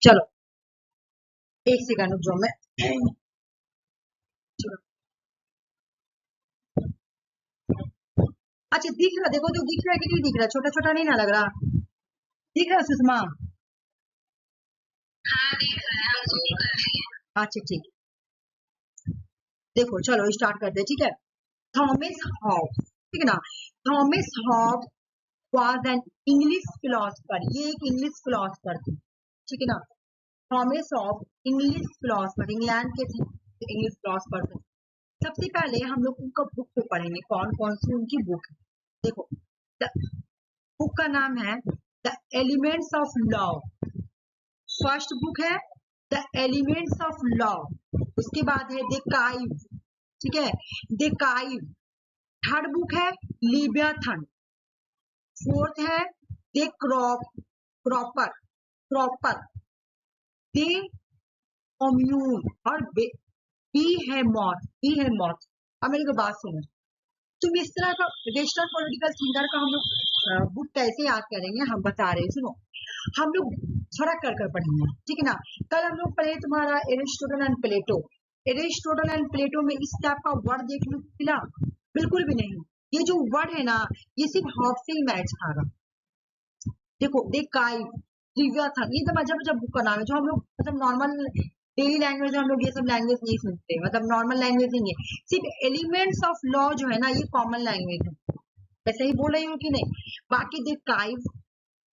चलो एक सेकंड जो मैं अच्छा दिख रहा, देखो तो दिख रहा है कि नहीं दिख रहा, छोटा छोटा नहीं ना लग रहा, दिख रहा है सुषमा? अच्छा ठीक, देखो चलो स्टार्ट करते हैं, ठीक है। थॉमस हॉब्स, ठीक है ना। Thomas Hobbes was an English philosopher, ये एक इंग्लिश फिलोसफर थे, ठीक है ना। Thomas Hobbes English philosopher, England के थे, इंग्लिश फिलोसफर थे। सबसे पहले हम लोग उनका बुक को पढ़ेंगे, कौन कौन सी उनकी बुक है। देखो बुक का नाम है the elements of law. First book है द एलिमेंट्स ऑफ लॉ, उसके बाद है द काइव, ठीक है, द काइव। थर्ड बुक है लिबियाथन। फोर्थ है the cropper cropper the commune और बी है मॉथ, बी है मॉथ। अब मेरी को बात सुनो, तुम इस तरह का वेस्टर्न पॉलिटिकल थिंकर का हम लोग बुक कैसे याद करेंगे, हम बता रहे हैं सुनो। हम लोग फर्क कर कर पढ़ेंगे, ठीक है ना। कल हम लोग पढ़े तुम्हारा Aristotle and Plato. Aristotle and Plato में इस टाइप का वर्ड देखने को मिला? बिल्कुल भी नहीं। ये जो वर्ड है ना, ये सिर्फ हॉब्स से ही मैच खागा। देखो दे काइव, लिवियाथन, ये तो अजब अजब बुक का नाम है, जो हम लोग मतलब नॉर्मल डेली लैंग्वेज में हम लोग ये सब लैंग्वेज नहीं सुनते, मतलब नॉर्मल लैंग्वेज नहीं है। सिर्फ एलिमेंट्स ऑफ लॉ जो है ना, ये कॉमन लैंग्वेज है। वैसे ही बोल रही हूँ कि नहीं? बाकी दे काइव,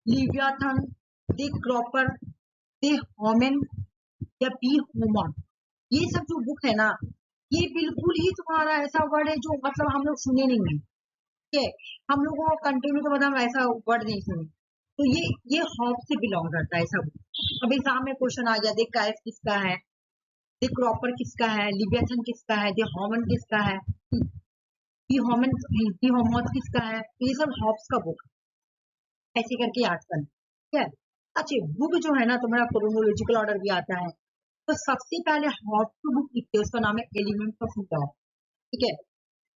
लिवियाथन, दे क्रॉपर, दे होमेन या बी होमन, ये सब जो बुक है ना, ये बिल्कुल ही तुम्हारा ऐसा वर्ड है जो मतलब हम लोग सुने नहीं है, ठीक है। हम लोगों को कंटिन्यू तो मतलब ऐसा वर्ड नहीं सुने, तो ये हॉब से बिलोंग करता है सब। अब एग्जाम में क्वेश्चन आ गया, देख काइफ किसका है, देख क्रॉपर किसका है, लिबियाथन किसका है, दे होमन किसका है, बी होमन, बी होमन किसका है, ये सब हॉब्स का बुक, ऐसे करके याद करना, ठीक है। अच्छा बुक जो है ना तुम्हारा क्रोनोलॉजिकल ऑर्डर भी आता है, तो सबसे पहले हॉब्स की बुक लिखते हैं, उसका नाम है एलिमेंट्स ऑफ लॉ, ठीक है।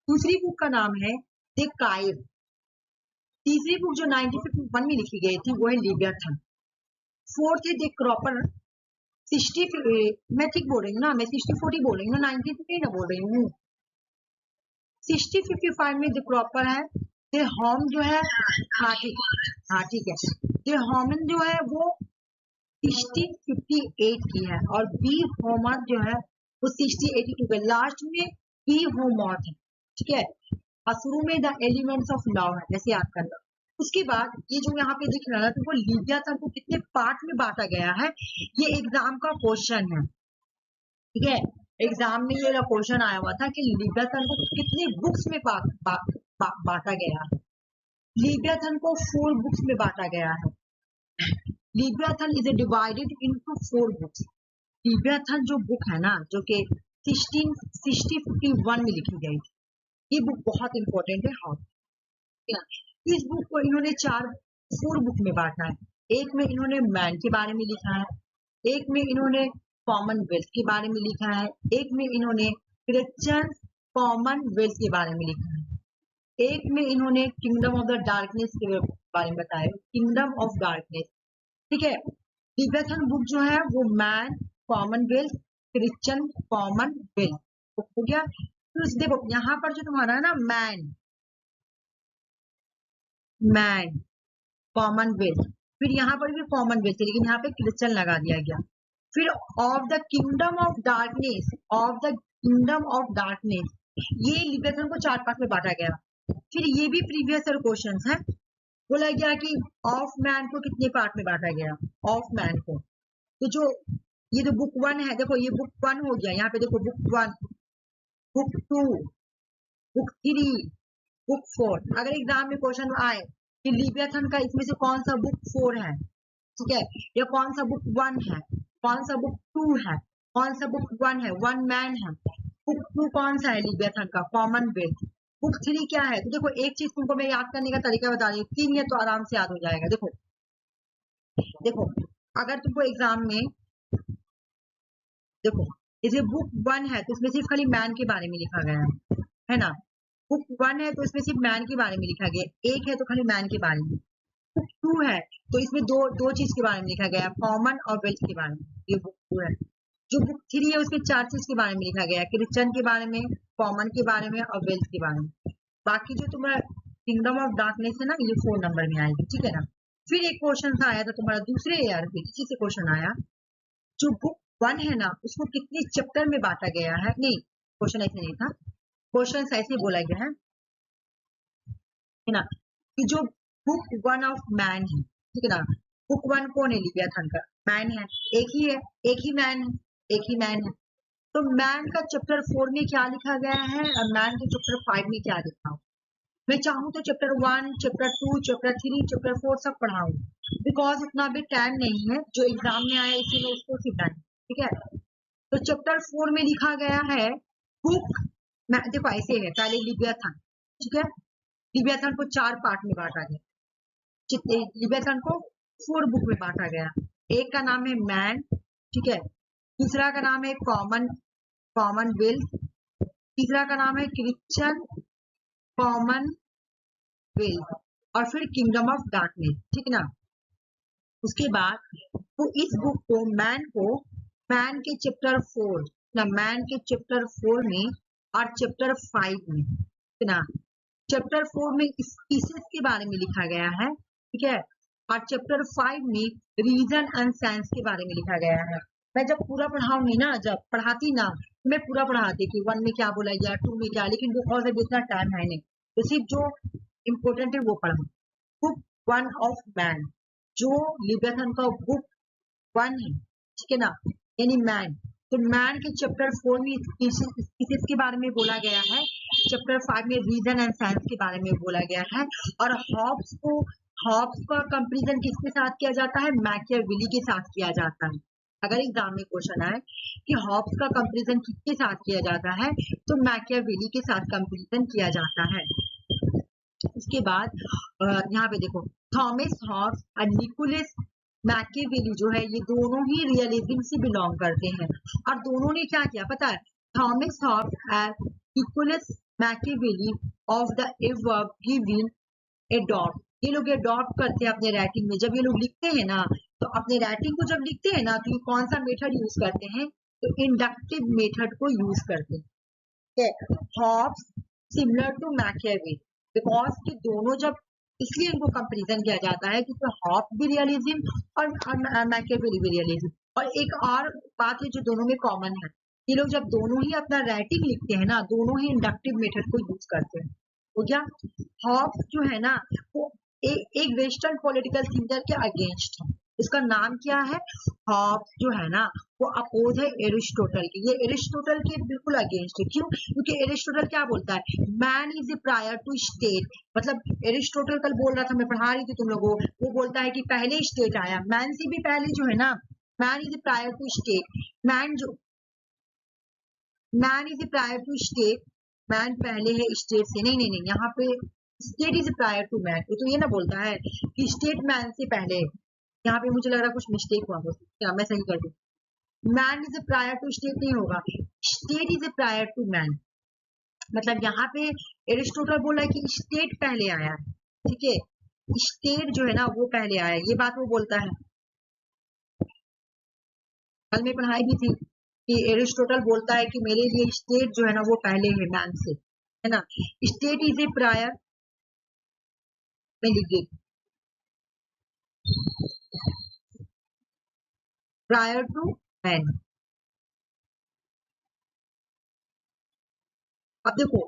दूसरी बुक का नाम है द काइव। तीसरी बुक जो 1951 में लिखी गई थी वो है लिबियाथन। फोर्थ है द क्रॉपर। 60, मैं ठीक बोल रही हूँ ना, मैं 60-40 बोल रही हूँ ना, 1950 ना बोल रही हूँ। 60-55 में द क्रॉपर है। द होम जो है, हाँ ठीक, हाँ ठीक है, द होमन जो है वो 1658 की है, और बी होमन जो है वो 1682 के, लास्ट में बी होमॉथ है, ठीक है। और शुरू में द एलिमेंट्स ऑफ लॉ है, जैसे याद करना। उसके बाद ये जो यहाँ पे दिख रहा है, तो वो लिबियाथन को कितने पार्ट में बांटा गया है, ये एग्जाम का क्वेश्चन है, ठीक है। एग्जाम में ये क्वेश्चन आया हुआ था कि लिबियाथन को कितने बुक्स में बांटा गया है। लिबियाथन को 4 बुक्स में बांटा गया है। लिबियाथन इज डिवाइडेड इनटू 4 बुक्स। लिबियाथन जो बुक है ना, जो कि 1651 में लिखी गई थी, ये बुक बहुत इंपॉर्टेंट है। हाँ, इस बुक को इन्होंने 4 बुक में बांटा है। एक में इन्होंने मैन के बारे में लिखा है, एक में इन्होंने कॉमनवेल्थ के बारे में लिखा है, एक में इन्होंने क्रिश्चियन कॉमनवेल्थ के बारे में लिखा है, एक में इन्होंने किंगडम ऑफ द डार्कनेस के बारे में बताया, किंगडम ऑफ डार्कनेस, ठीक है। लिबियाथन बुक जो है वो मैन, कॉमनवेल्थ, क्रिश्चियन कॉमनवेल्थ हो गया। तो देखो यहाँ पर जो तुम्हारा है ना मैन कॉमनवेल्थ, फिर यहाँ पर भी कॉमनवेल्थ है, लेकिन यहाँ पे क्रिश्चियन लगा दिया गया। फिर of the kingdom of darkness, of the kingdom of darkness, ये लिबियाथन को 4 पार्ट में बांटा गया। फिर ये भी प्रीवियस ईयर क्वेश्चन है, बोला गया कि ऑफ मैन को कितने पार्ट में बांटा गया, ऑफ मैन को। तो जो ये जो बुक 1 है, देखो ये बुक 1 हो गया, यहाँ पे देखो बुक 1, बुक 2, बुक 3, बुक 4। अगर एग्जाम में क्वेश्चन आए कि लिबियाथन का इसमें से कौन सा बुक 4 है, ठीक है, या कौन सा बुक 1 है, कौन सा बुक 2 है, कौन सा बुक 1 है, 1 मैन है, बुक 2 कौन सा है लिबियाथन का, कॉमनवेल्थ, बुक 3 क्या है। तो देखो एक चीज तुमको मैं याद करने का तरीका बता रही हूँ, 3 है तो आराम से याद हो जाएगा। देखो देखो अगर तुमको एग्जाम में देखो जैसे बुक 1 है तो उसमें सिर्फ खाली मैन के बारे में लिखा गया है ना। बुक 1 है तो इसमें सिर्फ मैन के बारे में लिखा गया, एक है तो खाली मैन के बारे में। बुक 2 है तो इसमें दो चीज के बारे में लिखा गया है, कॉमन और वेल्थ के बारे में, ये बुक 2 है। जो बुक 3 है उसमें 4 चीज के बारे में लिखा गया है, क्रिश्चियन के बारे में, कॉमन के बारे में और वेल्थ के बारे में। बाकी जो तुम्हारा किंगडम ऑफ डार्कनेस है ना, ये 4 नंबर में आएगी, ठीक है ना। फिर एक क्वेश्चन था आया था तुम्हारा दूसरे ईयर में, इसी से क्वेश्चन आया, जो बुक 1 है ना उसको कितने चैप्टर में बांटा गया है, नहीं क्वेश्चन ऐसे नहीं था, क्वेश्चन ऐसे बोला गया है ना, कि जो बुक 1 ऑफ मैन है, ठीक है ना, बुक 1 कौन है, लिव्याथन का मैन है, एक ही मैन है, एक ही मैन है। तो मैन का चैप्टर 4 में क्या लिखा गया है और मैन के चैप्टर 5 में क्या लिखा हो। मैं चाहूँ तो चैप्टर 1, चैप्टर 2, चैप्टर 3, चैप्टर 4 सब पढ़ाऊँ, बिकॉज इतना भी टाइम नहीं है, जो एग्जाम में आया इसी में उसको सिखाएं, ठीक है। तो चैप्टर 4 में लिखा गया है बुक, देखो ऐसे है, पहले लिव्याथन, ठीक है, लिव्याथन को 4 पार्ट में बांटा गया, लिव्याथन को 4 बुक में बांटा गया। एक का नाम है मैन, ठीक है, दूसरा का नाम है कॉमनवेल्थ, तीसरा का नाम है क्रिश्चियन, कॉमनवेल्थ, और फिर किंगडम ऑफ डार्कनेस, ठीक है ना। उसके बाद तो इस बुक को मैन के चैप्टर 4 ना, मैन के चैप्टर 4 में और चैप्टर 5 में, ठीक है ना, चैप्टर 4 में स्पीसीज के बारे में लिखा गया है, ठीक है, और चैप्टर 5 में रीजन एंड साइंस के बारे में लिखा गया है। मैं जब पूरा पढ़ाऊंगी ना, जब पढ़ाती ना, मैं पूरा पढ़ाती कि 1 में क्या बोला गया, 2 में क्या, लेकिन बिकॉज अब इतना टाइम है नहीं, तो सिर्फ जो इम्पोर्टेंट है वो पढ़ा। बुक 1 ऑफ मैन, जो लिव्याथन का बुक 1 है, ठीक है ना, यानी मैन, तो मैन के चैप्टर 4 में स्पीसीज के बारे में बोला गया है, चैप्टर 5 में रीजन एंड साइंस के बारे में बोला गया है, और हॉब्स का कंपैरिजन किसके साथ किया जाता है, मैकियावेली के साथ किया जाता है। अगर एग्जाम में क्वेश्चन आए कि हॉब्स का कंपैरिजन किसके साथ किया जाता है, तो मैकियावेली के साथ कंपैरिजन किया जाता है। उसके बाद यहाँ पे देखो, थॉमस हॉब्स और निकोलस मैकियावेली जो है, ये दोनों ही रियलिज्म से बिलोंग करते हैं, और दोनों ने क्या किया पता है, Thomas Hobbes and Nicholas Machiavelli of the a verb given adopt, ये लोग एडॉप्ट करते हैं अपने राइटिंग में। जब ये लोग लिखते हैं ना, तो अपने राइटिंग को जब लिखते हैं ना, तो ये कौन सा मेथड यूज करते हैं, तो इंडक्टिव मेथड को यूज करते हैं। Hobbes similar to Machiavelli, because कि दोनों जब, इसलिए इनको कंपैरिजन किया जाता है क्योंकि हॉब्स भी रियलिज्म और मैकियावेली भी रियलिज्म। और एक और बात है जो दोनों में कॉमन है, ये लोग जब दोनों ही अपना राइटिंग लिखते हैं ना, दोनों ही इंडक्टिव मेथड को यूज करते हैं। हो गया। हॉब्स जो है ना, वो एक वेस्टर्न पॉलिटिकल थिंकर के अगेंस्ट है, इसका नाम क्या है, हॉब्स जो है ना वो अपोज है एरिस्टोटल के, ये एरिस्टोटल के बिल्कुल अगेंस्ट है। क्यों? क्योंकि एरिस्टोटल क्या बोलता है, man is a prior to state, मतलब एरिस्टोटल कल बोल रहा था, मैं पढ़ा रही थी तुम लोगों, वो बोलता है कि पहले स्टेट आया, मैन से भी पहले जो है ना, man is a prior to state, man is a prior to state, man पहले है स्टेट से, नहीं नहीं नहीं, यहाँ पे state is prior to man, तो ये ना बोलता है कि स्टेट मैन से पहले, यहाँ पे मुझे लग रहा है कुछ मिस्टेक हुआ, क्या मैं सही कर दूं, man is a prior to state नहीं होगा, state is a prior to man. मतलब यहाँ पे एरिस्टोटल बोला है कि स्टेट पहले आया, ठीक है, स्टेट जो है ना वो पहले आया, ये बात वो बोलता है। कल में पढ़ाई भी थी कि एरिस्टोटल बोलता है कि मेरे लिए स्टेट जो है ना वो पहले है मैन से, है ना, state is a prior, prior to man. अब देखो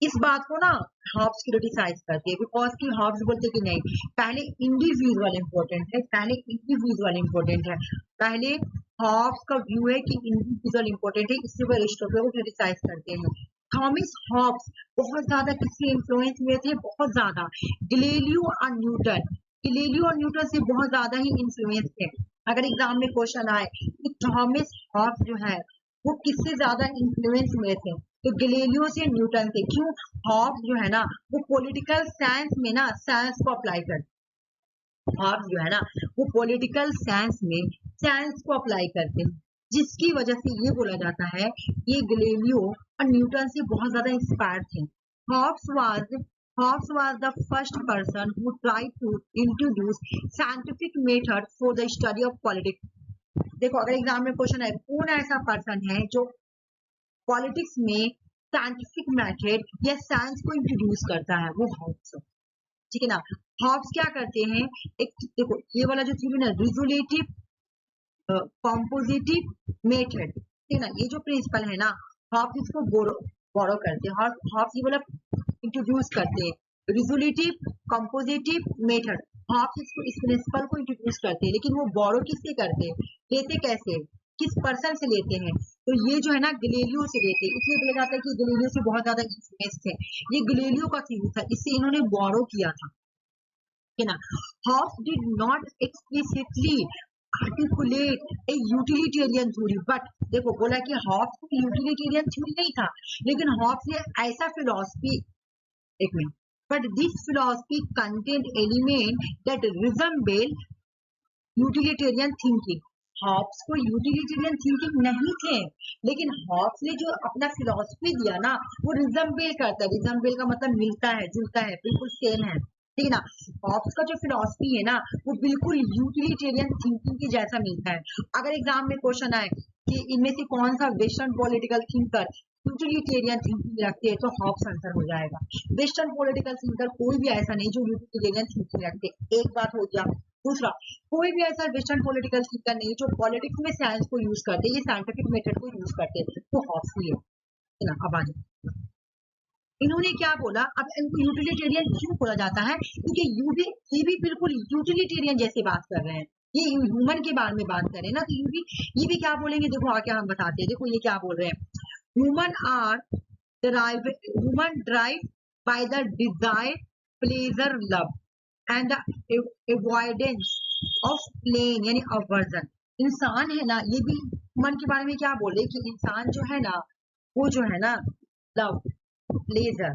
इस बात को ना हॉब्स क्रिटिसाइज करती है, बिकॉज की हॉब्स बोलते कि नहीं, पहले इंडिविजुअल इंपॉर्टेंट है, पहले इंडिविजुअल इंपॉर्टेंट है, पहले हॉब्स का व्यू है कि इंडिविजुअल इंपॉर्टेंट है, इससे वो एरिस्टोटल को क्रिटिसाइज करते हैं। थॉमस हॉब्स बहुत ज्यादा किससे इन्फ्लुएंस हुए थे, बहुत ज्यादा गैलीलियो और न्यूटन, गैलीलियो और न्यूटन से बहुत ज्यादा ही इन्फ्लुएंस थे। अगर एग्जाम में क्वेश्चन आए कि थॉमस हॉब्स जो है वो किससे ज्यादा इन्फ्लुएंस हुए थे, तो गैलीलियो से, न्यूटन से। क्यों? हॉब्स जो है ना वो पॉलिटिकल साइंस में ना साइंस को अप्लाई करते, हॉब्स जो है ना वो पॉलिटिकल साइंस में साइंस को अप्लाई करते हैं, जिसकी वजह से ये बोला जाता है ये गैलीलियो और न्यूटन से बहुत ज्यादा इंस्पायर थे। Hobbes was Hobbes was the first person who tried to introduce scientific method for the study of politics. देखो अगर एग्जाम में क्वेश्चन है कौन ऐसा पर्सन है जो पॉलिटिक्स में साइंटिफिक मेथड या साइंस को इंट्रोड्यूस करता है, वो हॉब्स है, ठीक है ना। हॉब्स क्या करते हैं, एक देखो ये वाला जो थ्योरी ना रिजोल्यूटिव कॉम्पोजिटिव मेथड, ठीक है ना, ये जो प्रिंसिपल है ना हॉब्स इसको बोरो करते हैं, हॉब्स ये वाला इंट्रोड्यूस करते हैं रिजोल्यूटिव कॉम्पोजिटिव मेथड। हॉब्स इसको इस प्रिंसिपल को इंट्रोड्यूस करते हैं, लेकिन वो बोरो किससे करते हैं, लेते कैसे, किस पर्सन से लेते हैं, तो ये जो है ना गैलीलियो से लेते हैं, इसलिए बोला जाता है कि गैलीलियो से बहुत ज्यादा इन्फ्लुएंस थे, ये गैलीलियो का थ्योरी था, इससे इन्होंने बोरो किया था, ठीक है ना। Hobbes did not explicitly articulate a utilitarian theory, but देखो बोला कि हॉब्स को यूटिलिटेरियन थ्योरी नहीं था, लेकिन हॉब्स ने ऐसा फिलॉसफी, एक minute, but this philosophy contained element that resemble utilitarian thinking. Hobbes को यूटिलिटेरियन थिंकिंग नहीं थे, लेकिन हॉब्स ने जो अपना फिलॉसफी दिया ना वो रिजम्बल करता है, रिजम्बल का मतलब मिलता है जुलता है, बिल्कुल सेम है, ठीक है ना। हॉब्स का जो फिलॉसफी है ना वो बिल्कुल यूटिलिटेरियन थिंकिंग के जैसा मिलता है। अगर एग्जाम में क्वेश्चन आए कि इनमें से कौन सा western political thinker utilitarian thinking रखते हैं, तो हॉब्स आंसर हो जाएगा। वेस्टर्न पॉलिटिकल थिंकर कोई भी ऐसा नहीं जो यूटिलिटेरियन थिंकिंग रखते, एक बात हो गया। दूसरा, कोई भी ऐसा वेस्टर्न पॉलिटिकल थिंकर नहीं जो पॉलिटिक्स में साइंस को यूज करते, ये साइंटिफिक मेथड को यूज करते, तो हॉब्स ही है ना। अब आ जाओ, इन्होंने क्या बोला, अब इनको यूटिलिटेरियन क्यों बोला जाता है, क्योंकि ये भी बिल्कुल यूटिलिटेरियन जैसे बात कर रहे हैं, ये ह्यूमन के बारे में बात कर रहे हैं ना, तो ये भी क्या बोलेंगे, देखो आगे हम बताते हैं, देखो ये क्या बोल रहे हैं, human drive by the desire pleasure love and the avoidance of pain यानी अवर्जन। इंसान है ना, ये भी मन के बारे में क्या बोले कि इंसान जो है ना वो जो है ना लव प्लेजर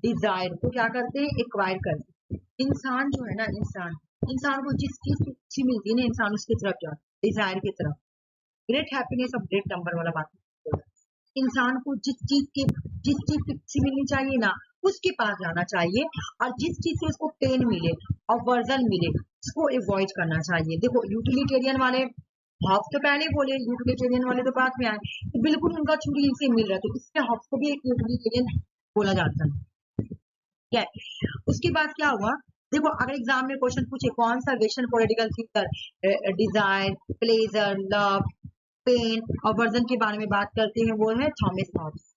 डिजायर को क्या करते हैं, एक्वायर करते हैं। इंसान जो है ना, इंसान को जिस चीज की खुशी मिलती है ना, इंसान उसकी तरफ जाता है, डिजायर की तरफ। ग्रेट हैप्पीनेस और ग्रेट नंबर वाला बात, इंसान को जिस चीज की खुशी मिलनी चाहिए ना उसके पास जाना चाहिए, और जिस चीज से उसको पेन मिले और वर्जन मिले उसको अवॉइड करना चाहिए। देखो यूटिलिटेरियन वाले हॉब्स तो पहले बोले, यूटिलिटेरियन वाले तो बाद में आए, तो बिल्कुल उनका छुरी इनसे मिल रहा है, तो इसलिए हॉब्स को भी एक यूटिलिटेरियन बोला जाता है, क्या है। उसके बाद क्या हुआ, देखो अगर एग्जाम में क्वेश्चन पूछे कौन सा western political thinker desire pleasure love pain और वर्जन के बारे में बात करते हैं, वो है Thomas Hobbes.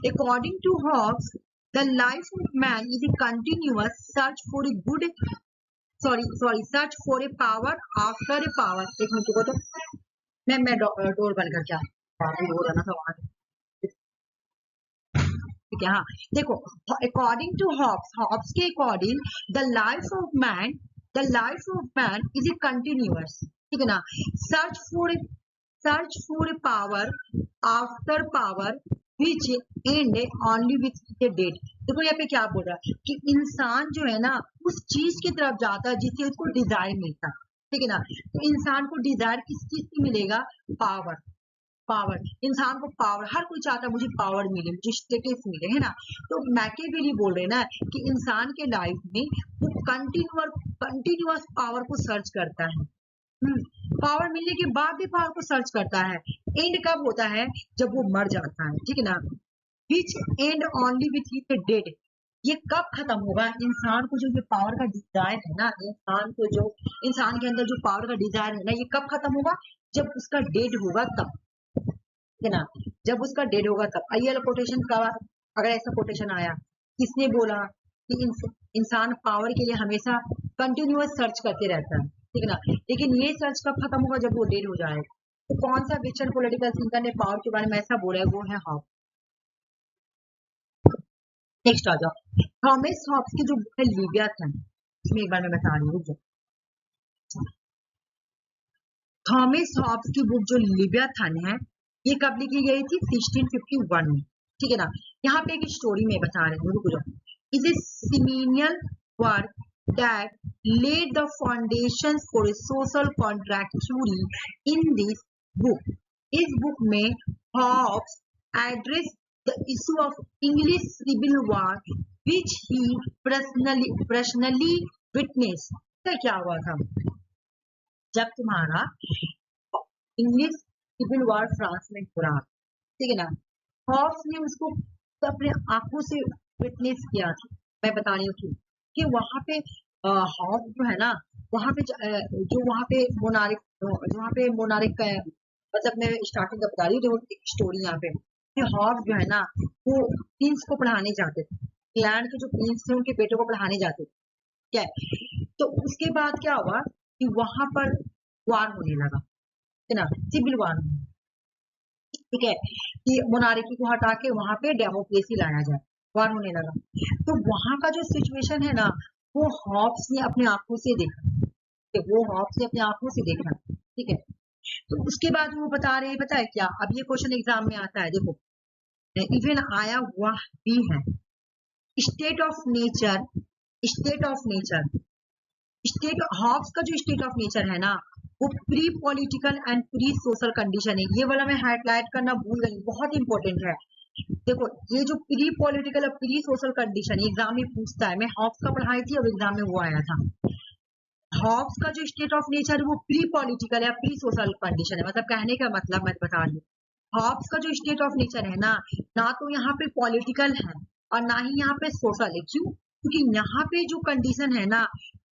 According to Hobbes, the life of man is a continuous search for a good, search for a power after a power। एक मिनट को तो मैं डोर बंद कर क्या हो रहा था वहां, ठीक है। हाँ देखो, अकॉर्डिंग टू हॉब्स के according the life of man is A continuous, ठीक है ना, search for power after power which end only with the dead. देखो यहाँ पे क्या बोल रहा है कि इंसान जो है ना उस चीज की तरफ जाता है जिससे उसको डिजायर मिलता है, ठीक है ना। तो इंसान को डिजायर किस चीज से मिलेगा, पावर इंसान को पावर, हर कोई चाहता है मुझे पावर मिले, मुझे स्टेटस मिले, है ना। तो मैकियावेली बोल रहे हैं ना कि इंसान के लाइफ में वो कंटिन्यूअस पावर को सर्च करता है, पावर मिलने के बाद भी पावर को सर्च करता है। एंड कब होता है, जब वो मर जाता है, ठीक है ना। Which end only with the dead, ये कब खत्म होगा, इंसान को जो ये पावर का डिजायर है ना, इंसान के अंदर जो पावर का डिजायर है ना, ये कब खत्म होगा, जब उसका डेड होगा तब, है ना, जब उसका डेड होगा तब। आइए कोटेशन का, अगर ऐसा कोटेशन आया, किसने बोला कि इंसान पावर के लिए हमेशा कंटिन्यूअस सर्च करते रहता है, ठीक है ना, लेकिन ये सर्च कब खत्म होगा, जब वो डेड हो जाए। तो कौन सा वेस्टर्न पॉलिटिकल थिंकर ने पावर के बारे में ऐसा बोला है, वो है हॉब्स। नेक्स्ट आ जाओ, थॉमस हॉब्स की जो बुक है लिवियाथन, इसमें एक बार मैं बता रही हूँ, थॉमस हॉब्स की बुक जो लिवियाथन है ये कब लिखी गई थी, 1651 में, ठीक है ना। यहाँ पे एक स्टोरी में बता रहे हैं, रुक जाओ। Is a seminal work that laid the foundations for a social contract theory in this book। इस बुक में Hobbes address the issue of English Civil War which he personally witnessed. तो क्या हुआ था जब तुम्हारा इंग्लिश सिविल वॉर फ्रांस में हो रहा, ठीक है ना, हॉब्स ने उसको अपने आंखों से विटनेस किया था। मैं बता रही हूँ क्यों, कि वहां पे हॉब्स जो है ना, वहां पे जो वहां पे मोनारिक मतलब मैं स्टार्टिंग का बता रही हूँ, एक स्टोरी यहाँ पे कि हॉब्स जो है ना वो प्रिंस को पढ़ाने जाते थे, इंग्लैंड के जो प्रिंस थे उनके बेटों को पढ़ाने जाते थे, क्या है? तो उसके बाद क्या हुआ कि वहां पर वार होने लगा, है ना, सिविल वार, ठीक है, कि मोनार्की को हटा के वहां पे डेमोक्रेसी लाया जाए, वार होने लगा। तो वहां का जो सिचुएशन है ना वो हॉब्स ने अपनी आंखों से देखा, वो हॉब्स ने अपनी आंखों से देखा, ठीक है। तो उसके बाद वो बता रहे हैं, पता है क्या, अब ये क्वेश्चन एग्जाम में आता है, देखो इवन आया हुआ भी है, state of nature, state of nature, state Hobbes का जो स्टेट ऑफ नेचर है ना वो pre political and pre social condition है। ये वाला मैं हाईलाइट करना भूल गई, बहुत इंपॉर्टेंट है। देखो ये जो प्री पॉलिटिकल और प्री सोशल कंडीशन एग्जाम में पूछता है, मैं हॉब्स का पढ़ाई थी और एग्जाम में वो आया था। हॉब्स का जो स्टेट ऑफ नेचर है वो प्री पॉलिटिकल या प्री सोशल कंडीशन है, मतलब कहने का मतलब मैं बता रही हूँ, हॉब्स का जो स्टेट ऑफ नेचर है ना तो यहाँ पे पॉलिटिकल है और ना ही यहाँ पे सोशल है। क्यों? क्योंकि यहाँ पे जो कंडीशन है ना,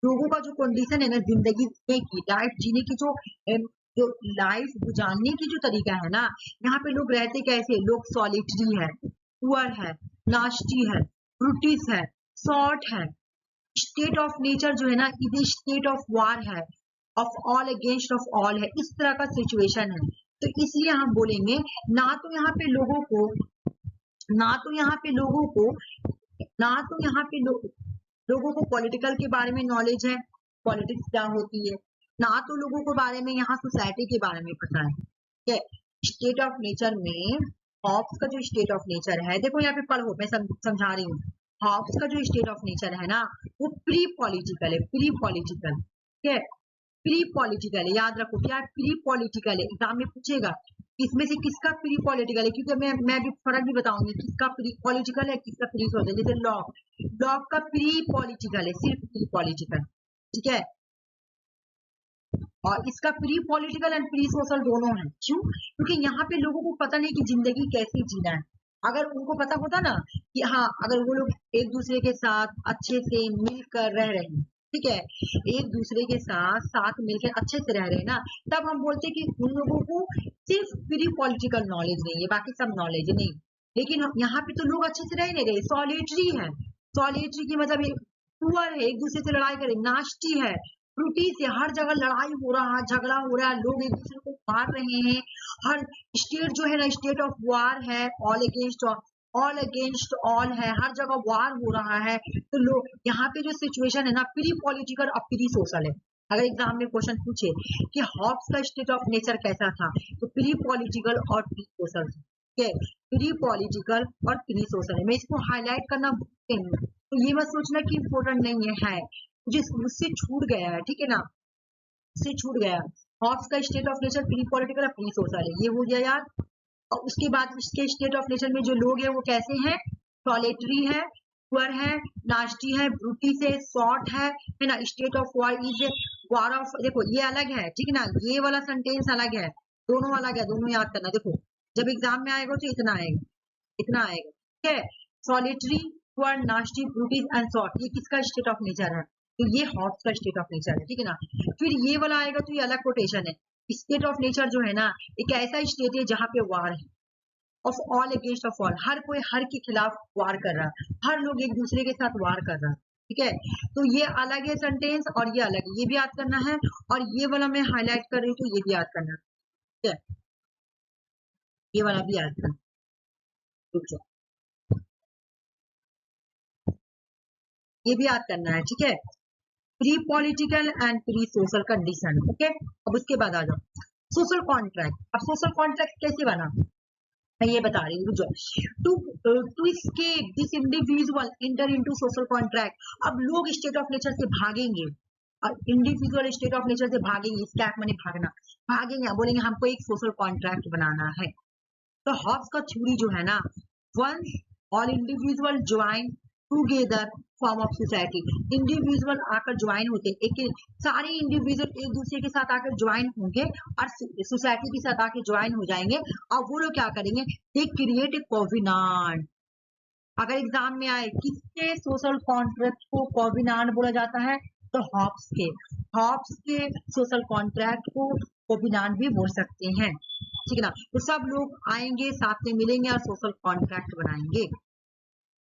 लोगों का जो कंडीशन है ना जिंदगी की, लाइफ जीने की, जो लाइफ गुजारने की जो तरीका है ना, यहाँ पे लोग रहते कैसे, लोग सॉलिटरी है, पुअर है, नास्टी है, ब्रूटिस है, शॉर्ट है। स्टेट ऑफ नेचर जो है ना इधर स्टेट ऑफ वार है, of all against of all है, इस तरह का सिचुएशन है। तो इसलिए हम बोलेंगे ना तो यहाँ पे लोगों को ना तो यहाँ पे लोगों को ना तो यहाँ पे लोगों को पॉलिटिकल के बारे में नॉलेज है, पॉलिटिक्स क्या होती है, ना तो लोगों को बारे में यहाँ सोसाइटी के बारे में पता है, ठीक है। स्टेट ऑफ नेचर में हॉब्स का जो स्टेट ऑफ नेचर है, देखो यहाँ पे पढ़ो, मैं समझा रही हूँ। हॉब्स का जो स्टेट ऑफ नेचर है ना वो प्री पॉलिटिकल है, प्री पॉलिटिकल, ठीक है, प्री पॉलिटिकल है, याद रखो क्या प्री पॉलिटिकल है, एग्जाम में पूछेगा इसमें से किसका प्री पॉलिटिकल है, क्योंकि मैं भी फर्क भी बताऊंगी किसका प्री पॉलिटिकल है किसका प्री सोशल। जैसे लॉ का प्री पॉलिटिकल है, सिर्फ प्री पॉलिटिकल, ठीक है, और इसका pre political and pre social दोनों है। क्यों? क्योंकि यहाँ पे लोगों को पता नहीं कि जिंदगी कैसे जीना है। अगर उनको पता होता ना कि हाँ अगर वो लोग एक दूसरे के साथ अच्छे से मिलकर रह रहे हैं, ठीक है, एक दूसरे के साथ मिलकर अच्छे से रह रहे हैं ना, तब हम बोलते कि उन लोगों को सिर्फ प्री पॉलिटिकल नॉलेज नहीं है, बाकी सब नॉलेज नहीं। लेकिन यहाँ पे तो लोग अच्छे से रह नहीं रहे, सॉलिटरी है, सॉलिटरी की मतलब पुअर है, एक दूसरे से लड़ाई करे, नास्टी है, त्रुटि से हर जगह लड़ाई हो रहा है, झगड़ा हो रहा है, लोग एक दूसरे को मार रहे हैं, हर स्टेट जो है ना स्टेट ऑफ वार है, ऑल अगेंस्ट ऑल है, हर जगह वार हो रहा है। तो लोग यहाँ पे जो सिचुएशन है ना प्री पॉलिटिकल और प्री सोशल है। अगर एग्जाम में क्वेश्चन पूछे कि हॉब्स का स्टेट ऑफ नेचर कैसा था, तो प्री पॉलिटिकल और प्री सोशल, ठीक है, प्री पॉलिटिकल और प्री सोशल है। मैं इसको हाईलाइट करना भूलते हूँ, तो ये मत सोचना कि इम्पोर्टेंट नहीं है, मुझे मुझसे छूट गया है, ठीक है ना, से छूट गया। हॉब्स का state of nature pre political और प्री सोशल है, ये हो गया यार। और उसके बाद इसके स्टेट ऑफ नेचर में जो लोग हैं वो कैसे हैं, सॉलिटरी है, पुअर है, नास्टी है, ब्रूटिस है, शॉर्ट है ना। State of war is war of, देखो ये अलग है, ठीक है ना, ये वाला सेंटेंस अलग है, दोनों अलग है, दोनों याद करना। देखो जब एग्जाम में आएगा तो इतना आएगा, इतना आएगा, ठीक है। Solitary, poor, nasty, brutish and short, ये किसका स्टेट ऑफ नेचर है, तो ये हॉब्स का स्टेट ऑफ नेचर है, ठीक है ना। फिर ये वाला आएगा तो ये अलग कोटेशन है। स्टेट ऑफ नेचर जो है ना एक ऐसा स्टेट है जहाँ पे वार है, of all against of all, हर कोई हर के खिलाफ वार कर रहा है, हर लोग एक दूसरे के साथ वार कर रहा है, ठीक है। तो ये अलग है सेंटेंस और ये अलग है, ये भी याद करना है, और ये वाला मैं हाईलाइट कर रही हूँ तो ये भी याद करना है, ठीक है, ये वाला भी याद करना, रुक जाओ, ये भी याद करना है, ठीक है। Pre political and pre social condition, okay. अब उसके बाद आ जाओ सोशल कॉन्ट्रैक्ट। अब सोशल कॉन्ट्रैक्ट कैसे बना मैं ये बता रही हूँ। To escape this individual enter into social contract, अब लोग स्टेट ऑफ नेचर से भागेंगे, और इंडिविजुअल स्टेट ऑफ नेचर से भागेंगे, स्कैप माने भागना, भागेंगे, बोलेंगे हमको एक सोशल कॉन्ट्रैक्ट बनाना है। तो हॉब्स का थ्योरी जो है ना once all individual join together form of society, individual आकर ज्वाइन होते, एक सारे इंडिविजुअल एक दूसरे के साथ आकर ज्वाइन होंगे और सोसाइटी के साथ आकर ज्वाइन हो जाएंगे और वो लोग क्या करेंगे, दे क्रिएट ए कोविनांट। अगर एग्जाम में आए किसके सोशल कॉन्ट्रैक्ट को कोविनांट बोला जाता है, तो हॉब्स के सोशल कॉन्ट्रैक्ट को कोविनांट भी बोल सकते हैं, ठीक है ना। तो सब लोग आएंगे, साथ में मिलेंगे और सोशल कॉन्ट्रैक्ट बनाएंगे।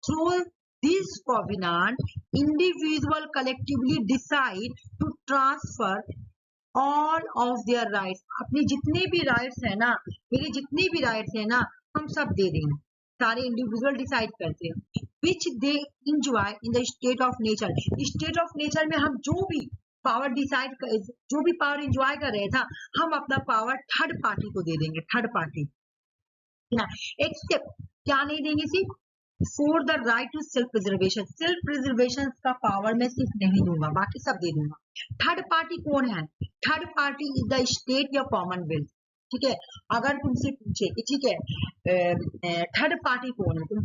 Through this covenant individual collectively decide to transfer all of their rights, अपने जितने भी राइट्स है ना, मेरे जितने भी राइट्स है ना, हम सब दे देंगे, सारे इंडिविजुअल डिसाइड करते हैं। Which they enjoy in the state of nature, state of nature में हम जो भी पावर डिसाइड कर, जो भी पावर एंजॉय कर रहे था, हम अपना पावर थर्ड पार्टी को दे देंगे, थर्ड पार्टी ना। एक्सेप्ट क्या नहीं देंगे, सिर्फ for the right to self preservation, self preservation का पावर मैं सिर्फ नहीं दूंगा, बाकी सब दे दूंगा। थर्ड पार्टी कौन है, third party is the state या कॉमनवेल्थ, ठीक है। अगर तुमसे पूछे कि ठीक है थर्ड पार्टी कौन है, तुम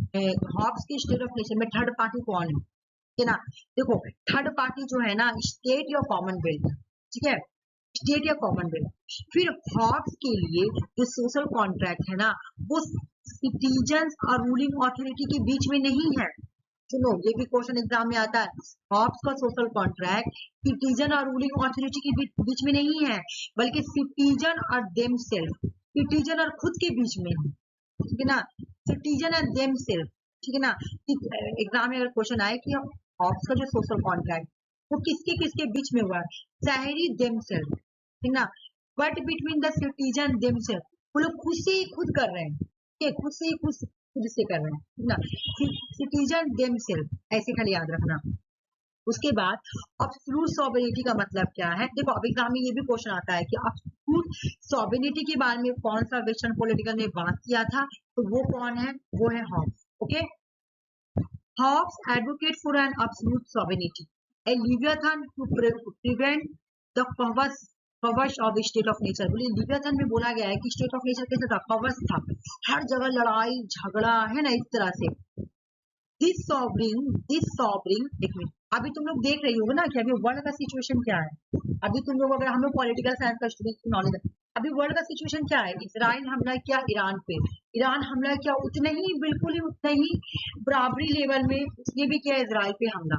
हॉब्स के स्टेट ऑफ नेचर में थर्ड पार्टी कौन है, ठीक है ना। देखो थर्ड पार्टी जो है ना, स्टेट या कॉमनवेल्थ, ठीक है, स्टेट या कॉमनवेल्थ। फिर हॉब्स के लिए जो सोशल कॉन्ट्रैक्ट है ना, वो सिटीजन्स और रूलिंग अथॉरिटी के बीच में नहीं है। सुनो, ये भी क्वेश्चन एग्जाम में आता है, हॉब्स का सोशल कॉन्ट्रैक्ट सिटीजन और रूलिंग अथॉरिटी के बीच में नहीं है, बल्कि सिटीजन और देम सेल्फ, सिटीजन और खुद के बीच में है, ठीक है ना, सिटीजन एंड देम सेल्फ, ठीक है ना। एग्जाम में अगर क्वेश्चन आए कि हॉब्स का जो सोशल कॉन्ट्रैक्ट वो किसके किसके बीच में हुआ है, शहरी देम सेल्फ, ठीक ना, but between the citizen them self, वो लोग खुद से ही खुद कर रहे हैं, ठीक है, खुद से ही खुद से कर रहे हैं, ठीक ना, सिटीजन देम सेल्फ, ऐसे खाली याद रखना। उसके बाद अब्सोल्यूट सॉवरेनिटी का मतलब क्या है, देखो अब एग्जाम में ये भी क्वेश्चन आता है कि अब्सोल्यूट सॉवरेनिटी के बारे में कौन सा वेस्टर्न पॉलिटिकल ने बात किया था, तो वो कौन है, वो है Hobbes, okay. Hobbes advocate for an absolute sovereignty, a leviathan to prevent the chaos of state of nature. बोले लिवियाथन में बोला गया है कि स्टेट ऑफ नेचर कैसा था, कवच था, हर जगह लड़ाई झगड़ा है ना, इस तरह से। दिस सॉवरिंग एक मिनट, अभी तुम लोग देख रही होगे ना कि अभी वर्ल्ड का सिचुएशन क्या है। अभी तुम लोग, अगर हम लोग पॉलिटिकल साइंस का स्टूडेंट नॉलेज है, अभी वर्ल्ड का सिचुएशन क्या है, इजराइल हमला किया ईरान पे, ईरान हमला किया उतने ही, बिल्कुल ही उतने ही बराबरी लेवल में उसने भी किया इजराइल पे हमला,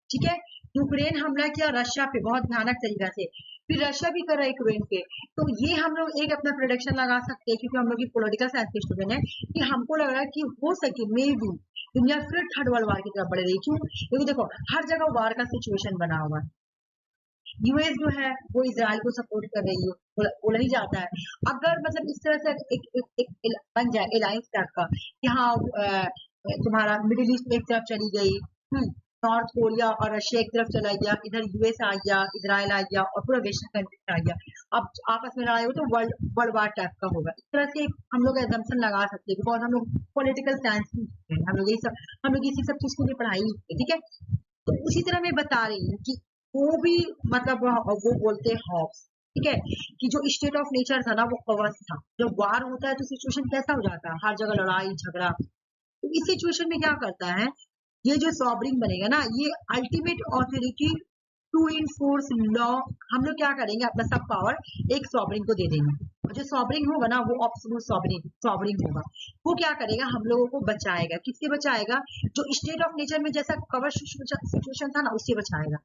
ठीक है। यूक्रेन हमला किया रशिया पे बहुत भयानक तरीका से, फिर रशिया भी कर रहा है यूक्रेन पे। तो ये हम लोग एक अपना प्रोडिक्शन लगा सकते हैं, क्योंकि हम लोग पॉलिटिकल साइंस के स्टूडेंट है, कि हमको लग रहा है कि हो सके मे भी दुनिया फिर थर्ड वर्ल्ड वार की तरफ बढ़ रही। क्यों, क्योंकि देखो हर जगह वार का सिचुएशन बना हुआ है। यूएस जो है वो इजराइल को सपोर्ट कर रही है, बोला ही जाता है। अगर मतलब इस तरह से एक बन जाए अलायंस टाइप का कि हाँ तुम्हारा मिडिल ईस्ट एक तरफ चली गई, नॉर्थ कोरिया और रशिया एक तरफ चला गया, इधर यूएस आ गया, इजराइल आ गया और पूरा वेस्टर्न कंट्री आ गया, अब आपस में लड़ाई हो तो वर्ल्ड वार टाइप का होगा। इस तरह से हम लोग एजम्पशन लगा सकते हैं, बिकॉज हम लोग पॉलिटिकल साइंस में हम लोग इसी सब चीज को भी पढ़ाई, ठीक है। तो उसी तरह मैं बता रही हूँ कि वो भी मतलब वो बोलते हैं हॉब्स, ठीक है, कि जो स्टेट ऑफ नेचर था ना वो कवच था। जब वार होता है तो सिचुएशन कैसा हो जाता है, हर जगह लड़ाई झगड़ा। तो इस सिचुएशन में क्या करता है, ये जो सॉवरिंग बनेगा ना, ये ultimate authority to enforce law, हम लोग क्या करेंगे, अपना सब पावर एक सॉवरिंग को दे देंगे। और जो सॉवरिंग होगा ना वो एब्सोल्यूट सॉवरिंग होगा। वो क्या करेगा, हम लोगों को बचाएगा। किससे बचाएगा, जो स्टेट ऑफ नेचर में जैसा कवच सिचुएशन था ना उससे बचाएगा।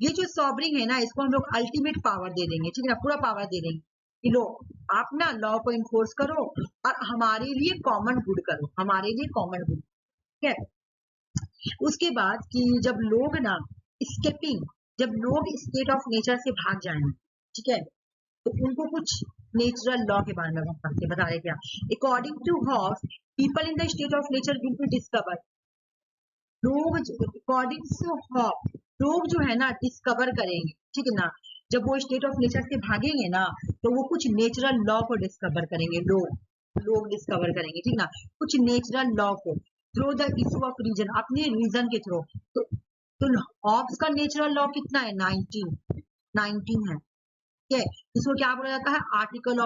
ये जो सॉवरिंग है ना, इसको हम लोग अल्टीमेट पावर दे देंगे, ठीक है ना, पूरा पावर दे देंगे कि लो आप ना लॉ को इन्फोर्स करो और हमारे लिए कॉमन गुड करो, हमारे लिए कॉमन गुड, ठीक है। उसके बाद कि जब लोग ना स्केपिंग, जब लोग स्टेट ऑफ नेचर से भाग जाएंगे, ठीक है, तो उनको कुछ नेचुरल लॉ के बारे में बता रहे क्या। According to Hobbes people in the state of nature will be discover, लोग अकॉर्डिंग टू हॉब्स लोग जो है ना डिस्कवर करेंगे, ठीक है ना। जब वो स्टेट ऑफ नेचर से भागेंगे ना तो वो कुछ नेचुरल लॉ को डिस्कवर करेंगे, लोग डिस्कवर करेंगे, ठीक ना, कुछ नेचुरल लॉ को through the issue of reason, अपने रीजन के थ्रू। तो हॉब्स का नेचुरल लॉ कितना है, 19 है, ठीक है। इसको क्या बोला जाता है, आर्टिकल्स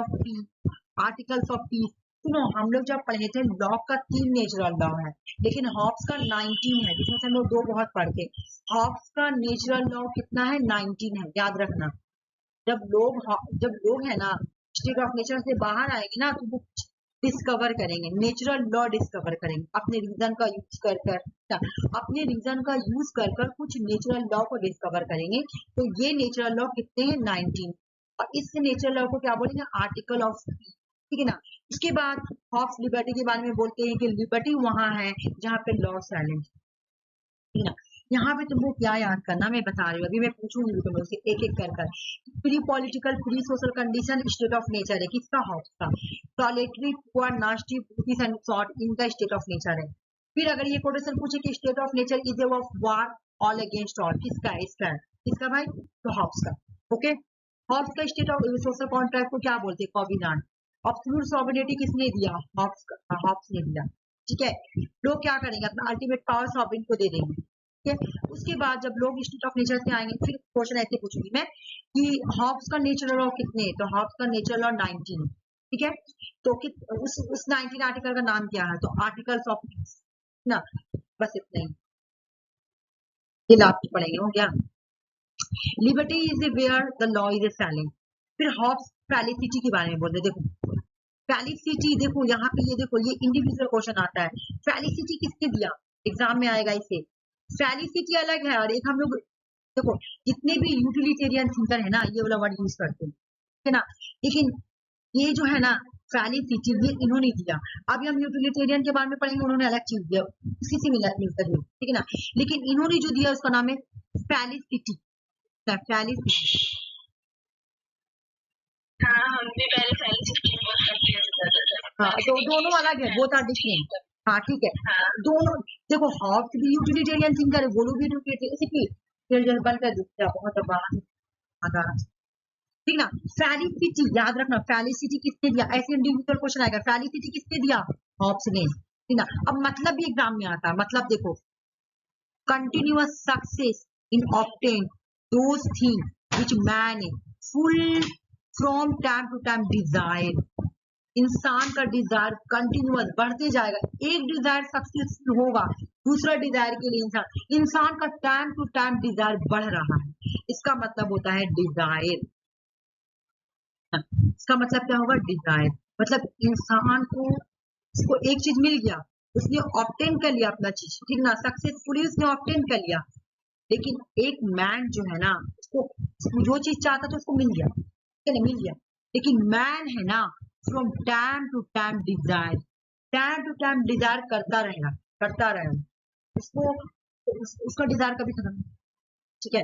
ऑफ पीस, सुनो, हम लोग जब पढ़े थे लॉक का 3 नेचुरल लॉ है, लेकिन हॉब्स का 19 है, जिसमें से हम लोग 2 बहुत पढ़ के। हॉब्स का नेचुरल लॉ कितना है? 19 है, याद रखना। जब लोग है ना स्टेट ऑफ नेचर से बाहर आएंगे ना, तो वो डिस्कवर करेंगे, नेचुरल लॉ डिस्कवर करेंगे अपने रीजन का यूज अपने रीजन का यूज कर कुछ नेचुरल लॉ को डिस्कवर करेंगे। तो ये नेचुरल लॉ कितने हैं? 19। और इस नेचुरल लॉ को क्या बोलेंगे? आर्टिकल ऑफ स्पीच, ठीक है ना। उसके बाद हॉब्स लिबर्टी के बारे में बोलते हैं कि लिबर्टी वहां है जहाँ पे लॉ साइलेंट, ठीक है ना। यहाँ पे तुमको क्या याद करना, मैं बता रही हूँ, अभी मैं पूछूंगी तुम लोग से एक एक कर free political, free social condition, state of nature है किसका? हॉब्स का। Solitary, poor, nasty, brutish and short, इनका स्टेट ऑफ नेचर है। फिर अगर ये क्वेश्चन पूछे कि state of nature is of war, all against all, किसका है? इसका भाई, तो हॉब्स का। ओके, हॉब्स का स्टेट ऑफ सोशल कॉन्ट्रैक्ट को क्या बोलते हैं? कॉविनांट। एब्सोल्यूट सॉवरेनिटी किसने दिया? हॉब्स ने दिया, ठीक है। लोग क्या करेंगे? अपना अल्टीमेट पावर सॉवरेन को दे देंगे, ठीक है। उसके बाद जब लोग स्टेट ऑफ नेचर से आएंगे, फिर क्वेश्चन ऐसे पूछूंगी मैं कि हॉब्स का नेचुरल लॉ कितने? तो हॉब्स का नेचुरल लॉ 19, ठीक है। तो उस 19 आर्टिकल का नाम क्या है? तो आर्टिकल्स ऑफ पीस ना, बस इतना ही, ये लास्ट पढ़ेंगे, हो गया। Liberty is where the law is silent. फिर हॉब्स फेलिसिटी के बारे में बोलते, देखो फेलिसिटी, देखो यहाँ पे, ये देखो, ये इंडिविजुअल क्वेश्चन आता है। फेलिसिटी किसने दिया? एग्जाम में आएगा इसे। फेलिसिटी अलग है, और एक हम लोग देखो जितने भी यूटिलिटेरियन थिंकर है ना, ये वाला वर्ड यूज करते हैं, ठीक है ना। लेकिन ये जो है ना फेलिसिटी, ये इन्होंने दिया। अभी हम यूटिलिटेरियन के बारे में पढ़ेंगे, उन्होंने अलग चीज दिया, उसी से मिलकर, ठीक है ना। लेकिन इन्होंने जो दिया उसका नाम है फेलिसिटी। फेलिसिटी, हाँ, हम भी पहले फेलिसिटी बहुत कंफ्यूज। हाँ, तो दोनों अलग है, बोथ आर डिफरेंट। हाँ, ठीक है। हाँ, दोनों देखो, हॉब्स भी यूटिलिटेरियन थिंकर है, वो लोग भी यूटिलिटेरियन बनकर बहुत बाहर, ठीक ना। फेलिसिटी याद रखना, फेलिसिटी किसने दिया? ऐसे इंडिविजुअल क्वेश्चन आएगा, फेलिसिटी किसने दिया? हॉब्स ने, ठीक ना। अब मतलब भी एग्जाम में आता है, मतलब देखो, continuous success in obtain those things which man full from time to time desire. इंसान का डिजायर कंटिन्यूअस बढ़ते जाएगा, एक डिजायर सक्सेसफुल होगा, दूसरा डिजायर के लिए इंसान का टाइम टू टाइम डिजायर बढ़ रहा है, इसका मतलब होता है डिजायर। इसका मतलब क्या होगा? डिजायर। मतलब इंसान को उसको एक चीज मिल गया, उसने ऑब्टेन कर लिया अपना चीज, ठीक ना, सक्सेसफुली उसने ऑब्टेन कर लिया। लेकिन एक मैन जो है ना, उसको जो चीज चाहता था उसको मिल गया, ठीक है ना, मिल गया। लेकिन मैन है ना, from time to time desire करता रहेगा, उसको उसका डिजायर कभी खत्म नहीं, ठीक है।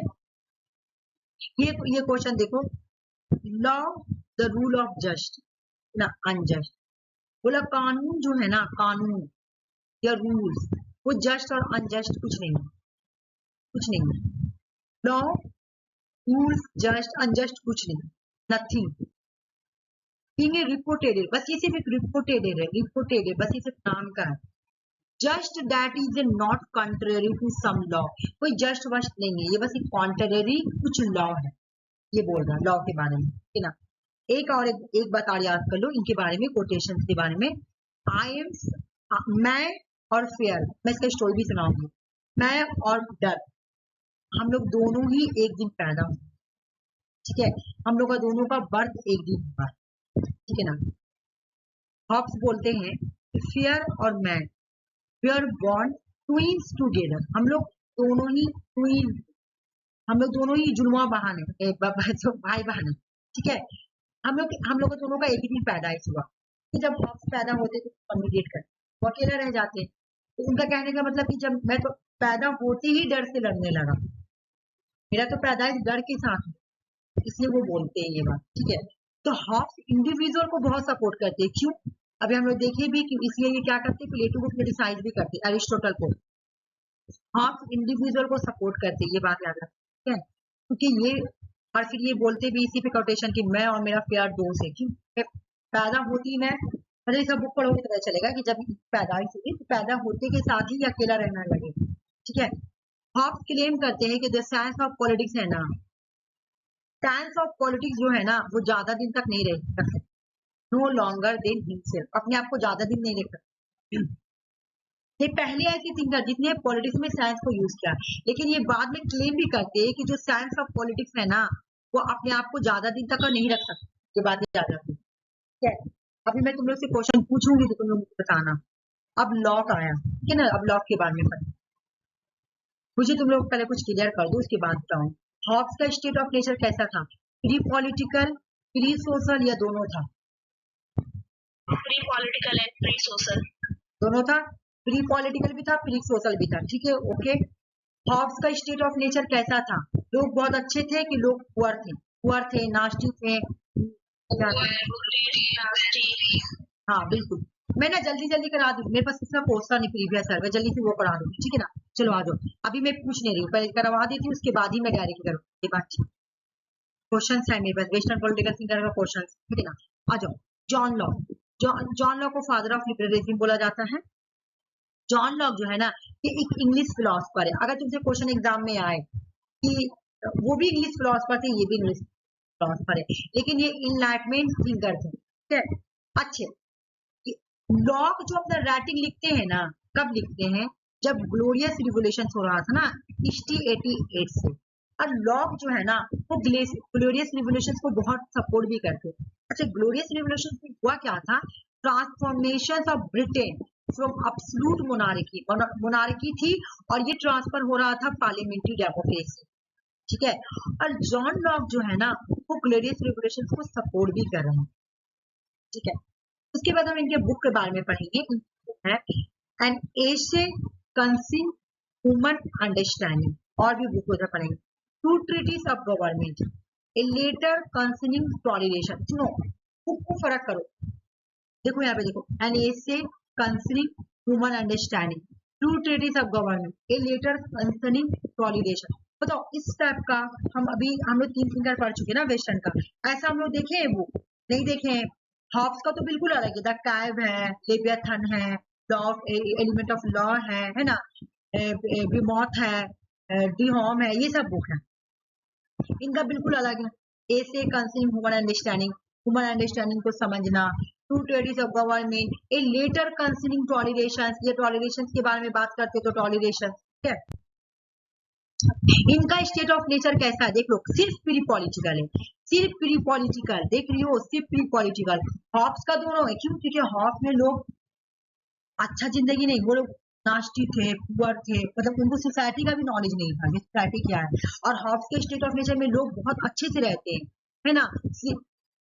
ये क्वेश्चन देखो, law the rule of just ना अनजस्ट। बोला कानून जो है ना, कानून या रूल्स, वो जस्ट और अनजस्ट कुछ नहीं है। लॉ, रूल्स, जस्ट, अनजस्ट कुछ नहीं, नथिंग। बीइंग रिपोर्टेड, बस ये सिर्फ एक रिपोर्टेड है, बस ये सिर्फ नाम का है। Just that is not contrary to some law, कोई जस्ट वस्ट नहीं है, ये बस एक कॉन्ट्रेरी कुछ लॉ है, ये बोल रहा है लॉ के बारे में, ठीक ना। एक बात और याद कर लो इनके बारे में, कोटेशन के बारे में। आई एम, मैं और फेयर, मैं इसका स्टोरी भी सुनाऊंगी। मैं और डर, हम लोग दोनों ही एक दिन पैदा हुए, ठीक है। हम लोग का दोनों का बर्थ एक दिन हुआ, ठीक है ना। हॉब्स बोलते हैं फेयर और मैं, we are born twins together. हम लोग दोनों ही ट्विन, हम लोग दोनों ही जुड़वा बहन है, भाई बहन है, ठीक है। हम लोग दोनों का एक ही दिन पैदाइश हुआ, कि जब हॉब्स पैदा होते तो कम्युनिकेट करते, वो अकेला रह जाते। तो उनका कहने का मतलब कि जब मैं तो पैदा होते ही डर से लड़ने लगा, मेरा तो पैदाइश डर के साथ, इसलिए वो बोलते हैं ये बात, ठीक है। तो हॉब्स इंडिविजुअल को बहुत सपोर्ट करते हैं, क्यों? अभी हम लोग देखे भी कि इसलिए ये क्या करते हैं, प्लेटो को क्रिटिसाइज भी करते, एरिस्टोटल को। हॉब्स इंडिविजुअल को सपोर्ट करते, ये बात याद रखते, ठीक है। क्योंकि ये, और फिर ये बोलते भी इसी पे कोटेशन कि मैं और मेरा प्यार दोस्त है, क्यों? पैदा होती मैं, मतलब सब बुक पढ़ोगे तो पता चलेगा कि जब पैदाइश हुई तो पैदा होते के साथ ही अकेला रहना लगे, ठीक है। हॉब्स क्लेम करते हैं कि द साइंस ऑफ पॉलिटिक्स है ना, साइंस ऑफ पॉलिटिक्स जो है ना, वो ज्यादा दिन तक नहीं रह सकते, नो लॉन्गर देन हिमसेल्फ, अपने आप को ज्यादा दिन नहीं देख सकते। ये पहले ऐसे थिंकर जिसने पॉलिटिक्स में साइंस को यूज किया, लेकिन ये बाद में क्लेम भी करते हैं कि जो साइंस ऑफ पॉलिटिक्स है ना, वो अपने आप को ज्यादा दिन तक नहीं रख सकते। ये बात याद रखनी, ठीक है। अभी मैं तुम लोग से क्वेश्चन पूछूंगी तो तुम लोग मुझे बताना। अब लॉक आया, ठीक है ना, अब लॉक के बारे में पढ़ें। मुझे तुम लोग पहले कुछ क्लियर कर दो, उसके बाद बताऊं। हॉब्स का स्टेट ऑफ नेचर कैसा था? प्री पॉलिटिकल, प्री सोशल या दोनों था? Pre political and pre social. दोनों था, प्री पॉलिटिकल भी था, प्री सोशल भी था, ठीक है, ओके। हॉब्स का स्टेट ऑफ नेचर कैसा था? लोग बहुत अच्छे थे कि लोग पुअर थे? पुअर थे, नास्टी थे, क्या थे? हाँ बिल्कुल। मैं ना जल्दी जल्दी करा दूँ, मेरे पास इसका पोस्टर नहीं प्रीवियस सर, मैं जल्दी से वो करा दूँ, ठीक है ना। चलो आ जाओ, अभी मैं पूछ नहीं रही हूँ, पहले करवा देती हूँ, उसके बाद ही मैं डायरेक्ट करूँ ये बात। क्वेश्चन है मेरे पास, वेस्टर्न पॉलिटिकल थिंकर का क्वेश्चन, ठीक है ना। आ जाओ। जॉन लॉक, जॉन लॉक को फादर ऑफ लिबरलिज्म बोला जाता है। जॉन लॉक जो है ना, ये एक इंग्लिश फिलोसफर है। अगर तुमसे क्वेश्चन एग्जाम में आए कि वो भी इंग्लिश फिलोसफर थे, ये भी इंग्लिश फिलोसफर है, लेकिन ये इनलाइटमेंट थिंकर थे, ठीक है। अच्छे, लॉक जो अपना राइटिंग लिखते हैं ना, कब लिखते हैं? जब ग्लोरियस रिवोल्यूशन हो रहा था ना 1688 से। और लॉक जो है ना, वो ग्लोरियस रिवोल्यूशन को बहुत सपोर्ट भी करते। अच्छा, ग्लोरियस रिवोल्यूशन में हुआ क्या था? Transformation of Britain from absolute monarchy, monarchy थी, और ये ट्रांसफर हो रहा था पार्लियामेंट्री डेमोक्रेसी, ठीक है। और जॉन लॉक जो है ना, वो ग्लोरियस रिवोल्यूशन को सपोर्ट भी कर रहे हैं, ठीक है। उसके बाद हम इनके बुक के बारे में पढ़ेंगे। है an Asian concerning human understanding, और भी बुक उधर पढ़ेंगे। Two treatise of government, a letter concerning toleration. सुनो, बुक को फर्क करो, देखो यहाँ पे देखो, an Asian concerning human understanding, two treatise of government, a letter concerning toleration. बताओ, इस टाइप का हम लोग 3 फिंगर पढ़ चुके ना वेस्टर्न का, ऐसा हम लोग देखे हैं बुक? नहीं देखे हैं। हॉब्स का तो बिल्कुल अलग है, द कैव है, लेवियथन है, law of element of law है ना, विमॉथ है, डी होम है, ये सब बुक है। इनका बिल्कुल अलग है। Essay concerning human understanding, human understanding को समझना। Two treatises of government, a letter concerning toleration, ये टॉलरेशन के बारे में बात करते तो टॉलरेशन, ठीक है। इनका स्टेट ऑफ नेचर कैसा है देख लो, सिर्फ प्री पॉलिटिकल है, सिर्फ प्री पॉलिटिकल, देख रही हो, सिर्फ प्री पॉलिटिकल। हॉब्स का दोनों है, क्यों? क्योंकि हॉब्स में लोग अच्छा जिंदगी नहीं, वो लोग नास्टी थे, पुअर थे, मतलब उनको सोसाइटी का भी नॉलेज नहीं था कि सोसाइटी क्या है। और हॉब्स के स्टेट ऑफ नेचर में लोग बहुत अच्छे से रहते हैं, है ना,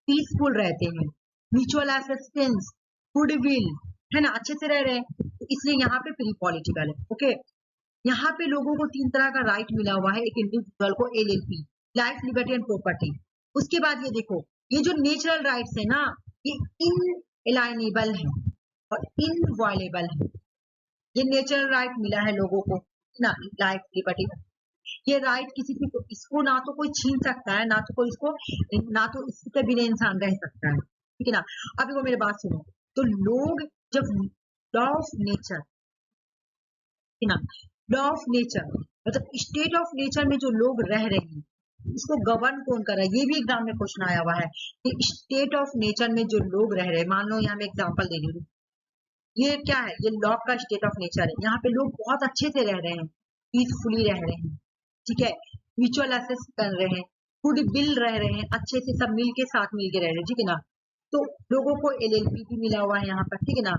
पीसफुल रहते हैं, म्यूचुअल असिस्टेंस, गुडविल, है ना, अच्छे से रह रहे हैं, तो इसलिए यहाँ पे प्री पॉलिटिकल है, ओके। यहाँ पे लोगों को 3 तरह का राइट मिला हुआ है, एक इंडिविजुअल को LLP, life, liberty and property. उसके बाद ये देखो, ये जो नेचुरल राइट्स है ना, ये इनएलाइनेबल है और इनवायलेबल है। ये नेचुरल राइट मिला है लोगों को ना, लाइफ, लिबर्टी। ये राइट किसी की, इसको ना तो कोई छीन सकता है, ना तो कोई इसको, ना तो इसके बिना इंसान रह सकता है, ठीक है ना। अभी वो मेरी बात सुनो, तो लोग जब लॉ ऑफ नेचर, ना, लॉ ऑफ नेचर मतलब स्टेट ऑफ नेचर में जो लोग रह रहे हैं, इसको गवर्न कौन कर रहा है? ये भी एग्जाम में क्वेश्चन आया हुआ है कि स्टेट ऑफ नेचर में जो लोग रह रहे हैं, मान लो यहाँ मैं एग्जांपल दे रही हूँ, ये क्या है? ये लॉ का स्टेट ऑफ नेचर है। यहाँ पे लोग बहुत अच्छे से रह रहे हैं, पीसफुली रह रहे हैं, ठीक है, म्यूचुअल असेस कर रहे हैं, गुड विल रह रहे हैं, अच्छे से सब मिल के साथ मिल के रह रहे हैं, ठीक है ना। तो लोगों को एलएलपी भी मिला हुआ है यहाँ पर, ठीक है ना।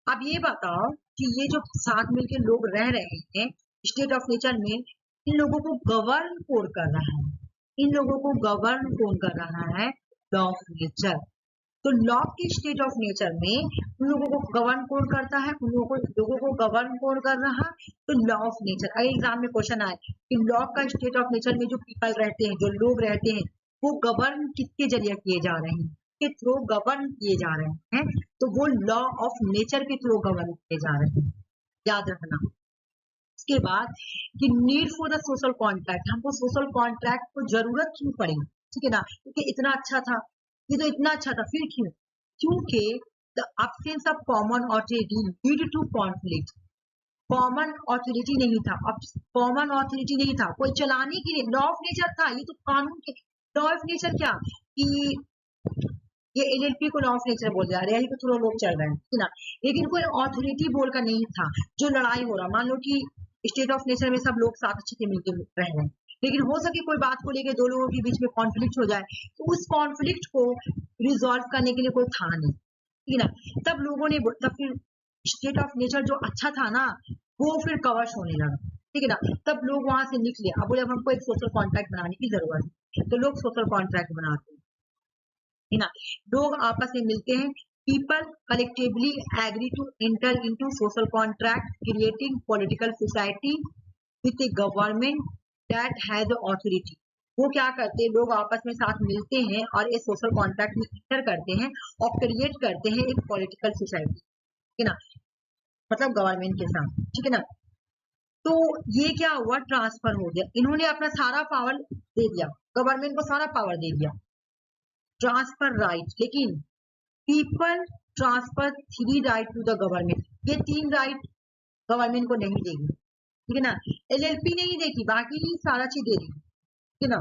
अब ये बताओ कि ये जो साथ मिलके लोग रह रहे हैं स्टेट ऑफ नेचर में, इन लोगों को गवर्न कौन कर रहा है? इन लोगों को गवर्न कौन कर रहा है? Law of nature. तो लॉ के स्टेट ऑफ नेचर में उन लोगों को गवर्न कौन करता है? उन लोगों को गवर्न कौन कर रहा है? तो लॉ ऑफ नेचर। अगर एग्जाम में क्वेश्चन आए कि लॉ का स्टेट ऑफ नेचर में जो पीपल रहते हैं, जो लोग रहते हैं, वो गवर्न किसके जरिए किए जा रहे हैं? के थ्रू गवर्न किए जा रहे हैं, तो वो लॉ ऑफ नेचर के थ्रू गवर्न किए जा रहे हैं, याद रखना। उसके बाद कि need for the social contract, हमको सोशल कॉन्ट्रैक्ट को जरूरत क्यों पड़ी, ठीक है ना, क्योंकि इतना अच्छा था, ये तो इतना अच्छा था, फिर क्यों? क्योंकि the absence of common authority lead to conflict. Common authority नहीं था, अब कॉमन ऑथोरिटी नहीं था, कोई चलाने के लिए, लॉ ऑफ नेचर था, ये तो कानून के, लॉ ऑफ नेचर क्या कि ये एलएलपी को लॉ ऑफ नेचर बोल रहा है, रियली को थोड़ा लोग चल रहे हैं, ठीक है ना। लेकिन कोई ऑथोरिटी बोल का नहीं था। जो लड़ाई हो रहा, मान लो कि स्टेट ऑफ नेचर में सब लोग साथ अच्छे से मिलकर रह रहे हैं, लेकिन हो सके कोई बात को लेकर दो लोगों के बीच में कॉन्फ्लिक्ट हो जाए, तो उस कॉन्फ्लिक्ट को रिजॉल्व करने के लिए कोई था नहीं, ठीक है ना। तब लोगों ने तब फिर स्टेट ऑफ नेचर जो अच्छा था ना, वो फिर कवर्स होने लगा, ठीक है ना। तब लोग वहां से निकले, अब बोले अब हमको एक सोशल कॉन्ट्रैक्ट बनाने की जरूरत है, तो लोग सोशल कॉन्ट्रैक्ट बनाते हैं, है ना। लोग आपस में मिलते हैं, people collectively agree to enter into social contract creating political society with a government that has authority। वो क्या करते हैं, लोग आपस में साथ मिलते हैं और ये सोशल कॉन्ट्रैक्ट में इंटर करते हैं और क्रिएट करते हैं एक पॉलिटिकल सोसाइटी, ठीक है ना, मतलब गवर्नमेंट के साथ, ठीक है ना। तो ये क्या हुआ, ट्रांसफर हो गया, इन्होंने अपना सारा पावर दे दिया, गवर्नमेंट को सारा पावर दे दिया, ट्रांसफर राइट। लेकिन people transfer 3 right to the government, ये 3 राइट गवर्नमेंट को नहीं देगी, ठीक है ना। एलएलपी नहीं देगी, बाकी सारा चीज दे देगी, ठीक है ना।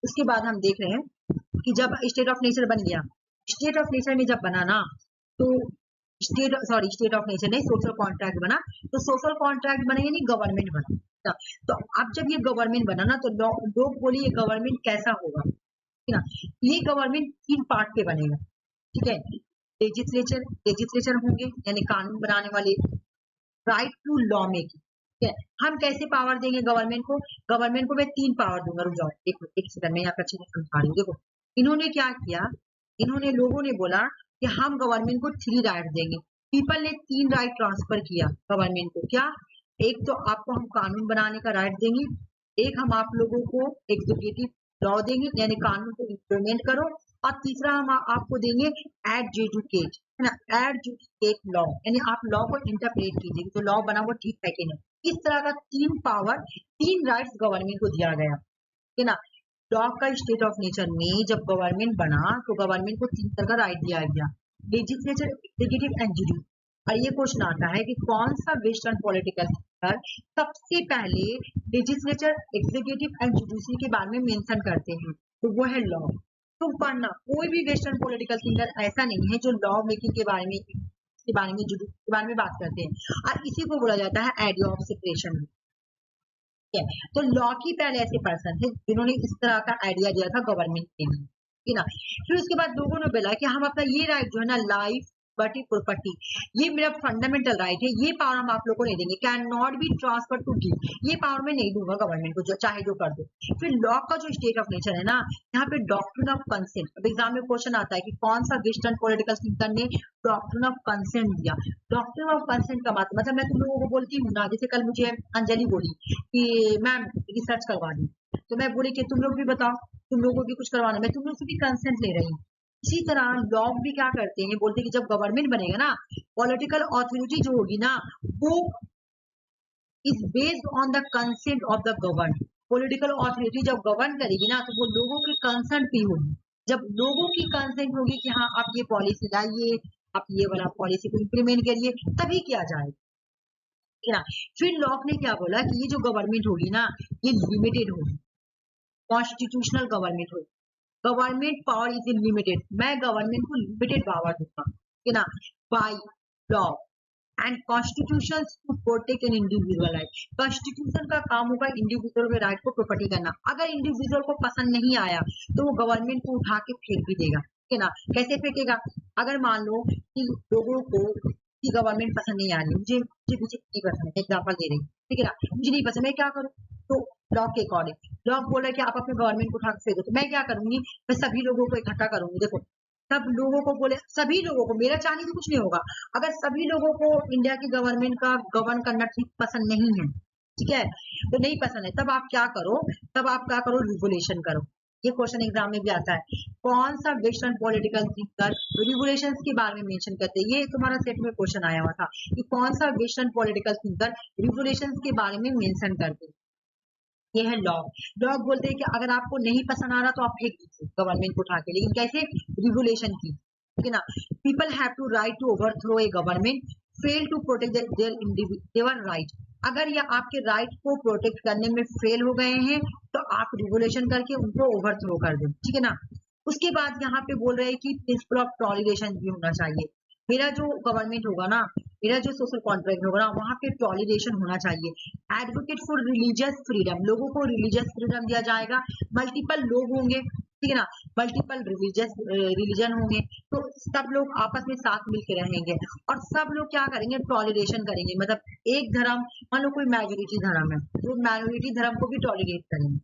उसके बाद हम देख रहे हैं कि जब स्टेट ऑफ नेचर बन गया, स्टेट ऑफ नेचर में जब बना ना, तो स्टेट ऑफ नेचर नहीं, सोशल कॉन्ट्रैक्ट बना, तो सोशल कॉन्ट्रैक्ट बना यानी गवर्नमेंट बना। तो अब जब ये गवर्नमेंट बना ना, तो लोग बोले ये गवर्नमेंट कैसा होगा, ठीक है ना। ये गवर्नमेंट 3 पार्ट पे बनेगा, ठीक है। लेजिस्लेचर होंगे यानी कानून बनाने वाले, राइट टू लॉ मेकिंग, ठीक है। हम कैसे पावर देंगे गवर्नमेंट को मैं 3 पावर दूंगा, रुक जाओ देखो एक सेकंड में यहाँ पे अच्छे से समझा रही हूँ। देखो इन्होंने क्या किया, इन्होंने लोगों ने बोला कि हम गवर्नमेंट को 3 राइट देंगे, पीपल ने 3 राइट ट्रांसफर किया गवर्नमेंट को। क्या, एक तो आपको हम कानून बनाने का राइट देंगे, एक हम आप लोगों को एग्जीक्यूटिव लॉ देंगे यानी कानून को इम्प्लीमेंट करो, और तीसरा हम आपको देंगे एडजुडिकेट, है ना, एडजुडिकेट लॉ यानी आप लॉ को इंटरप्रेट कीजिए तो लॉ बना वो ठीक है कि नहीं। इस तरह का 3 पावर 3 राइट्स गवर्नमेंट को दिया गया, है ना। लॉ का स्टेट ऑफ नेचर में जब गवर्नमेंट बना तो गवर्नमेंट को 3 तरह का राइट दिया गया, लेजिस्लेचर, एग्जीक्यूटिव एंड जुडिशरी। और ये क्वेश्चन आता है कि कौन सा वेस्टर्न पॉलिटिकल सिस्टम सबसे पहले लेजिस्लेचर, एग्जीक्यूटिव एंड जुडिशरी के बारे में मेंशन करते हैं, तो वो है लॉ। तुम पढ़ना, कोई भी वेस्टर्न पॉलिटिकल सिस्टम ऐसा नहीं है जो लॉ मेकिंग के बारे में जुडिशरी के बारे में बात करते हैं, और इसी को बोला जाता है आइडिया ऑफ सेपरेशन। तो लॉ की पहले ऐसे पर्सन थे जिन्होंने इस तरह का आइडिया दिया था गवर्नमेंट के लिए, ठीक है ना। फिर उसके बाद लोगों ने बोला कि हम अपना ये राइट जो है ना, लाइफ बटी प्रॉपर्टी, ये मेरा फंडामेंटल राइट है, ये पावर हम आप लोग को नहीं देंगे, can not be transfer to give, ये पावर मैं नहीं दूंगा गवर्नमेंट को, जो चाहे जो कर दो। फिर लॉ का जो स्टेट ऑफ नेचर है ना, यहाँ पे डॉक्ट्रिन ऑफ कंसेंट, अब एग्जाम में क्वेश्चन आता है कि कौन सा वेस्टर्न पॉलिटिकल सिस्टम ने डॉक्ट्रिन ऑफ कंसेंट दिया। डॉक्ट्रिन ऑफ कंसेंट का मतलब मैं तुम लोगों को बोलती हूँ ना, जैसे कल मुझे अंजलि बोली कि मैम रिसर्च करवा दी, तो मैं बोली कि तुम लोग भी बताओ, तुम लोगों को भी कुछ करवाना, मैं तुम लोग से भी कंसेंट ले रही हूँ। इसी तरह लॉ भी क्या करते हैं, बोलते हैं कि जब गवर्नमेंट बनेगा ना, पॉलिटिकल ऑथोरिटी जो होगी ना, वो is based on the consent of the govern. Political authority जब गवर्न करेगी ना, तो वो लोगों के कंसेंट पे होगी। जब लोगों की कंसेंट होगी कि हाँ आप ये पॉलिसी लाइए, आप ये वाला पॉलिसी को इम्प्लीमेंट करिए, तभी किया जाएगा। फिर लॉक ने क्या बोला कि ये जो गवर्नमेंट होगी ना, ये लिमिटेड होगी, कॉन्स्टिट्यूशनल गवर्नमेंट होगी। गवर्नमेंट पावर इज लिमिटेड, मैं गवर्नमेंट को लिमिटेड पावर दूंगा, है ना, by law and constitution to protect an individual right. Constitution का काम होगा इंडिविजुअल के राइट को प्रोटेक्ट करना। अगर इंडिविजुअल को पसंद नहीं आया तो वो गवर्नमेंट को उठा के फेंक भी देगा, है ना। कैसे फेंकेगा, अगर मान लो कि लोगों को की गवर्नमेंट पसंद नहीं आ रही, मुझे बीजेपी पसंद है, एग्जाम्पल दे रही हूँ, ठीक है ना, मुझे नहीं पसंद, मैं क्या करूँ, तो लॉ के अकॉर्डिंग लॉ बोल रहा है कि आप अपने गवर्नमेंट को उठा के फेंको, तो मैं क्या करूंगी, मैं सभी लोगों को इकट्ठा करूंगी। देखो सब लोगों को बोले, सभी लोगों को, मेरा चाहने से कुछ नहीं होगा, अगर सभी लोगों को इंडिया की गवर्नमेंट का गवर्न करना ठीक पसंद नहीं है, ठीक है, तो नहीं पसंद है, तब आप क्या करो, रिवोल्यूशन करो। ये क्वेश्चन एग्जाम में भी आता है, कौन सा वेस्टर्न पॉलिटिकल थिंकर रिवोल्यूशंस के बारे में मेंशन करते हैं। ये तुम्हारा सेट में क्वेश्चन आया हुआ था कि कौन सा वेस्टर्न पॉलिटिकल थिंकर रिवोल्यूशंस के बारे में मेंशन करते हैं। ये है लॉ। लॉ बोलते हैं कि अगर आपको नहीं पसंद आ रहा तो आप फेंक दीजिए गवर्नमेंट को उठा के, लेकिन कैसे, रिवोल्यूशन की, ठीक है ना। People have to right to overthrow a government fail to protect their right. अगर ये आपके राइट को प्रोटेक्ट करने में फेल हो गए हैं तो आप रिवोल्यूशन करके उनको ओवरथ्रो कर दें, ठीक है ना। उसके बाद यहाँ पे बोल रहे हैं कि प्रिंसिपल ऑफ टॉलरेशन भी होना चाहिए। मेरा जो गवर्नमेंट होगा ना, मेरा जो सोशल कॉन्ट्रैक्ट होगा ना, वहाँ पे टॉलरेशन होना चाहिए। एडवोकेट फॉर रिलीजियस फ्रीडम, लोगों को रिलीजियस फ्रीडम दिया जाएगा। मल्टीपल लोग होंगे, ठीक है ना, मल्टीपल रिलीजन होंगे, तो सब लोग आपस में साथ मिलकर रहेंगे और सब लोग क्या करेंगे, टॉलरेशन करेंगे। मतलब एक धर्म, मान लो कोई मेजोरिटी धर्म है तो माइनॉरिटी धर्म को भी टॉलरेट करेंगे,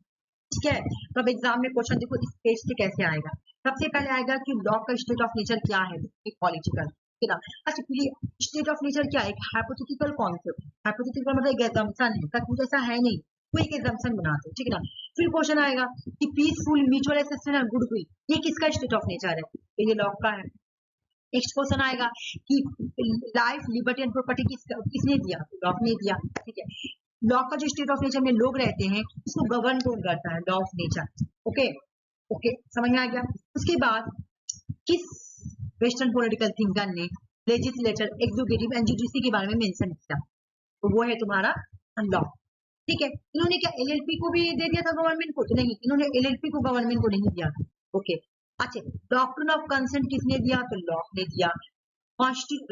ठीक है। तो अब एग्जाम में क्वेश्चन देखो इस पेज से कैसे आएगा। सबसे पहले आएगा कि लॉ का स्टेट ऑफ नेचर क्या है, पॉलिटिकल, ठीक है ना। अच्छा, फिर स्टेट ऑफ नेचर क्या है, हाइपोथेटिकल कॉन्सेप्ट। हाइपोथेटिकल मतलब एक assumption है, सचमुच ऐसा है नहीं, कोई एक assumption बनाते हैं, ठीक है ना। फिर क्वेश्चन आएगा कि पीसफुल म्यूचुअल एसेसन एंड गुडविल, ये किसका स्टेट ऑफ नेचर है, तो ये लॉ का है। नेक्स्ट क्वेश्चन आएगा कि लाइफ लिबर्टी एंड प्रॉपर्टी किसने दिया, लॉ ने दिया, ठीक है। लॉ का जो स्टेट ऑफ नेचर में लोग रहते हैं उसको गवर्न कौन करता है, law of nature. Okay okay, समझ में आ गया। उसके बाद किस वेस्टर्न पॉलिटिकल थिंकर ने लेजिस्लेचर, एग्जीक्यूटिव एंड जुडिशरी के बारे में मेंशन किया, तो वो है तुम्हारा लॉ, ठीक है। इन्होंने क्या एलएलपी को भी दे दिया था गवर्नमेंट को, तो नहीं, इन्होंने एलएलपी को गवर्नमेंट को नहीं दिया था। ओके, अच्छा, डॉक्ट्रिन ऑफ कंसेंट किसने दिया, तो लॉक ने दिया।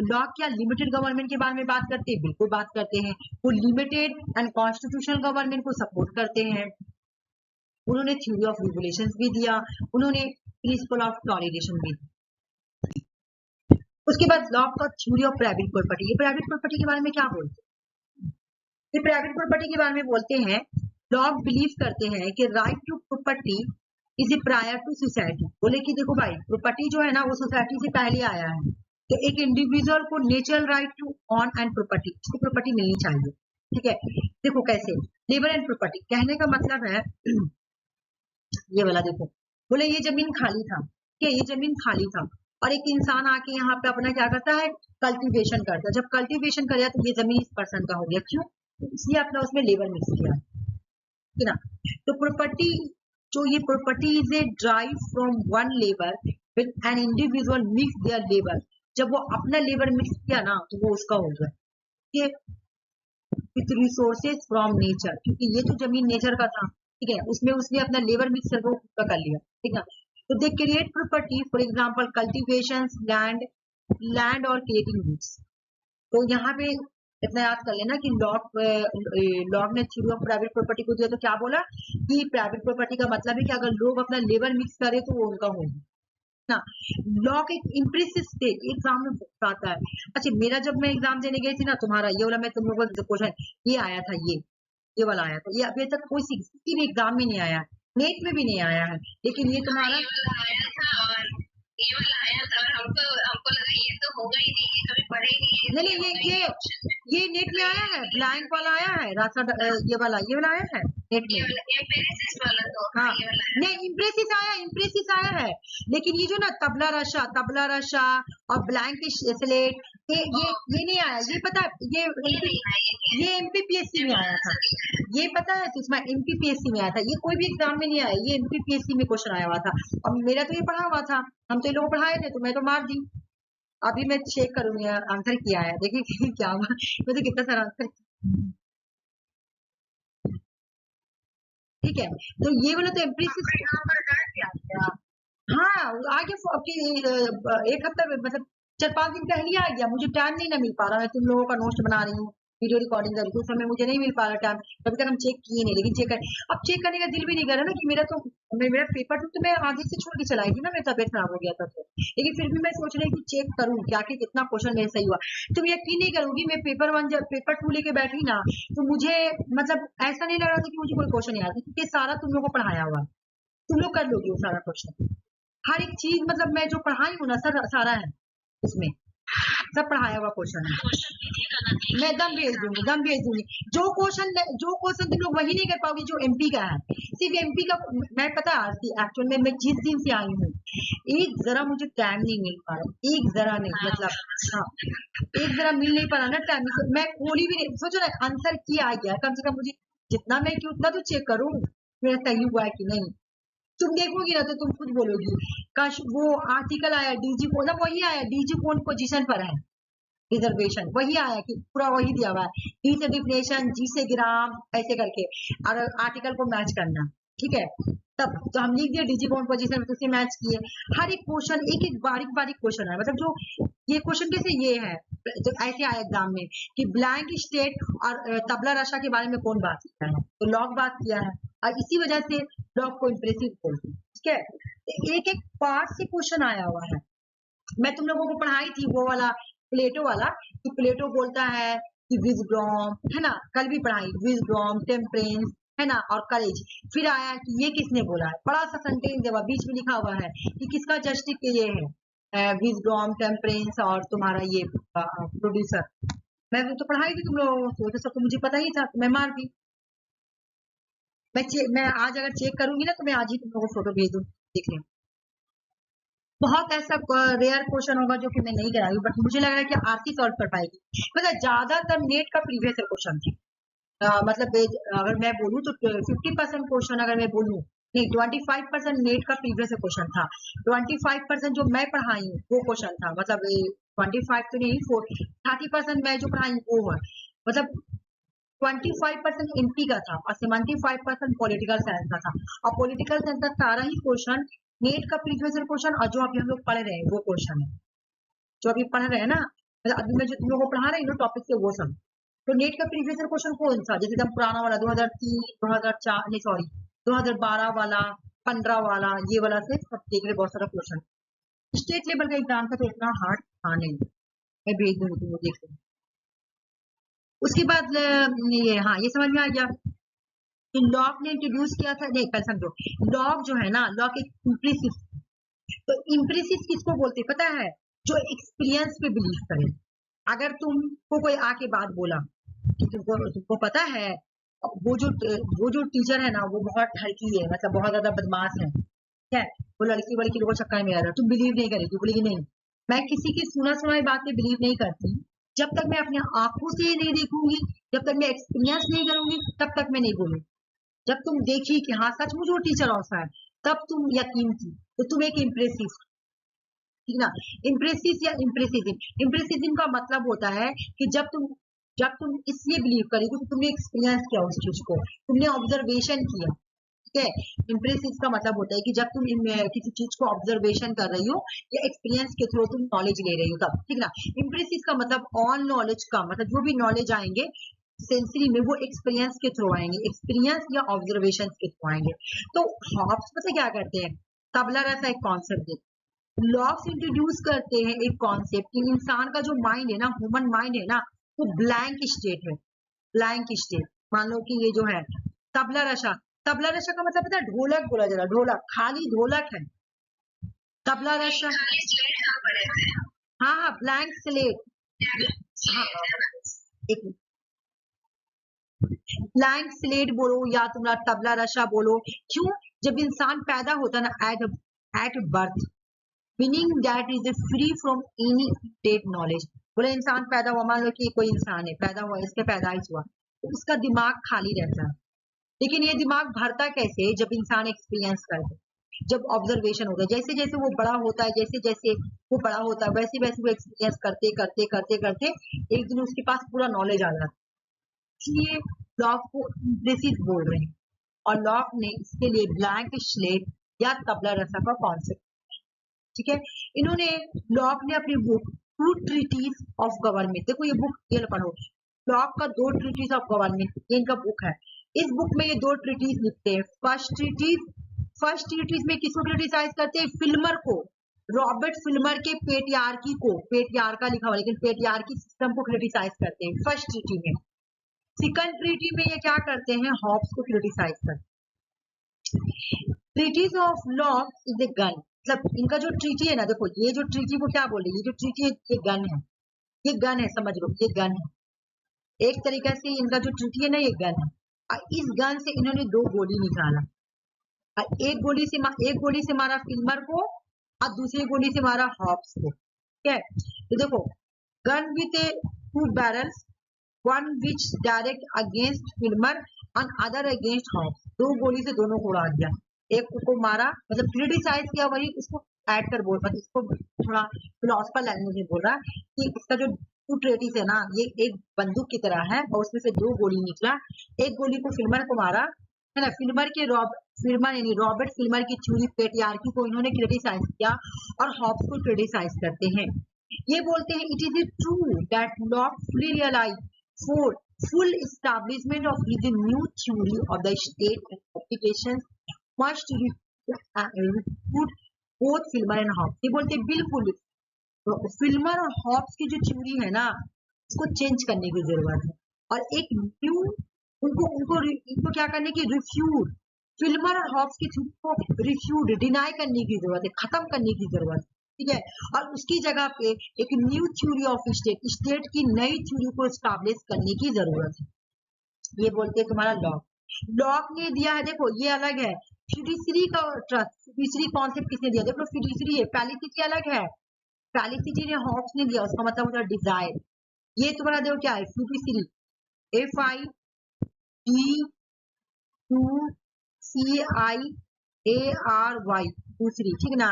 लॉ क्या लिमिटेड गवर्नमेंट के बारे में बात करते हैं, बिल्कुल बात करते हैं। वो लिमिटेड एंड कॉन्स्टिट्यूशनल गवर्नमेंट को सपोर्ट करते हैं। उन्होंने थ्योरी ऑफ रेगुलेशंस भी दिया, उन्होंने प्रिंसिपल ऑफ टॉलरेशन भी दिया। उसके बाद लॉ का थ्योरी ऑफ प्राइवेट प्रॉपर्टी, ये प्राइवेट प्रॉपर्टी के बारे में क्या बोलते हैं, ये प्राइवेट प्रॉपर्टी के बारे में बोलते हैं, लॉ बिलीव करते हैं कि right to property is a prior to society. बोले कि देखो भाई, प्रॉपर्टी जो है ना वो सोसाइटी से पहले आया है, तो एक इंडिविजुअल को natural right to own and property, इसको प्रॉपर्टी मिलनी चाहिए, ठीक है। देखो कैसे, लेबर एंड प्रॉपर्टी, कहने का मतलब है ये वाला देखो, बोले ये जमीन खाली था, ठीक है, ये जमीन खाली था और एक इंसान आके यहाँ पे अपना क्या करता है, कल्टीवेशन करता है। जब कल्टीवेशन कर तो ये जमीन इस पर्सन का हो गया, क्यों, इसलिए अपना उसमें लेबर मिक्स किया, ठीक है ना। तो प्रॉपर्टी, जो ये property is a drive from one labour with an individual mix their labour, जब वो अपना लेबर मिक्स किया ना तो वो उसका हो गया, ठीक है। विथ रिसोर्सेज फ्रॉम नेचर, क्योंकि ये तो जमीन नेचर का था, ठीक है, उसमें उसने अपना लेबर मिक्स करके उसका कर लिया, ठीक है। तो they create property, for example cultivation, land और क्रिएटिंग गुड्स। तो यहाँ पे इतना याद कर लेना कि लॉ ने थ्योरी ऑफ प्राइवेट प्रॉपर्टी को दिया, तो क्या बोला कि प्राइवेट प्रॉपर्टी का मतलब है कि अगर लोग अपना लेबर मिक्स करे तो वो उनका होगा ना। लॉ के इम्प्रेसिव स्टेट एग्जाम में बहुत आता है। अच्छा, मेरा जब मैं एग्जाम देने गई थी ना, तुम्हारा ये वाला मैं तुम लोगों को क्वेश्चन ये आया था, ये वाला आया था, ये अभी तक कोई किसी भी एग्जाम में नहीं आया, नेट में भी नहीं आया है, लेकिन ये तुम्हारा ये वाला आया था और हमको लगा ये तो होगा ही नहीं, ये कभी पढ़े ही नहीं। नहीं, ये नेट में आया है, ब्लैंक वाला आया है, ये वाला आया है नेट में, एम्पिरिसिस वाला तो हाँ, ये वाला नहीं इम्प्रेसिस आया है, लेकिन ये जो ना तबला रशा और ब्लैंक स्लेट, ये नहीं आया, ये पता है, ये एमपीपीएससी में आया था, ये पता है, तो इसमें एमपीपीएससी में आया था, ये कोई भी एग्जाम में नहीं आया, ये एमपीपीएससी में क्वेश्चन आया हुआ था। अब मेरा तो ये पढ़ा हुआ था, हम तो ये लोग पढ़ाए थे, तो मैं तो मार दी। अभी मैं चेक करूंगी आंसर किया है, देखिए क्या हुआ, मुझे कितना सारा आंसर, ठीक है। तो ये वाला तो एम्प्रेसिस, हाँ आगे एक हफ्ता मतलब 4-5 दिन पहले आ गया, मुझे टाइम नहीं ना मिल पा रहा, मैं तुम लोगों का नोट बना रही हूँ, वीडियो रिकॉर्डिंग कर रही हूँ, उस समय मुझे नहीं मिल पा रहा टाइम, कभी तक हम चेक किए नहीं, लेकिन अब चेक करने का दिल भी नहीं कर रहा ना, कि मेरा पेपर तो मैं आगे से छोड़ के चलाई थी ना, मेरी तबियत खराब हो गया था, तो लेकिन फिर भी मैं सोच रही कि चेक करूँ क्या कि कितना क्वेश्चन मेरे सही हुआ। तुम यकीन नहीं करूंगी, मैं पेपर 2 लेके बैठी ना, तो मुझे मतलब ऐसा नहीं लग रहा था कि मुझे कोई क्वेश्चन नहीं आया था, क्योंकि सारा तुम लोग को पढ़ाया हुआ, तुम लोग कर लोगे वो सारा क्वेश्चन, हर एक चीज, मतलब मैं जो पढ़ाई हूँ ना सर, सारा है उसमें, सब पढ़ाया हुआ क्वेश्चन है। मैं दम भेज दूंगी जो क्वेश्चन तुम लोग वही नहीं कर पाओगे जो एमपी का है, सिर्फ एमपी का। मैं पता है एक्चुअल में मैं जिस दिन से आई हूँ, एक जरा मुझे टाइम नहीं मिल पा रहा, एक जरा नहीं, मतलब हाँ, एक जरा मिल नहीं पा रहा ना टाइम, मैं खोली भी नहीं, सोचो ना आंसर किया आ गया, कम से कम मुझे जितना मैं कि उतना तो चेक करूँ मेरा सही हुआ है कि नहीं। तुम देखोगी ना तो तुम खुद बोलोगी, काश वो आर्टिकल आया डीजी कोड, वही आया डीजी कोड पोजीशन पर है रिजर्वेशन, वही आया कि पूरा वही दिया हुआ है, डी से डिफिनेशन, जी से ग्राम, ऐसे करके, और आर्टिकल को मैच करना, ठीक है। तब तो हम लिख दिए डीजी बाउंड पोजीशन में, उसे मैच किए। हर एक क्वेश्चन एक एक बारीक बारीक क्वेश्चन है, मतलब जो ये क्वेश्चन कैसे ये है, जो ऐसे आया एग्जाम में कि ब्लैंक स्टेट और तबला रशा के बारे में कौन बात किया है, तो लॉग बात किया है, और इसी वजह से लॉग को इम्प्रेसिव बोलते हैं। ठीक है, तो एक एक पार्ट से क्वेश्चन आया हुआ है। मैं तुम लोगों को पढ़ाई थी वो वाला प्लेटो वाला, कि प्लेटो बोलता है कि विजडम, है ना, कल भी पढ़ाई, विजडम, टेम्परेंस, है ना, और करेज। फिर आया कि ये किसने बोला है, बड़ा सा सेंटेंस है, बीच में लिखा हुआ है कि किसका जस्टिस ये है, विजडम, टेम्परेंस और तुम्हारा ये प्रोड्यूसर। मैं तो पढ़ाई थी तुम लोगों को, तो सब तो मुझे पता ही था, तो मैं मार दी। मैं आज अगर चेक करूंगी ना, तो मैं आज ही तुम लोगों को फोटो भेज दूँ, देख लें। बहुत ऐसा रेयर क्वेश्चन होगा जो कि मैं नहीं कराऊंगी, बट मुझे लग रहा है कि आरती सॉल्व कर पाएगी। मतलब ज्यादातर नेट का प्रीवियस क्वेश्चन थी। मतलब अगर मैं बोलूँ तो 50% क्वेश्चन, अगर मैं बोलूँ नहीं, 25% नेट का प्रीवियस क्वेश्चन था। 25% जो मैं पढ़ाई हूँ वो क्वेश्चन था, मतलब 25 तो नहीं, 30% मैं जो पढ़ाई वो है, मतलब 25% एमपी का था और 75% पॉलिटिकल साइंस का था। और पॉलिटिकल साइंस का सारा ही क्वेश्चन नेट का प्रीवियस क्वेश्चन, और जो अभी हम लोग पढ़ रहे हैं वो क्वेश्चन है, जो अभी पढ़ रहे हैं ना, मतलब अभी मैं जो तुम लोगों को पढ़ा रही हूँ टॉपिक से वो सब। तो नेट का प्रीवियस क्वेश्चन कौन सा, जैसे एकदम पुराना वाला 2003, 2004, नहीं सॉरी 2012 वाला, 15 वाला, ये वाला से सब देख रहे, बहुत सारा क्वेश्चन। स्टेट लेवल का एग्जाम था तो इतना हार्ड था नहीं, मैं भेज दूंगी तुम देख लो। उसके बाद ये, हाँ ये समझ में आ गया कि लॉक ने इंट्रोड्यूस किया था, नहीं पहले समझो, लॉक जो है ना, लॉक एक इम्प्रेसिव, तो इम्प्रेसिव किसको बोलते पता है, जो एक्सपीरियंस पे बिलीव करे। अगर तुमको कोई आके बात बोला कि तुमको पता है वो जो टीचर है ना वो बहुत ढड़की है, मतलब बहुत ज्यादा बदमाश है, ठीक है, वो लड़की वड़की लोगों चक्कर में आ रहा है, तुम बिलीव नहीं करेगी, बोलेगी नहीं मैं किसी की सुना सुनाई बात पे बिलीव नहीं करती, जब तक मैं अपनी आंखों से नहीं देखूंगी, जब तक मैं एक्सपीरियंस नहीं करूंगी, तब तक मैं नहीं बोलूंगी। जब तुम देखी कि हाँ सचमुच वो टीचर ऐसा है, तब तुम यकीन की, तो तुम एक इम्प्रेसिव, ठीक ना। इम्प्रेसिव या इम्प्रेसिज्म, इम्प्रेसिज्म का मतलब होता है कि जब तुम इसलिए बिलीव करेगी कि तुमने एक्सपीरियंस किया उस चीज को, तुमने ऑब्जर्वेशन किया, ठीक है। इम्प्रेसिव का मतलब होता है कि जब तुम किसी चीज को ऑब्जर्वेशन कर रही हो या एक्सपीरियंस के थ्रू तुम नॉलेज ले रही हो, तब, ठीक ना। इम्प्रेसिव का मतलब ऑन नॉलेज का मतलब जो भी नॉलेज आएंगे सेंसरी में वो एक्सपीरियंस के थ्रू आएंगे, एक्सपीरियंस या ऑब्जर्वेशन के थ्रू आएंगे। तो हॉब्स पता क्या करते हैं, तबला रसा एक कॉन्सेप्ट है, लॉक्स इंट्रोड्यूस करते हैं एक कॉन्सेप्ट कि इंसान का जो माइंड है ना, ह्यूमन माइंड है ना, वो ब्लैंक स्टेट है, ब्लैंक स्टेट। मान लो कि ये जो है तबला रशा, तबला रशा का मतलब पता है, ढोलक बोला जा रहा, ढोलक, खाली ढोलक है तबला रशा। हाँ हाँ, ब्लैंक स्लेट, हाँ एक ब्लैंक स्लेट बोलो या तुम्हारा तबला रशा बोलो। क्यों, जब इंसान पैदा होता है ना at birth, meaning that is free from any state knowledge. बोले इंसान पैदा हुआ, मान लो कि कोई इंसान है पैदा हुआ, इसके पैदाइश हुआ, तो उसका दिमाग खाली रहता है, लेकिन ये दिमाग भरता कैसे, जब इंसान एक्सपीरियंस करता है, जब ऑब्जर्वेशन होता है, जैसे जैसे वो बड़ा होता है, जैसे जैसे वो बड़ा होता है, वैसे वैसे वो एक्सपीरियंस करते करते करते करते एक दिन उसके पास पूरा नॉलेज आ जाता है। इसलिए लॉक को इम्प्रेसिव बोल रहे हैं, और लॉक ने इसके लिए ब्लैंक स्लेट या तबला रसा का कॉन्सेप्ट, ठीक है। इन्होंने लॉक ने अपनी book two treatise of government, देखो ये बुक ये पढ़ो, लॉक का 2 ट्रीटीज ऑफ गवर्नमेंट, ये इनका बुक है। इस बुक में ये 2 ट्रीटीज लिखते हैं। फर्स्ट ट्रीटीज में किसको क्रिटिसाइज करते हैं, फिल्मर को, रॉबर्ट फिल्मर के पेट्रियार्की को, पेट्रियार्का लिखा हुआ लेकिन पेट्रियार्की सिस्टम को क्रिटिसाइज करते हैं फर्स्ट ट्रीटी में। सेकंड ट्रीटी में ये क्या करते हैं, हॉब्स को क्रिटिसाइज करते हैं। Treatise of Locke is a gun, मतलब इनका जो ट्रीटी है ना, देखो ये जो ट्रीटी वो क्या बोल रही है, ये जो ट्रीटी है ये गन है, ये गन है, समझ लो ये गन है, एक तरीके से इनका जो ट्रीटी है ना ये गन है। और इस गन से इन्होंने 2 गोली निकाला, और एक गोली से मारा फिल्मर को और दूसरी गोली से मारा हॉब्स को, ठीक है। तो देखो, gun with 2 barrels, one which direct against Filmer and other against Hobbes, 2 गोली से दोनों को उड़ा दिया, एक को मारा, मतलब क्रिटिसाइज किया, वही उसको ऐड कर बोल, मतलब इसको थोड़ा फिलोसफर लैंग्वेज में बोल रहा है कि इसका जो 2 ट्रेटिस है ना, ये एक बंदूक की तरह है और उसमें से 2 गोली निकला, एक गोली को फिल्मर को मारा, है ना, फिल्मर यानी रॉबर्ट फिल्मर की थ्योरी पेट्रियार्की को इन्होंने क्रिटिसाइज किया और हॉब्स को क्रिटिसाइज करते हैं। ये बोलते हैं it is true that Locke fully realise for full establishment of his new theory of the state and applications must refute both Filmer and Hobbes. ये बोलते हैं बिल्कुल फिल्मर और हॉब्स की जो थ्योरी है ना उसको चेंज करने की जरूरत है और एक न्यू उनको उनको इनको क्या करने की रिफ्यूट फिल्मर और हॉब्स की थ्योरी को रिफ्यूट डिनाई करने की जरूरत है, खत्म करने की जरूरत है, ठीक है। और उसकी जगह पे एक न्यू थ्योरी ऑफ स्टेट की नई थ्योरी को एस्टैब्लिश करने की जरूरत है। ये बोलते हैं तुम्हारा लॉक ने दिया है, देखो ये अलग है फिड्यूशियरी का ट्रस्ट, फिड्यूशियरी कॉन्सेप्ट किसने दिया, देखो फिड्यूशियरी है, पैलिसिटी अलग है, पैलिसिटी ने हॉब्स ने दिया, उसका मतलब होता है डिजायर। ये तुम्हारा देखो क्या है फिड्यूशियरी FIDUCIARY दूसरी, ठीक ना।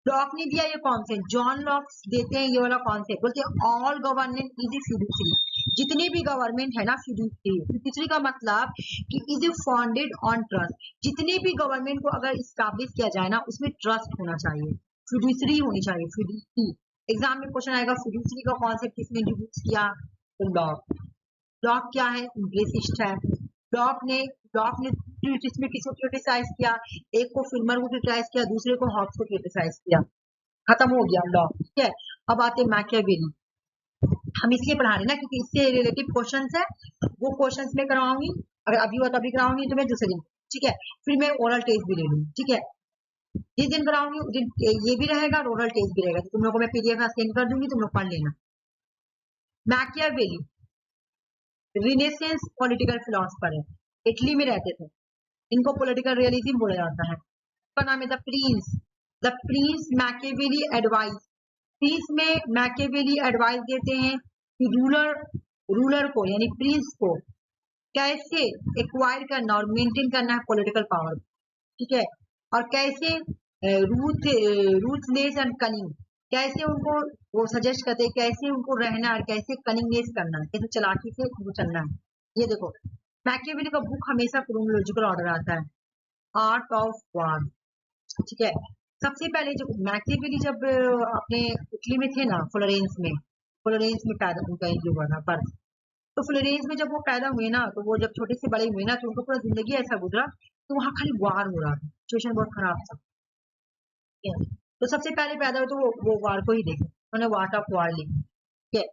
लॉक ने दिया ये कॉन्सेप्ट, जॉन लॉक देते हैं ये वाला कॉन्सेप्ट, बोलते हैं ऑल गवर्नमेंट इज फिड्यूशियरी, जितने भी गवर्नमेंट है ना फिड्यूशियरी का मतलब कि इज फाउंडेड ऑन ट्रस्ट, जितने भी गवर्नमेंट को अगर इस्टेब्लिश किया जाए ना उसमें ट्रस्ट होना चाहिए, फिड्यूशियरी होनी चाहिए, फिड्यूशियरी। एग्जाम में क्वेश्चन आएगा फिड्यूशियरी का कॉन्सेप्ट किसने इंट्रोड्यूस किया, तो लॉक क्या है, इंग्लिसिस्ट है। लॉक ने इसमें किसको क्रिटिसाइज किया, एक को फिल्मर को क्रिटिसाइज किया, दूसरे को हॉब्स को क्रिटिसाइज किया, खत्म हो गया लॉ, ठीक है। अब आते हैं मैकियावेली, हम इसलिए पढ़ा रहे ना क्योंकि इससे रिलेटेड क्वेश्चंस है, वो क्वेश्चंस में कराऊंगी, अगर अभी हुआ तभी कराऊंगी तो मैं दूसरे दिन, ठीक है। फिर मैं ओरल टेस्ट भी ले लूंगी, ठीक है। जिस दिन कराऊंगी उस दिन ये भी रहेगा और ओरल टेस्ट भी रहेगा, तो तुम लोगों को मैं PDF सेंड कर दूंगी, तुम लोग पढ़ लेना। मैकियावेली रिनेसेंस पॉलिटिकल फिलोसफर है, इटली में रहते थे, इनको पॉलिटिकल रियलिज्म बोला जाता है। उसका नाम है the Prince Machiavelli advice. Prince में मैकियावेली एडवाइस देते हैं कि रूलर को यानी प्रिंस को कैसे एक्वायर करना और मेंटेन करना है पॉलिटिकल पावर, ठीक है। और कैसे रूथलेस एंड कनिंग, कैसे उनको वो सजेस्ट करते हैं कैसे उनको रहना है, कैसे कनिंगनेस करना है, कैसे चालाकी से उनको चलना है। ये देखो मैकियावेली का बुक हमेशा क्रोनोलॉजिकल ऑर्डर आता है, आर्ट ऑफ वार, ठीक है। सबसे पहले जब मैकियावेली जब अपने इटली में थे ना, फ्लोरेंस में पैदा उनका जो हुआ था बर्थ, तो फ्लोरेंस में जब वो पैदा हुए ना, तो वो जब छोटे से बड़े हुए ना, तो उनको पूरा जिंदगी ऐसा गुजरा तो वहां खाली वार हो रहा था, सिचुएशन बहुत खराब था। तो सबसे पहले पैदा हुए तो वो वार को ही देखे, उन्होंने आर्ट ऑफ वार लिखी, ठीक है।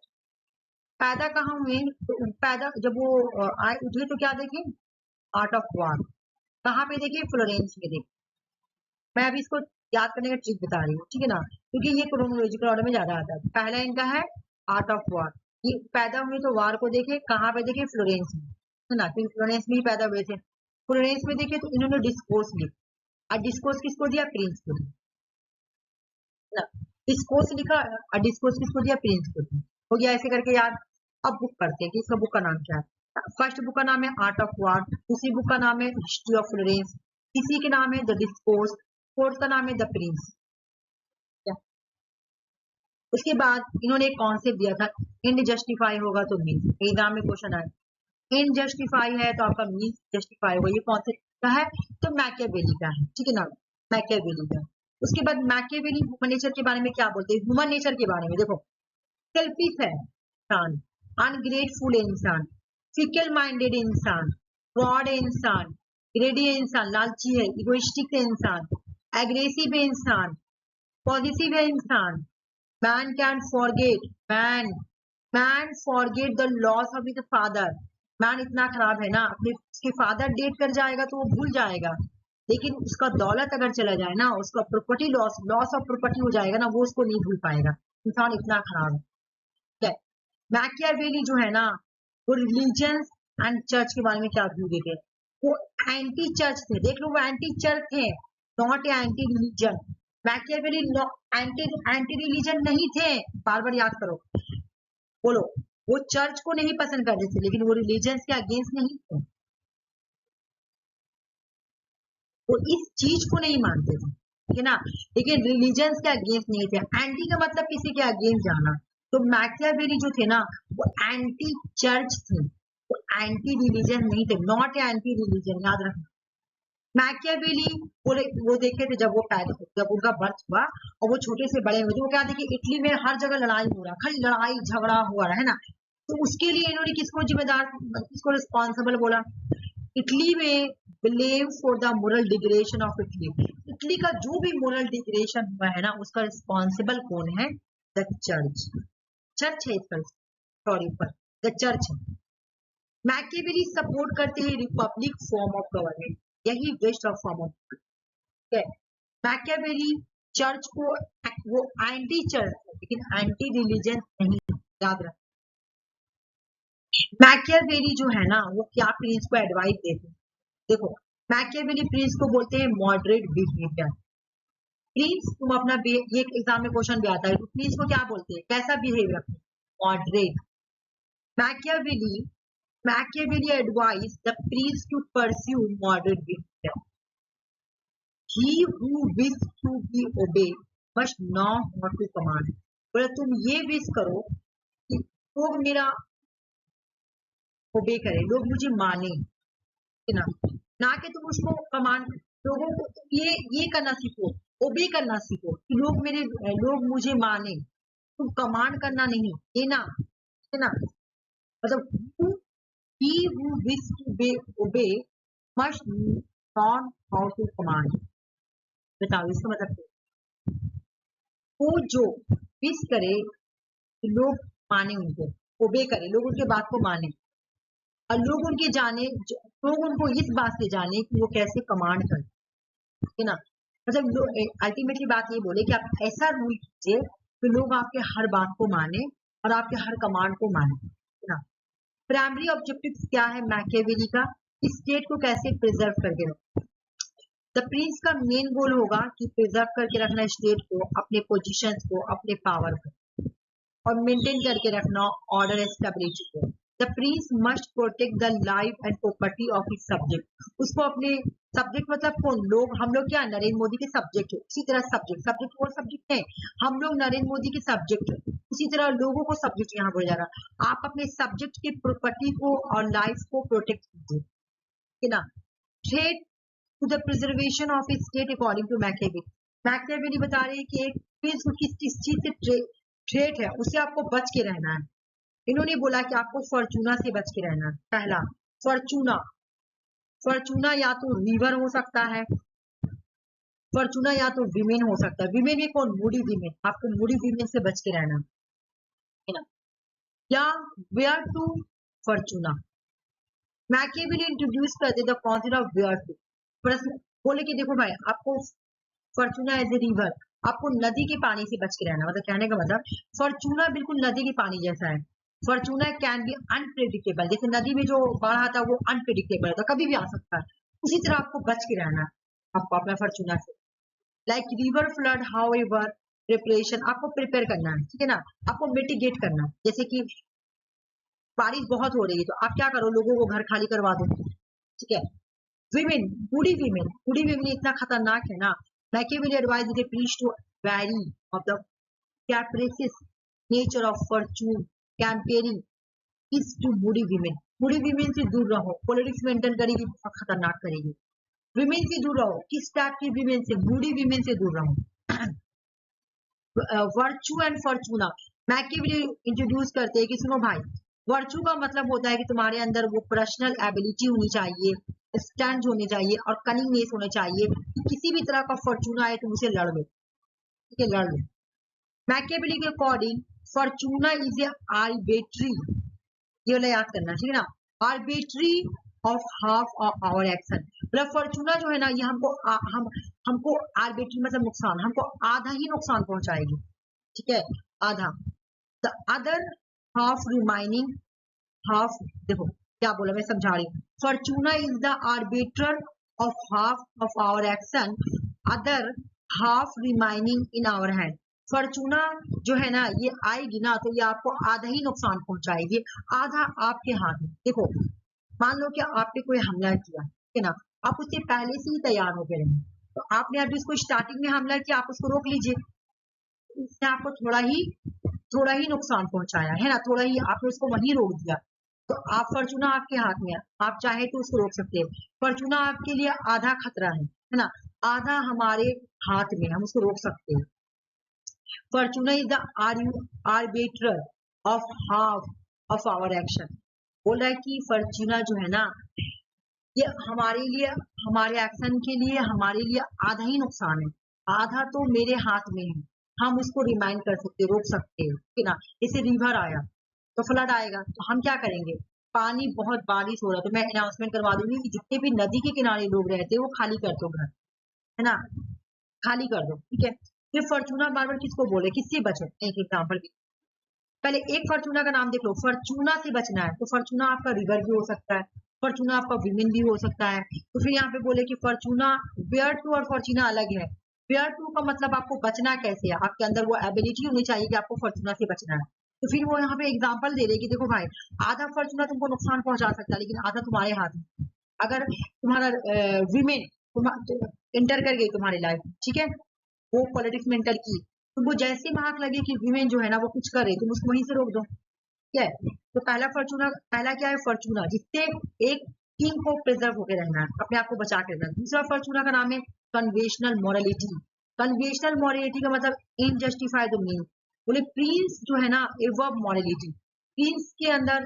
पैदा कहाँ हुए, तो पैदा जब वो आए उठे तो क्या देखे, आर्ट ऑफ वार, कहाँ पे देखे, फ्लोरेंस में देखे। मैं अभी इसको याद करने का ट्रिक बता रही हूँ, ठीक है ना, क्योंकि ये क्रोनोलॉजिकल ऑर्डर में ज्यादा आता है। पहला इनका है आर्ट ऑफ वार, ये पैदा हुए तो वार को देखे, कहाँ पे देखे, फ्लोरेंस में, है ना, क्योंकि फ्लोरेंस में ही पैदा हुए थे। फ्लोरेंस में देखे तो इन्होंने डिस्कोर्स लिखा, और डिस्कोर्स किसको दिया, प्रिंस को दिया, डिस्कोर्स लिखा और डिस्कोर्स किसको दिया, प्रिंस को दिया, हो गया ऐसे करके याद। अब बुक पढ़ते हैं कि इसका बुक का नाम क्या है। फर्स्ट बुक का नाम है आर्ट ऑफ वार, दूसरी बुक का नाम है हिस्ट्री ऑफ फ्लोरेंस, तीसरी के नाम है द डिस्कोर्स, फोर्थ का नाम है द प्रिंस। उसके बाद इन्होंने एक कॉन्सेप्ट दिया था, एंड जस्टिफाई होगा तो मीन्स, एग्जाम में क्वेश्चन आए, एंड जस्टिफाई है तो आपका मीन्स जस्टिफाई होगा, ये कॉन्सेप्ट का है, तो मैकियावेली का है, ठीक है ना, मैकियावेली का। उसके बाद मैकियावेली ह्यूमन नेचर के बारे में क्या बोलते हैं, ह्यूमन नेचर के बारे में देखो, सेल्फिश है इंसान, अनग्रेटफुल इंसान, फिकल माइंडेड इंसान, फ्रॉड इंसान, ग्रेडी इंसान, लालची है, इगोइस्टिक है इंसान, एग्रेसिव है इंसान, पॉजिटिव है इंसान, man can forget man forget the loss of his father, man इतना खराब है ना, अपने उसके फादर डेट कर जाएगा तो वो भूल जाएगा, लेकिन उसका दौलत अगर चला जाए ना, उसका प्रॉपर्टी लॉस ऑफ प्रॉपर्टी हो जाएगा ना, वो उसको नहीं भूल पाएगा, इंसान इतना खराब है। मैकियावेली जो है ना, वो रिलीजन एंड चर्च के बारे में क्या व्यू देते, वो एंटी चर्च थे, देख लो वो एंटी चर्च थे, not anti religion. Machiavelli anti religion नहीं थे, बार बार याद करो, बोलो, वो चर्च को नहीं पसंद करते थे, लेकिन वो रिलीजन के अगेंस्ट नहीं थे, वो इस चीज को नहीं मानते थे, ठीक है ना, लेकिन रिलीजन के अगेंस्ट नहीं थे। एंटी का मतलब किसी के अगेंस्ट जाना, तो मैकियावेली जो थे ना वो एंटी चर्च थे, वो एंटी रिलीजन नहीं थे, नॉट एंटी रिलीजन, याद रखना, मैकियावेली वो देखे थे जब उनका बर्थ हुआ और वो छोटे से बड़े हुए थे, वो क्या देखिए इटली में हर जगह लड़ाई हो रहा, खाली लड़ाई झगड़ा हुआ है ना, तो उसके लिए इन्होंने किसको रिस्पॉन्सिबल बोला? इटली में blame for the moral degradation of Italy. Italy का जो भी मोरल डिग्रेडेशन हुआ है ना, उसका रिस्पॉन्सिबल कौन है? The church. चर्च है इसका, सॉरी पर द चर्च है। मैकियावेली सपोर्ट करते हैं रिपब्लिक फॉर्म ऑफ गवर्नमेंट, यही बेस्ट ऑफ फॉर्म ऑफ है। मैकियावेली चर्च को, वो एंटी चर्च है लेकिन एंटी रिलीजन नहीं, याद रख। मैकियावेली जो है ना, वो क्या प्रिंस को एडवाइस देते हैं? देखो, मैकियावेली प्रिंस को बोलते हैं मॉडरेट बिहेवियर। प्रिंस तुम अपना ये एग्जाम में क्वेश्चन भी आता है, तो प्रिंस को क्या बोलते हैं, कैसा बिहेव रखते हैं? Moderate. Machiavelli advised the prince to pursue moderate behavior. He who wishes to be obeyed must know how to command. बोले तुम ये विश करो कि लोग मेरा ओबे करें, लोग मुझे माने, ना कि तुम उसको कमांड, लोगों को तुम ये करना सीखो, ओबे करना सीखो कि लोग मुझे माने, तुम कमांड करना नहीं, ये ना, मतलब he who wishes to obey must learn how to command. बताओ इसका मतलब, वो जो विश करे कि लोग माने, उनको ओबे करे, लोग उनके बात को माने और लोग उनको इस बात से जाने कि वो कैसे कमांड करे, ठीक है ना। मतलब अल्टीमेटली बात ये बोले कि आप ऐसा रूल कीजिए कि लोग आपके हर बात को माने और आपके हर कमांड को माने, है ना। प्राइमरी ऑब्जेक्टिव क्या है मैकियावेली का? स्टेट को कैसे प्रिजर्व करके रखो। द प्रिंस का मेन गोल होगा कि प्रिजर्व करके रखना स्टेट को, अपने पोजीशंस को, अपने पावर को, और मेंटेन करके रखना ऑर्डर एंड स्टेबिलिटी को। The Prince must protect the life and property of his subject. उसको अपने सब्जेक्ट मतलब कौन? लोग, हम लोग क्या नरेंद्र मोदी के सब्जेक्ट हो, उसी तरह सब्जेक्ट और सब्जेक्ट है, हम लोग नरेंद्र मोदी के सब्जेक्ट है, उसी तरह लोगों को सब्जेक्ट यहाँ बोला जा रहा है। आप अपने सब्जेक्ट की प्रॉपर्टी को और लाइफ को प्रोटेक्ट कीजिए, ठीक है ना। Threat to the preservation of his state according to Machiavelli. Machiavelli बता रहे हैं कि एक प्रिंस को किस चीज से थ्रेट है, उससे आपको बच के रहना है। इन्होंने बोला कि आपको फॉर्चूना से बच के रहना है। पहला फॉर्चूना या तो रिवर हो सकता है, फॉर्चूना या तो विमेन हो सकता है। विमेन में कौन? मूडी विमेन, आपको मूडी विमेन से बच के रहना है ना। या virtu fortuna. Machiavelli introduce करते the concept of virtu. प्रश्न बोले कि देखो भाई, आपको फॉर्चूना एज ए रिवर, आपको नदी के पानी से बच के रहना, मतलब कहने का मतलब फॉर्चूना बिल्कुल नदी के पानी जैसा है। फॉर्चूना कैन बी अनप्रेडिक्टेबल, जैसे नदी में जो बाढ़ आता है वो अनप्रेडिक्टेबल है, तो कभी भी आ सकता है, उसी तरह आपको बच के रहना है आपको अपना फॉर्चूना से। Like river flood, however preparation, आपको प्रिपेयर करना है, ठीक है ना, आपको मिटिगेट करना है। जैसे कि बारिश बहुत हो रही है तो आप क्या करो, लोगों को घर खाली करवा दो, ठीक है। विमेन, बूढ़ी विमेन इतना खतरनाक है ना। Machiavelli advise the priest to wary of the capricious nature of fortune comparing is to बूढ़ी विमेन से दूर रहो। पॉलिटिक्स मेंटेन करेगी, बहुत खतरनाक करेगी। विमेन से दूर रहो, किस टाइप की विमेन से? बूढ़ी विमेन से दूर रहो। Virtue and Fortuna, Machiavelli introduce करते हैं कि सुनो भाई, वर्चू का मतलब होता है कि तुम्हारे अंदर वो पर्सनल एबिलिटी होनी चाहिए, स्टैंड होने चाहिए और कनिंगनेस होने चाहिए कि किसी भी तरह का फॉर्चूना आए तुम उसे लड़ लो, ठीक है, लड़ लो। मैकियावेली के according fortuna is a arbitrary, ये वाला याद करना, ठीक है ना, arbitrary of half of our action. मतलब फॉर्चूना जो है ना, ये हमको आर्बिट्री मतलब नुकसान, हमको आधा ही नुकसान पहुंचाएगी, ठीक है, आधा। The other half remaining half, देखो क्या बोला, मैं समझा रही हूँ। Fortuna is the arbiter of half of our action, other half remaining in our hand. Fortuna जो है ना, ये आएगी ना तो ये आपको आधा ही नुकसान पहुंचाएगी, आधा आपके हाथ में। देखो मान लो कि आप पे कोई हमला किया, ठीक है ना, आप उससे पहले से ही तैयार होकर रहें, तो आपने अभी उसको स्टार्टिंग में हमला किया, आप उसको रोक लीजिए, उसने आपको थोड़ा ही नुकसान पहुंचाया है ना, थोड़ा ही आपने उसको वहीं रोक दिया, तो आप फॉर्चूना आपके हाथ में है, आप चाहे तो उसको रोक सकते हैं। फॉर्चूना आपके लिए आधा खतरा है ना, आधा हमारे हाथ में, हम उसको रोक सकते हैं। Fortuna is the arbiter of half of our action. बोल रहा है कि फॉर्चूना जो है ना, ये हमारे लिए, हमारे एक्शन के लिए, हमारे लिए आधा ही नुकसान है, आधा तो मेरे हाथ में है, हम उसको रिमाइंड कर सकते, रोक सकते हैं, ठीक है ना। जैसे रिवर आया तो फ्लड आएगा, तो हम क्या करेंगे, पानी बहुत बारिश हो रहा है तो मैं अनाउंसमेंट करवा दूंगी कि जितने भी नदी के किनारे लोग रहते हैं वो खाली कर दो घर, है ना, खाली कर दो, ठीक है। फिर फॉर्चूना बार बार किसको बोले, किससे बचो, एक एग्जाम्पल, पहले एक फॉर्चूना का नाम देख लो, फॉर्चूना से बचना है तो फॉर्चूना आपका रिवर भी हो सकता है, फॉर्चूना आपका विमेन भी हो सकता है। तो फिर यहाँ पे बोले कि फॉर्चूना वेयर टू और फॉर्चूना अलग है। वेयर टू का मतलब आपको बचना कैसे है, आपके अंदर वो एबिलिटी होनी चाहिए कि आपको फॉर्चूना से बचना है। तो फिर वो यहाँ पे एग्जाम्पल दे रहे कि देखो भाई, आधा फॉर्चूना तुमको नुकसान पहुंचा सकता है लेकिन आधा तुम्हारे हाथ में। अगर तुम्हारा विमेन इंटर कर गई तुम्हारी लाइफ, ठीक है, वो पॉलिटिक्स में इंटर की, तुमको जैसे महाक लगे कि विमेन जो है ना वो कुछ करे, तुम उसको वहीं से रोक दो, ठीक है। तो पहला फॉर्चूना, पहला क्या है फॉर्चूना, जिससे एक किंग को प्रिजर्व होकर रहना है, अपने आप को बचा के रहना है। दूसरा फॉर्चूना का नाम है कन्वेशनल मोरालिटी। कन्वेशनल मोरालिटी का मतलब इनजस्टिफाइड मीन, बोले प्रिंस जो है ना एवब मोरालिटी, प्रिंस के अंदर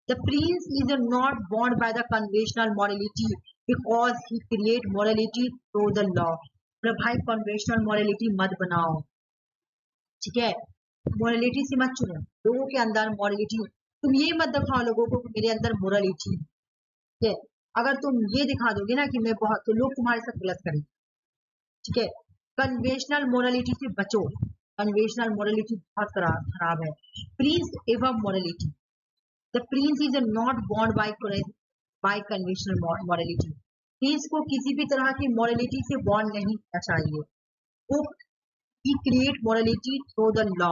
the Prince is not bond by the conventional morality because he create morality through the law. भाई कन्वेशनल मोरालिटी मत बनाओ, ठीक है, मोरालिटी से मत चुनो लोगों के अंदर मोरालिटी। तुम ये मत दिखाओ लोगों को कि मेरे अंदर मोरालिटी है, ठीक है। अगर तुम ये दिखा दोगे ना कि मैं बहुत, तो लोग तुम्हारे साथ गलत करेंगे, ठीक है। कन्वेशनल मोरालिटी से बचो, कन्वेशनल मोरालिटी बहुत खराब है। प्रिंस एवं morality, the Prince is not bond by conventional morality. Prince को किसी भी तरह की मोरालिटी से बॉन्ड नहीं करना चाहिए, वो he create morality through the law.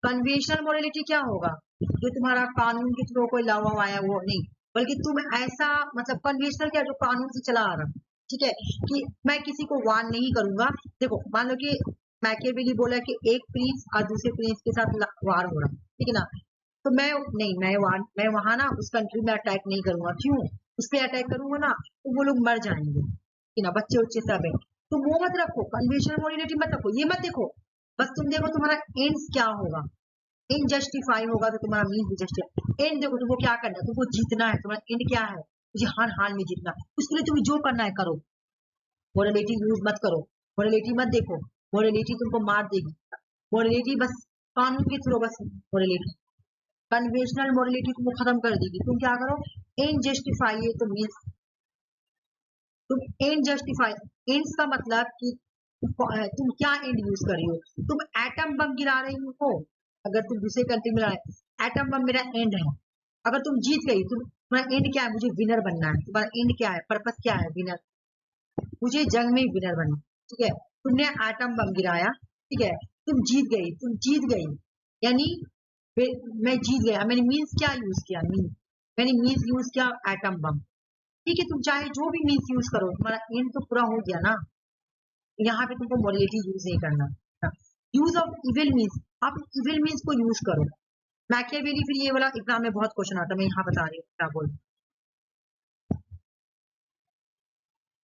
Conventional morality क्या होगा, जो तुम्हारा कानून के थ्रू कोई लॉ आया वो नहीं, बल्कि तुम ऐसा, मतलब कन्वेशनल क्या, जो कानून से चला आ रहा, ठीक है, कि मैं किसी को वार्न नहीं करूंगा। देखो मान लो कि मैकियावेली बोला कि एक प्रिंस और दूसरे प्रिंस के साथ वार हो रहा, ठीक है ना, तो मैं नहीं, मैं वहां ना उस कंट्री में अटैक नहीं करूंगा, क्यों, उस पर अटैक करूंगा ना तो वो लोग मर जाएंगे, ठीक ना, बच्चे उच्चे सब है। तो वो मत रखो, कन्वेशनल मोरालिटी मत रखो, ये मत देखो, बस तुम देखो तुम्हारा एंड्स क्या होगा। इनजस्टिफाई होगा तो तुम्हारा मीन भी जस्टिफाई। एंड देखो तुमको क्या करना है, तुमको जीतना है, तुम्हारा एंड क्या है, मुझे हर हाल में जीतना, उसके लिए तुम्हें जो करना है करो। मोरालिटी यूज मत करो, मोरालिटी मत देखो, मोरालिटी तुमको मार देगी। मोरालिटी बस कानून के थ्रू, बस मोरालिटी, कन्वेशनल मोरालिटी तुमको खत्म कर देगी। तुम क्या करो, एंड जस्टिफाई है तो मीन्स तुम एंड जस्टिफाई, एंड्स का मतलब कि तुम क्या एंड यूज कर रही हो। तुम एटम बम गिरा रही हो, अगर तुम दूसरे कंट्री में एटम बम मेरा एंड है, अगर तुम जीत गई, तुम्हारा एंड क्या है, मुझे विनर बनना है, तुम्हारा एंड क्या है, पर्पस क्या है, विनर, मुझे जंग में विनर बनना, ठीक है। तुमने एटम बम गिराया, ठीक है, तुम जीत गई, तुम जीत गई, यानी मैं जीत गया, मैंने मीन्स क्या यूज किया, मीन्स, मैंने मीन्स यूज किया एटम बम, ठीक है। तुम चाहे जो भी मीन्स यूज करो, तुम्हारा एंड तो पूरा हो गया ना, यहाँ पे तुमको मोरालिटी यूज नहीं करना। यूज ऑफ इविल मीन्स, आप इविल मीन्स को यूज करो। मैकियावेली, फिर ये वाला एग्जाम में बहुत क्वेश्चन आता है, मैं यहाँ बता रही हूँ क्या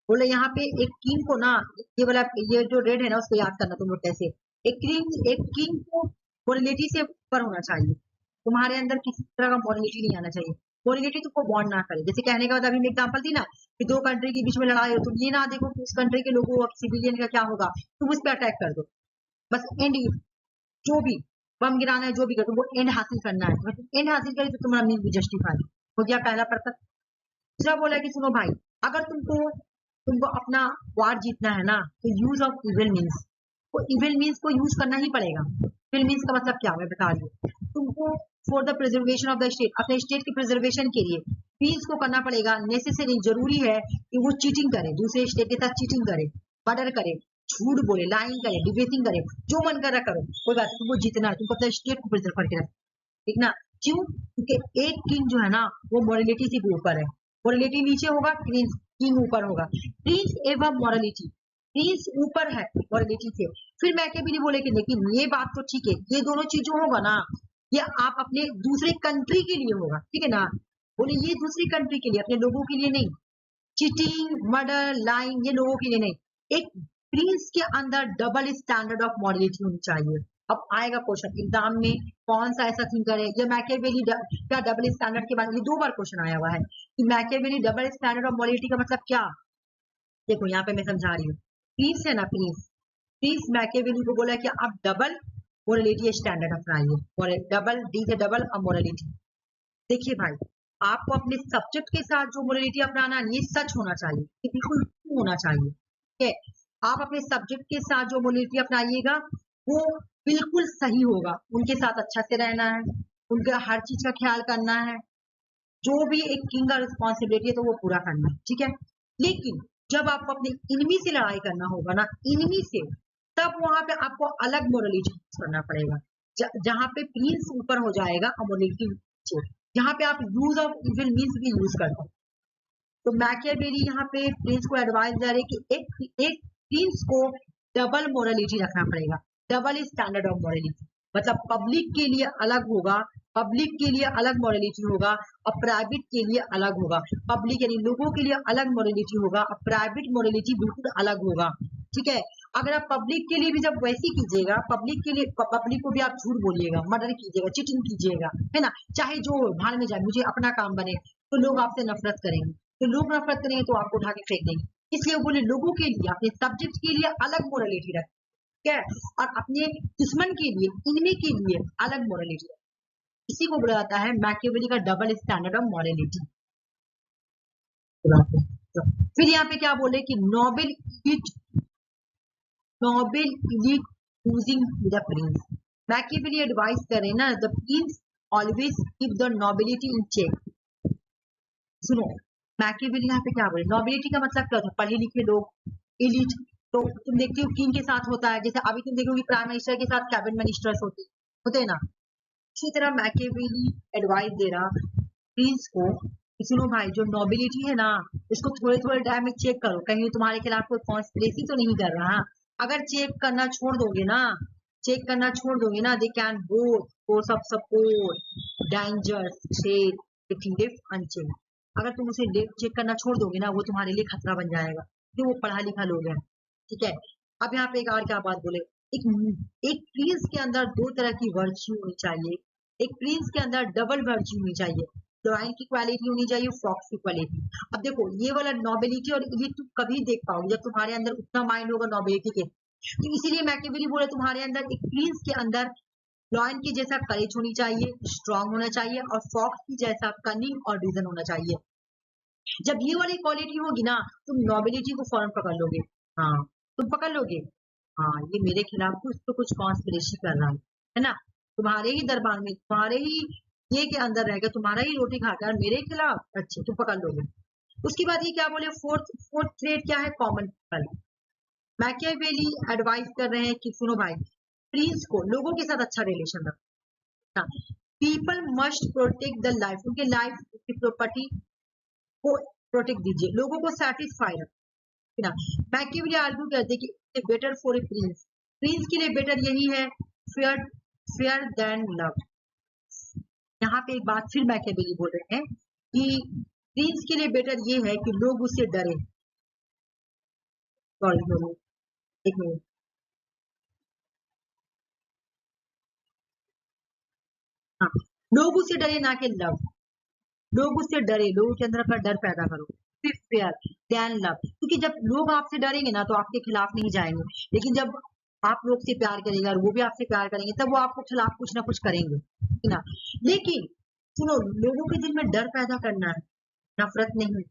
बोले यहाँ पे एक किंग को ना, ये वाला, ये जो रेड है ना उसको याद करना तुम लोग कैसे, एक किंग को मोरालिटी से ऊपर होना चाहिए, तुम्हारे अंदर किसी तरह का मोरालिटी नहीं आना चाहिए, मोरालिटी तुमको बॉन्ड ना करे। जैसे कहने का मतलब अभी मैं एग्जांपल दी ना कि दो कंट्री के बीच में लड़ाई हो, तुम ये ना देखो कि उस कंट्री के लोगों, सिविलियन का क्या होगा, तुम उस पर अटैक कर दो, बस एंड, जो भी बम गिराना है, जो भी कर, तुमको एंड हासिल करना है, तो एंड हासिल करें तो तुम्हारा मीन भी जस्टिफाई हो गया, पहला पर्पस। दूसरा बोला कि सुनो भाई, अगर तुमको अपना वार जीतना है ना, तो यूज ऑफ इविल मीन्स, तो इविल मीन्स को यूज करना ही पड़ेगा। इविल मीन्स का मतलब क्या, मैं बता रही हूँ तुमको, for the preservation of the state, अपने स्टेट के प्रिजर्वेशन के लिए पीस को करना पड़ेगा, नेसेसरी, जरूरी है कि वो चीटिंग करे, दूसरे स्टेट के साथ चीटिंग करे, मर्डर करे, झूठ बोले, लाइंग करे, डिबेटिंग करे, जो मन कर रहा करो, कोई बात नहीं, तुमको जीतना है, तुमको अपने स्टेट को प्रिजर्व करके रखना, ठीक ना। क्यों, क्योंकि एक किंग जो है ना वो मोरालिटी से भी ऊपर है, मोरालिटी नीचे होगा, किंग ऊपर होगा, प्रिंस एवं मोरालिटी, प्रिंस ऊपर है मोरालिटी से। फिर मैकियावेली बोले कि लेकिन ये बात तो ठीक है, ये दोनों चीजों होगा ना, ये आप अपने दूसरे कंट्री के लिए होगा, ठीक है ना, बोले ये दूसरी कंट्री के लिए, अपने लोगों के लिए नहीं। चीटिंग, मर्डर, लाइंग ये लोगों के लिए नहीं। एक प्रिंस के अंदर डबल स्टैंडर्ड ऑफ मॉरलिटी होनी चाहिए। अब आएगा क्वेश्चन एग्जाम में, कौन सा ऐसा थिंकर है ये मैकियावेली क्या डबल स्टैंडर्ड के बारे में 2 बार क्वेश्चन आया हुआ है कि Machiavelli double standard of morality का मतलब क्या। देखो यहाँ पे मैं समझा रही हूँ, प्रिंस है ना, प्रिंस मैकियावेली को बोला कि आप डबल मोरलिटी स्टैंडर्ड अपनाइए, डबल डी से डबल मोरलिटी। देखिए भाई, आपको अपने सब्जेक्ट के साथ जो मोरलिटी अपनाना ये सच होना चाहिए, ये बिल्कुल होना चाहिए, ठीक है। आप अपने सब्जेक्ट के साथ जो मोरलिटी अपनाइएगा वो बिल्कुल सही होगा। उनके साथ अच्छा से रहना है, उनका हर चीज का ख्याल करना है, जो भी एक किंग का रिस्पॉन्सिबिलिटी है तो वो पूरा करना है, ठीक है। लेकिन जब आपको अपने इनमी से लड़ाई करना होगा ना, इनमी से, तब वहां पे आपको अलग मोरलिटी करना पड़ेगा। जहां पे प्रिंस ऊपर हो जाएगा मोरलिटी नीचे, जहां पे आप यूज ऑफ इविल मीन्स भी यूज करते हैं। तो मैकियावेली यहाँ पे प्रिंस को एडवाइस दे रहे कि एक प्रिंस को डबल मोरलिटी रखना पड़ेगा, डबल स्टैंडर्ड ऑफ मोरलिटी। मतलब पब्लिक के लिए अलग होगा, पब्लिक के लिए अलग मोरलिटी होगा और प्राइवेट के लिए अलग होगा। पब्लिक यानी लोगों के लिए अलग मोरलिटी होगा और प्राइवेट मोरलिटी बिल्कुल अलग होगा, ठीक है। अगर आप पब्लिक के लिए भी जब वैसे कीजिएगा, पब्लिक के लिए पब्लिक को भी आप झूठ बोलिएगा, मर्डर कीजिएगा, चीटिंग कीजिएगा, है ना, चाहे जो भाड़ में जाए, मुझे अपना काम बने, तो लोग आपसे नफरत करेंगे, तो लोग नफरत करेंगे तो आपको उठा के फेंक देंगे। इसलिए वो बोले लोगों के लिए, अपने सब्जेक्ट के लिए अलग मोरलिटी रखें, ठीक है, और अपने दुश्मन के लिए, इनमी के लिए अलग मोरलिटी रखें। इसी को बोला जाता है मैकियावेली का डबल स्टैंडर्ड ऑफ मोरलिटी। फिर यहाँ पे क्या बोले कि noble elite choosing the prince. Machiavelli advice करें ना, the prince always keep the nobility in check. सुनो, मैकियावेली यहाँ पे क्या बोले, नोबिलिटी का मतलब क्या होता है, पढ़े लिखे लोग, इलीट। तो तुम देखते हो किंग के साथ होता है, जैसे अभी तुम देखोगे प्राइम मिनिस्टर के साथ कैबिनेट मिनिस्टर्स होते हैं ना, इसी तरह मैकियावेली एडवाइस दे रहा प्रिंस को, सुनो भाई, जो नोबिलिटी है ना, इसको थोड़े थोड़े टाइम में चेक करो, कहीं तुम्हारे खिलाफ कोई कॉन्स्पिरेसी तो नहीं कर रहा। अगर चेक करना छोड़ दोगे ना, they can both force of support danger safe uncheck. अगर तुम उसे चेक करना छोड़ दोगे ना, वो तुम्हारे लिए खतरा बन जाएगा, क्योंकि वो पढ़ा लिखा लोग हैं, ठीक है। अब यहाँ पे एक और क्या बात बोले, एक प्रिंस के अंदर 2 तरह की वर्च्यू होनी चाहिए। एक प्रिंस के अंदर डबल वर्च्यू होनी चाहिए, लॉयन की क्वालिटी होनी चाहिए, फॉक्स की क्वालिटी। अब देखो ये वाला नोबिलिटी और इलीट तुम कभी देख पाओगे जब तुम्हारे अंदर उतना माइंड होगा नोबिलिटी के। तो इसीलिए मैकियावेली बोले तुम्हारे अंदर, एक प्रिंस के अंदर लॉयन की जैसा करेज होनी चाहिए, स्ट्रांग होना चाहिए, और फॉक्स की जैसा कनिंग और रीजन होना चाहिए। जब ये वाली क्वालिटी होगी ना, तुम नोबिलिटी को फौरन पकड़ लोगे। हाँ, तुम पकड़ लोगे, हाँ ये मेरे खिलाफ कुछ तो कुछ कॉन्स्पिरेसी कर रहा है ना, तुम्हारे ही दरबार में, तुम्हारे ही ये के अंदर रहेगा, तुम्हारा ही रोटी खाकर मेरे खिलाफ, अच्छे तुम पकड़ लोगे। उसके बाद ये क्या बोले, फोर्थ ट्रेड क्या है, कॉमन पीपल। मैकियावेली एडवाइस कर रहे हैं कि सुनो भाई, प्रिंस को लोगों के साथ अच्छा रिलेशन रखना, people must protect the life, उनके लाइफ की प्रॉपर्टी को प्रोटेक्ट दीजिए, लोगों को सेटिस्फाई रखना। मैकियावेली आर्ग्यू करते कि better for a Prince, Prince के लिए बेटर यही है, फेयर देन लव। यहाँ पे एक बात फिर मैकियावेली बोल रहे हैं कि प्रिंस के लिए बेटर ये है कि लोग उससे डरे। सॉरी एक मिनट, हाँ, लोग उससे डरे ना कि लव, लोग उससे डरे, लोगों के अंदर अपना डर पैदा करो, फिर फेयर देन लव। क्योंकि जब लोग आपसे डरेंगे ना तो आपके खिलाफ नहीं जाएंगे, लेकिन जब आप लोग से प्यार करेंगे और वो भी आपसे प्यार करेंगे, तब वो आपको खिलाफ कुछ ना कुछ करेंगे, है ना। लेकिन सुनो, लोगों के दिल में डर पैदा करना है, नफरत नहीं।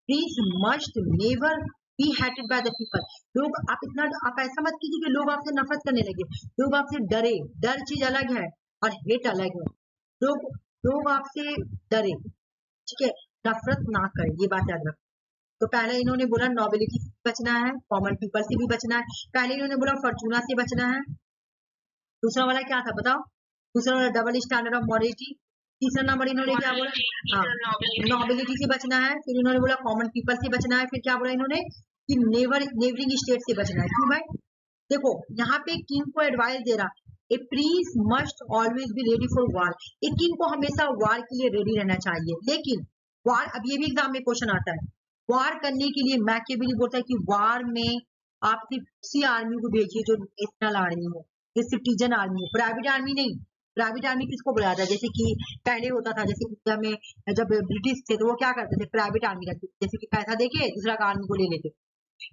Please must never be hated by the people. लोग आप ऐसा मत कीजिए कि लोग आपसे नफरत करने लगे, लोग आपसे डरे। डर चीज अलग है और हेट अलग है। लोग आपसे डरे, ठीक है, नफरत ना करें, ये बात याद रखो। तो पहले इन्होंने बोला नोबिलिटी से बचना है, कॉमन पीपल से भी बचना है। पहले इन्होंने बोला फॉर्चूना से बचना है। दूसरा वाला क्या था बताओ, दूसरा वाला डबल स्टैंडर्ड ऑफ मॉरलिटी। तीसरा नंबर इन्होंने क्या बोला, हाँ, नोबिलिटी से बचना है। फिर इन्होंने बोला कॉमन पीपल से बचना है। फिर क्या बोला इन्होंने कि नेबरिंग स्टेट से बचना है। क्यों भाई, देखो यहाँ पे किंग को एडवाइस दे रहा, a prince must always be ready for war, एक किंग को हमेशा वार के लिए रेडी रहना चाहिए। लेकिन वार, अब ये भी एग्जाम में क्वेश्चन आता है, वार करने के लिए मैकियावेली बोलता है कि वार में आप सिर्फ उसी आर्मी को भेजिए जो नेशनल आर्मी हो, जो सिटीजन आर्मी हो, प्राइवेट आर्मी नहीं। प्राइवेट आर्मी किसको बुलाया जाता है? जैसे कि पहले होता था, जैसे इंडिया में जब ब्रिटिश थे तो वो क्या करते थे, प्राइवेट आर्मी रखते थे, जैसे कि पैसा देके दूसरा का आर्मी को ले लेते।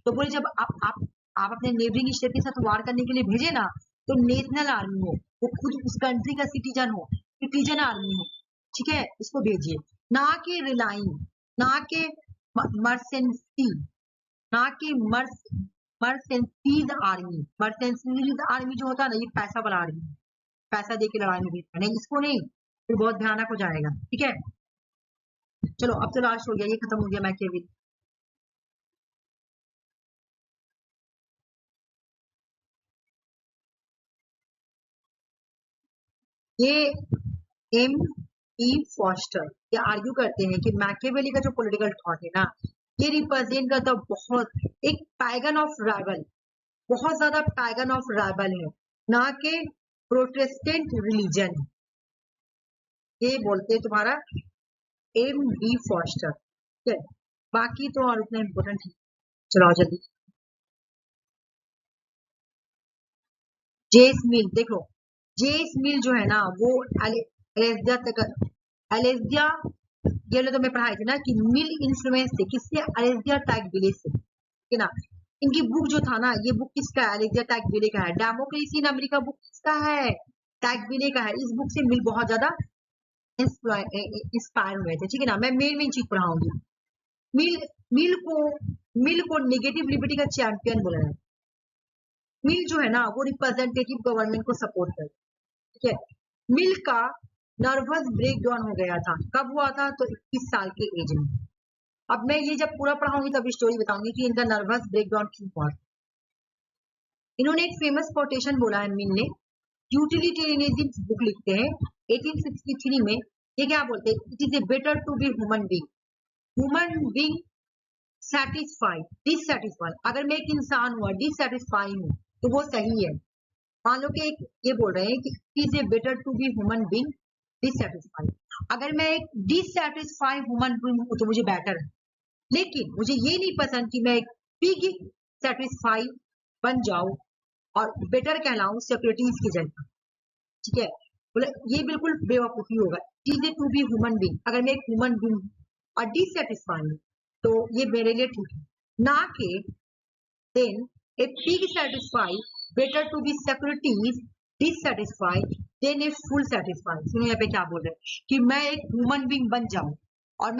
तो बोले जब आप अपने नेबरिंग स्टेट के साथ वार करने के लिए भेजे ना, तो नेशनल आर्मी हो, वो खुद उस कंट्री का सिटीजन हो, सिटीजन आर्मी हो, ठीक है, इसको भेजिए। ना कि रिलाइंग, ना कि मर्सेंसी, ना कि मर्सेंसीज आर्मी। मर्सेंसीज आर्मी जो होता है ना, ये पैसा वाला आर्मी, पैसा दे के लड़ाई में भेजना नहीं, इसको नहीं, फिर बहुत भयानक हो जाएगा। ठीक है, चलो अब तो लास्ट हो गया, ये खत्म हो गया मैकियावेली। ये एम ई फॉस्टर ये आर्ग्यू करते हैं कि मैकियावेली का जो पॉलिटिकल थॉट है ना, ये रिप्रेजेंट करता बहुत एक पैगन ऑफ राइवल, बहुत ज्यादा पैगन ऑफ राइवल है, ना कि प्रोटेस्टेंट रिलीजन। ये बोलते हैं तुम्हारा एम बी फॉस्टर। ठीक है, बाकी तो और उतना इम्पोर्टेंट है। चलो जल्दी, जेस मिल देखो, जेस मिल जो है ना वो अलेस्डिया तक, अलेस्डिया ये तो मैं पढ़ाई थी ना कि मिल इन्फ्लुएंस थे किससे, अलेस्डिया टैकविले से, ठीक है ना। इनकी बुक जो था ना, ये बुक किसका है, अलेस्डिया टैकविले का है। डेमोक्रेसी इन अमेरिका बुक किसका है, टैकविले का है। इस बुक से मिल बहुत ज्यादा इंस्पायर हुए थे, ठीक है ना। मैं मेन चीज पढ़ाऊंगी। मिल मिल को नेगेटिव लिबर्टी का चैंपियन बोला है। मिल जो है ना वो रिप्रेजेंटेटिव गवर्नमेंट को सपोर्ट करता है, ठीक है। मिल का नर्वस ब्रेकडाउन हो गया था, कब हुआ था, तो 21 साल के एज में। अब मैं ये जब पूरा पढ़ाऊंगी तब स्टोरी बताऊंगी कि इनका नर्वस ब्रेकडाउन क्यों हुआ। इन्होंने एक फेमस कोटेशन बोला है मिल ने, यूटिलिटेरियनिज्म बुक लिखते हैं 1863 में। ये क्या बोलते हैं, it is a better to be human being satisfied dissatisfied. अगर मैं एक इंसान हुआ डिससेटिस्फाई हूँ तो वो सही है। मान लो कि एक ये बोल रहे हैं कि it is a better to be human being dissatisfied. अगर मैं एक डिससेटिस्फाइड ह्यूमन बीइंग हूँ तो मुझे बेटर है, लेकिन मुझे ये नहीं पसंद कि मैं एक पिग सेटिस्फाई बन जाऊं और बेटर कहलाऊं सिक्योरिटीज की जगह, ठीक है। बोले ये बिल्कुल बेवकूफी होगा। It is a to be human being, अगर मैं एक ह्यूमन बीइंग और डिससेटिस्फाई हूं तो ये मेरे लिए ठीक है, ना कि than a pig satisfy better to be securities dissatisfied than a fool satisfied. सुनो यहाँ पे क्या बोल रहे हैं कि मैं एक ह्यूमन बीइंग बन जाऊं और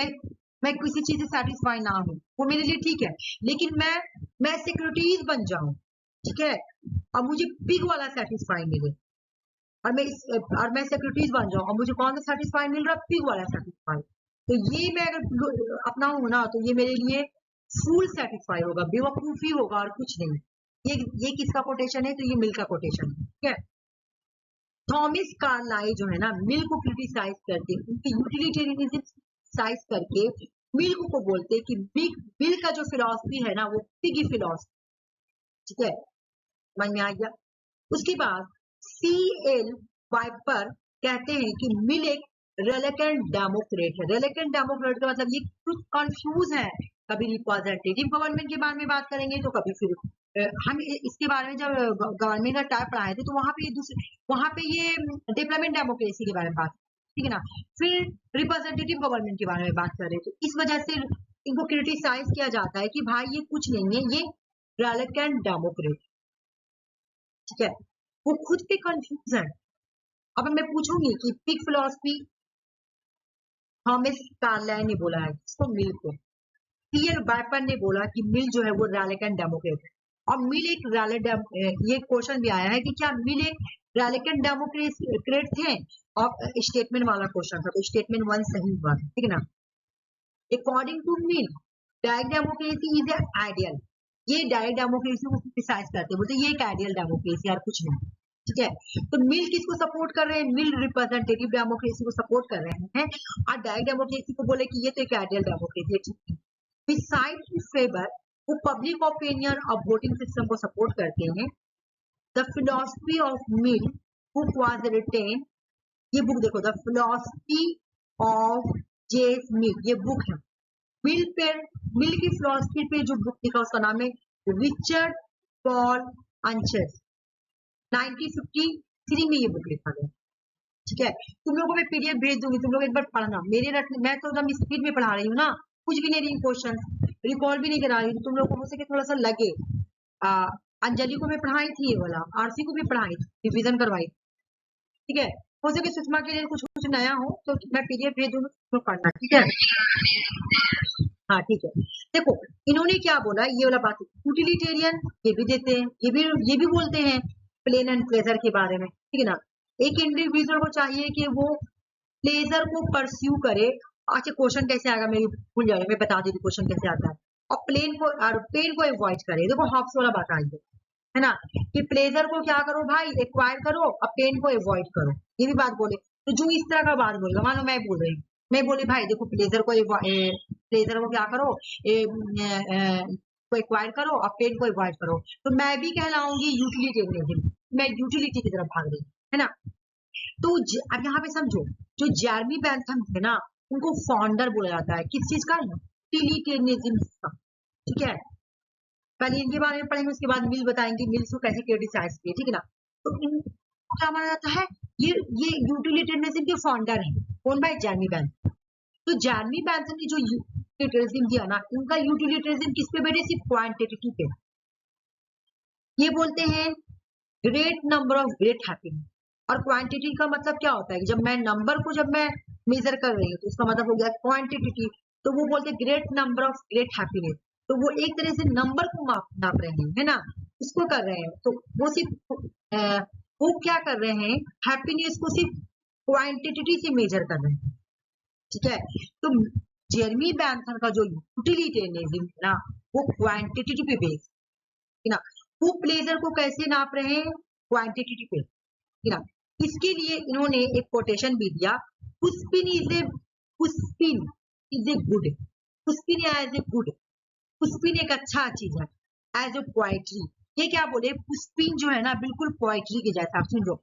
मैं किसी चीज से सेटिस्फाई ना हूं, वो मेरे लिए ठीक है, लेकिन मैं सिक्योरिटीज बन जाऊं, ठीक है, और मुझे पिग वाला सेटिस्फाई मिले, और मैं सिक्योरिटीज बन जाऊं और मुझे कौन सा सेटिस्फाई मिल रहा है, पिग वाला सेटिस्फाई। तो ये मैं अगर अपनाऊं ना तो ये मेरे लिए फुल सेटिस्फाई होगा, बेवकूफी होगा और कुछ नहीं। ये किसका कोटेशन है, तो ये मिल का कोटेशन है, ठीक है। थॉमस कार्लाइल जो है ना मिल को क्रिटिसाइज करते, उनके यूटिलिटेरियनिज्म साइज करके मिल को बोलते हैं कि मिल का जो फिलॉसफी है ना वो पिगी फिलॉसफी, ठीक है, समझ में आ गया। उसके बाद C.L. वाइपर कहते हैं कि मिल एक रिलेकेंट डेमोक्रेट है। रिलेकेंट डेमोक्रेट का मतलब ये कुछ कंफ्यूज है, कभी रिप्रेजेंटेटिव गवर्नमेंट के बारे में बात करेंगे तो कभी फिर हम इसके बारे में जब गवर्नमेंट का टाइप पढ़ाए थे तो वहां पे ये डेवलपमेंट डेमोक्रेसी के बारे में बात, ठीक है ना, फिर रिप्रेजेंटेटिव गवर्नमेंट के बारे में बात कर रहे थे। इस वजह से इनको क्रिटिसाइज किया जाता है कि भाई ये कुछ नहीं है, ये रिलेकेंट डेमोक्रेट, ठीक है। वो खुद पे कंफ्यूज है। अब मैं पूछूंगी कि पिग फिलॉसफी थॉमस कार्लाइल ने बोला है, इसको मिल को। C.L. वाइपर ने बोला कि मिल जो है वो रैलिकन डेमोक्रेट है, और मिल एक ये क्वेश्चन भी आया है कि क्या मिल एक रैलिकन डेमोक्रेट थे, और स्टेटमेंट वाला क्वेश्चन था, तो स्टेटमेंट 1 सही हुआ, ठीक है ना। According to Mill direct democracy is a ideal, ये डायरेक्ट डेमोक्रेसी को क्रिटिसाइज करते बोलते ये एक आइडियल डेमोक्रेसी और कुछ नहीं, ठीक है। तो मिल किसको सपोर्ट कर रहे हैं, मिल रिप्रेजेंटेटिव डेमोक्रेसी को सपोर्ट कर रहे हैं, और डायरेक्ट डेमोक्रेसी को बोले कि ये तो एक आइडियल डेमोक्रेसी है, ठीक है। बिसाइड फेवर वो पब्लिक ओपिनियन और वोटिंग सिस्टम को सपोर्ट करते हैं। The philosophy of mill book was written, ये बुक देखो, द फिलोसफी ऑफ जेस मिल, ये बुक है। मिल की फिलोसफी पे जो बुक लिखा उसका नाम है रिचर्ड पॉल अंचेस। 1953 में ये बुक लिखा गया। ठीक है, तुम लोगों को मैं पीडीएफ भेज दूंगी, तुम लोग एक बार पढ़ना। मैं तो एकदम स्पीड में पढ़ा रही हूँ ना, कुछ भी नहीं रही, क्वेश्चन रिकॉल भी नहीं करा रही हूँ। तुम लोग को हो सके थोड़ा सा लगे। अंजलि को मैं पढ़ाई थी ये वाला, आरसी को भी पढ़ाई थी, रिविजन करवाई। ठीक है, हो सके सुषमा के लिए कुछ कुछ नया हो तो मैं पीडीएफ भेज दूंगी, तो पढ़ना। ठीक है, हाँ ठीक है। देखो इन्होंने क्या बोला, ये वाला बात, यूटिलिटेरियन ये भी देते हैं, ये भी बोलते हैं प्लेन एंड प्लेजर के बारे में। ठीक है ना, एक इंडिविजुअल को चाहिए कि वो प्लेजर को परस्यू करे। अच्छा, क्वेश्चन कैसे आएगा मैं भूल जाऊंगी, मैं बता देती क्वेश्चन कैसे आता है। और पेन को अवॉइड करे। देखो हॉब्स वाला बात आई है ना, कि प्लेजर को क्या करो भाई, एक्वायर करो, और पेन को अवॉइड करो, ये भी बात बोले। तो जो इस तरह का बात बोलेगा, मान लो मैं बोल रही हूँ, मैं बोली भाई देखो प्लेजर को क्या करो, को एक्वायर करो और पेन को अवॉइड करो, तो मैं भी कहलाऊंगी यूटिलिटेरियन, मैं यूटिलिटी की तरफ भाग रही हूँ, है ना। तो अब यहाँ पे समझो, जो जेरमी बेंथम थे ना, उनको फाउंडर बोला जाता है किस चीज का, यूटिलिटेरियनिज्म का। ठीक है, पहले इनके बारे में पढ़ेंगे, उसके बाद मिल बताएंगे मिल्स को कैसे क्रिटिसाइज किए। ठीक है ना, तो इनको क्या माना जाता है, ये यूटिलिटेरियनिज्म के फाउंडर हैं। कौन भाई, जेरमी बेंथम। तो जेरमी बेंथम ने जो यूटिलिटेरियनिज्म दिया ना, इनका यूटिलिटेरियनिज्म किस पे बेस्ड, सिर्फ क्वांटिटेटिव पे। ये बोलते हैं great number of great happiness. और क्वांटिटी का मतलब क्या होता है कि जब मैं नंबर को जब मैं मेजर कर रही हूँ तो इसका मतलब हो गया क्वांटिटी। तो वो बोलते हैं great number of great happiness, तो वो एक तरह से नंबर को नाप रहे हैं, है ना, उसको कर रहे हैं। तो वो सिर्फ वो क्या कर रहे हैं, हैप्पीनेस को सिर्फ क्वांटिटी से मेजर कर रहे हैं। ठीक है, तो जेरमी बेंथम का जो यूटिलिटेरियनिज्म है ना, वो क्वांटिटी पे बेस्ड है ना। वो प्लेजर को कैसे नाप रहे हैं, क्वांटिटी पे, है ना। इसके लिए इन्होंने एक कोटेशन भी दिया, pushpin is a good, pushpin as a good, pushpin एक अच्छा चीज है, एज ए पोएट्री। ये क्या बोले, पुष्पिन जो है ना बिल्कुल पोएट्री के जैसा। समझो,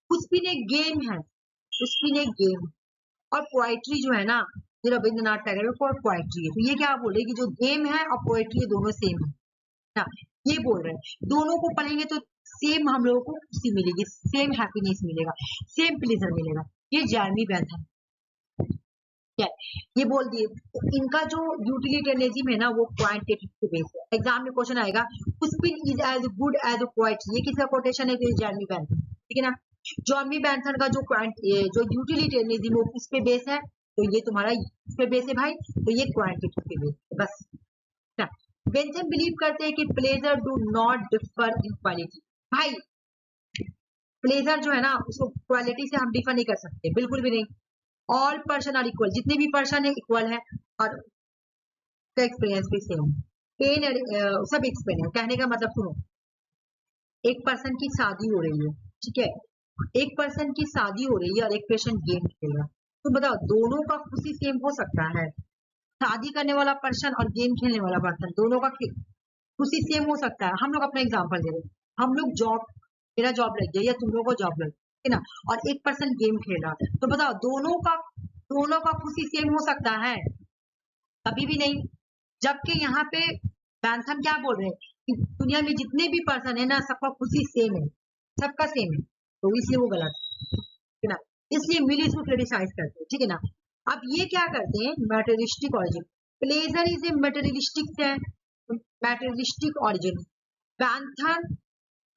पुष्पिन एक गेम है, पुष्पिन एक गेम, और पोएट्री जो है ना, ये रविंद्रनाथ टैगोर को पोएट्री है। तो ये क्या बोले कि जो गेम है और पोएट्री दोनों सेम है ना, ये बोल रहे हैं। दोनों को पढ़ेंगे तो सेम हम लोगों को खुशी मिलेगी, सेम हैप्पीनेस मिलेगा, सेम प्लेजर मिलेगा। ये जेरमी बेंथम है, ये बोल दिए। तो इनका जो यूटिलिटेरियनिज्म है ना, वो क्वांटिटेटिव पे बेस्ड है। एग्जाम में क्वेश्चन आएगा, pushpin is as good as a poetry, ये किसका कोटेशन है, तो जेरमी बेंथम। ठीक है ना, जेरमी बेंथम का जो यूटिलिटेरियनिज्म वो किस पे बेस है, तो ये तुम्हारा इस पे बेस है भाई, तो ये क्वांटिटेटिव पे बेस है बस। बेंथम बिलीव करते हैं कि pleasure do not differ in quality. भाई प्लेजर जो है ना, उसको क्वालिटी से हम डिफर नहीं कर सकते, बिल्कुल भी नहीं। ऑल पर्सन आर इक्वल, जितने भी पर्सन है इक्वल है, और एक्सपीरियंस भी सेम। पेन सब एक्सपीरियंस, कहने का मतलब सुनो, एक पर्सन की शादी हो रही है, ठीक है, एक पर्सन की शादी हो रही है और एक पर्सन गेम खेल रहा है, तो बताओ दोनों का खुशी सेम हो सकता है? शादी करने वाला पर्सन और गेम खेलने वाला पर्सन, दोनों का खुशी सेम हो सकता है? हम लोग अपना एग्जांपल दे रहे हैं, हम लोग जॉब, मेरा जॉब लग गया या तुम लोगों को जॉब लग गया, है ना, और एक पर्सन गेम खेल रहा है, तो बताओ दोनों का खुशी सेम हो सकता है? कभी भी नहीं। जबकि यहाँ पे बेंथम क्या बोल रहे हैं कि दुनिया में जितने भी पर्सन है ना, सबका खुशी सेम है, सबका सेम है, तो इसलिए वो गलत है ना, इसलिए मिल इसको क्रिटिसाइज करते हैं। ठीक है ना, अब ये क्या करते हैं, materialistic origin, pleasure is a materialistic है, materialistic origin. Bentham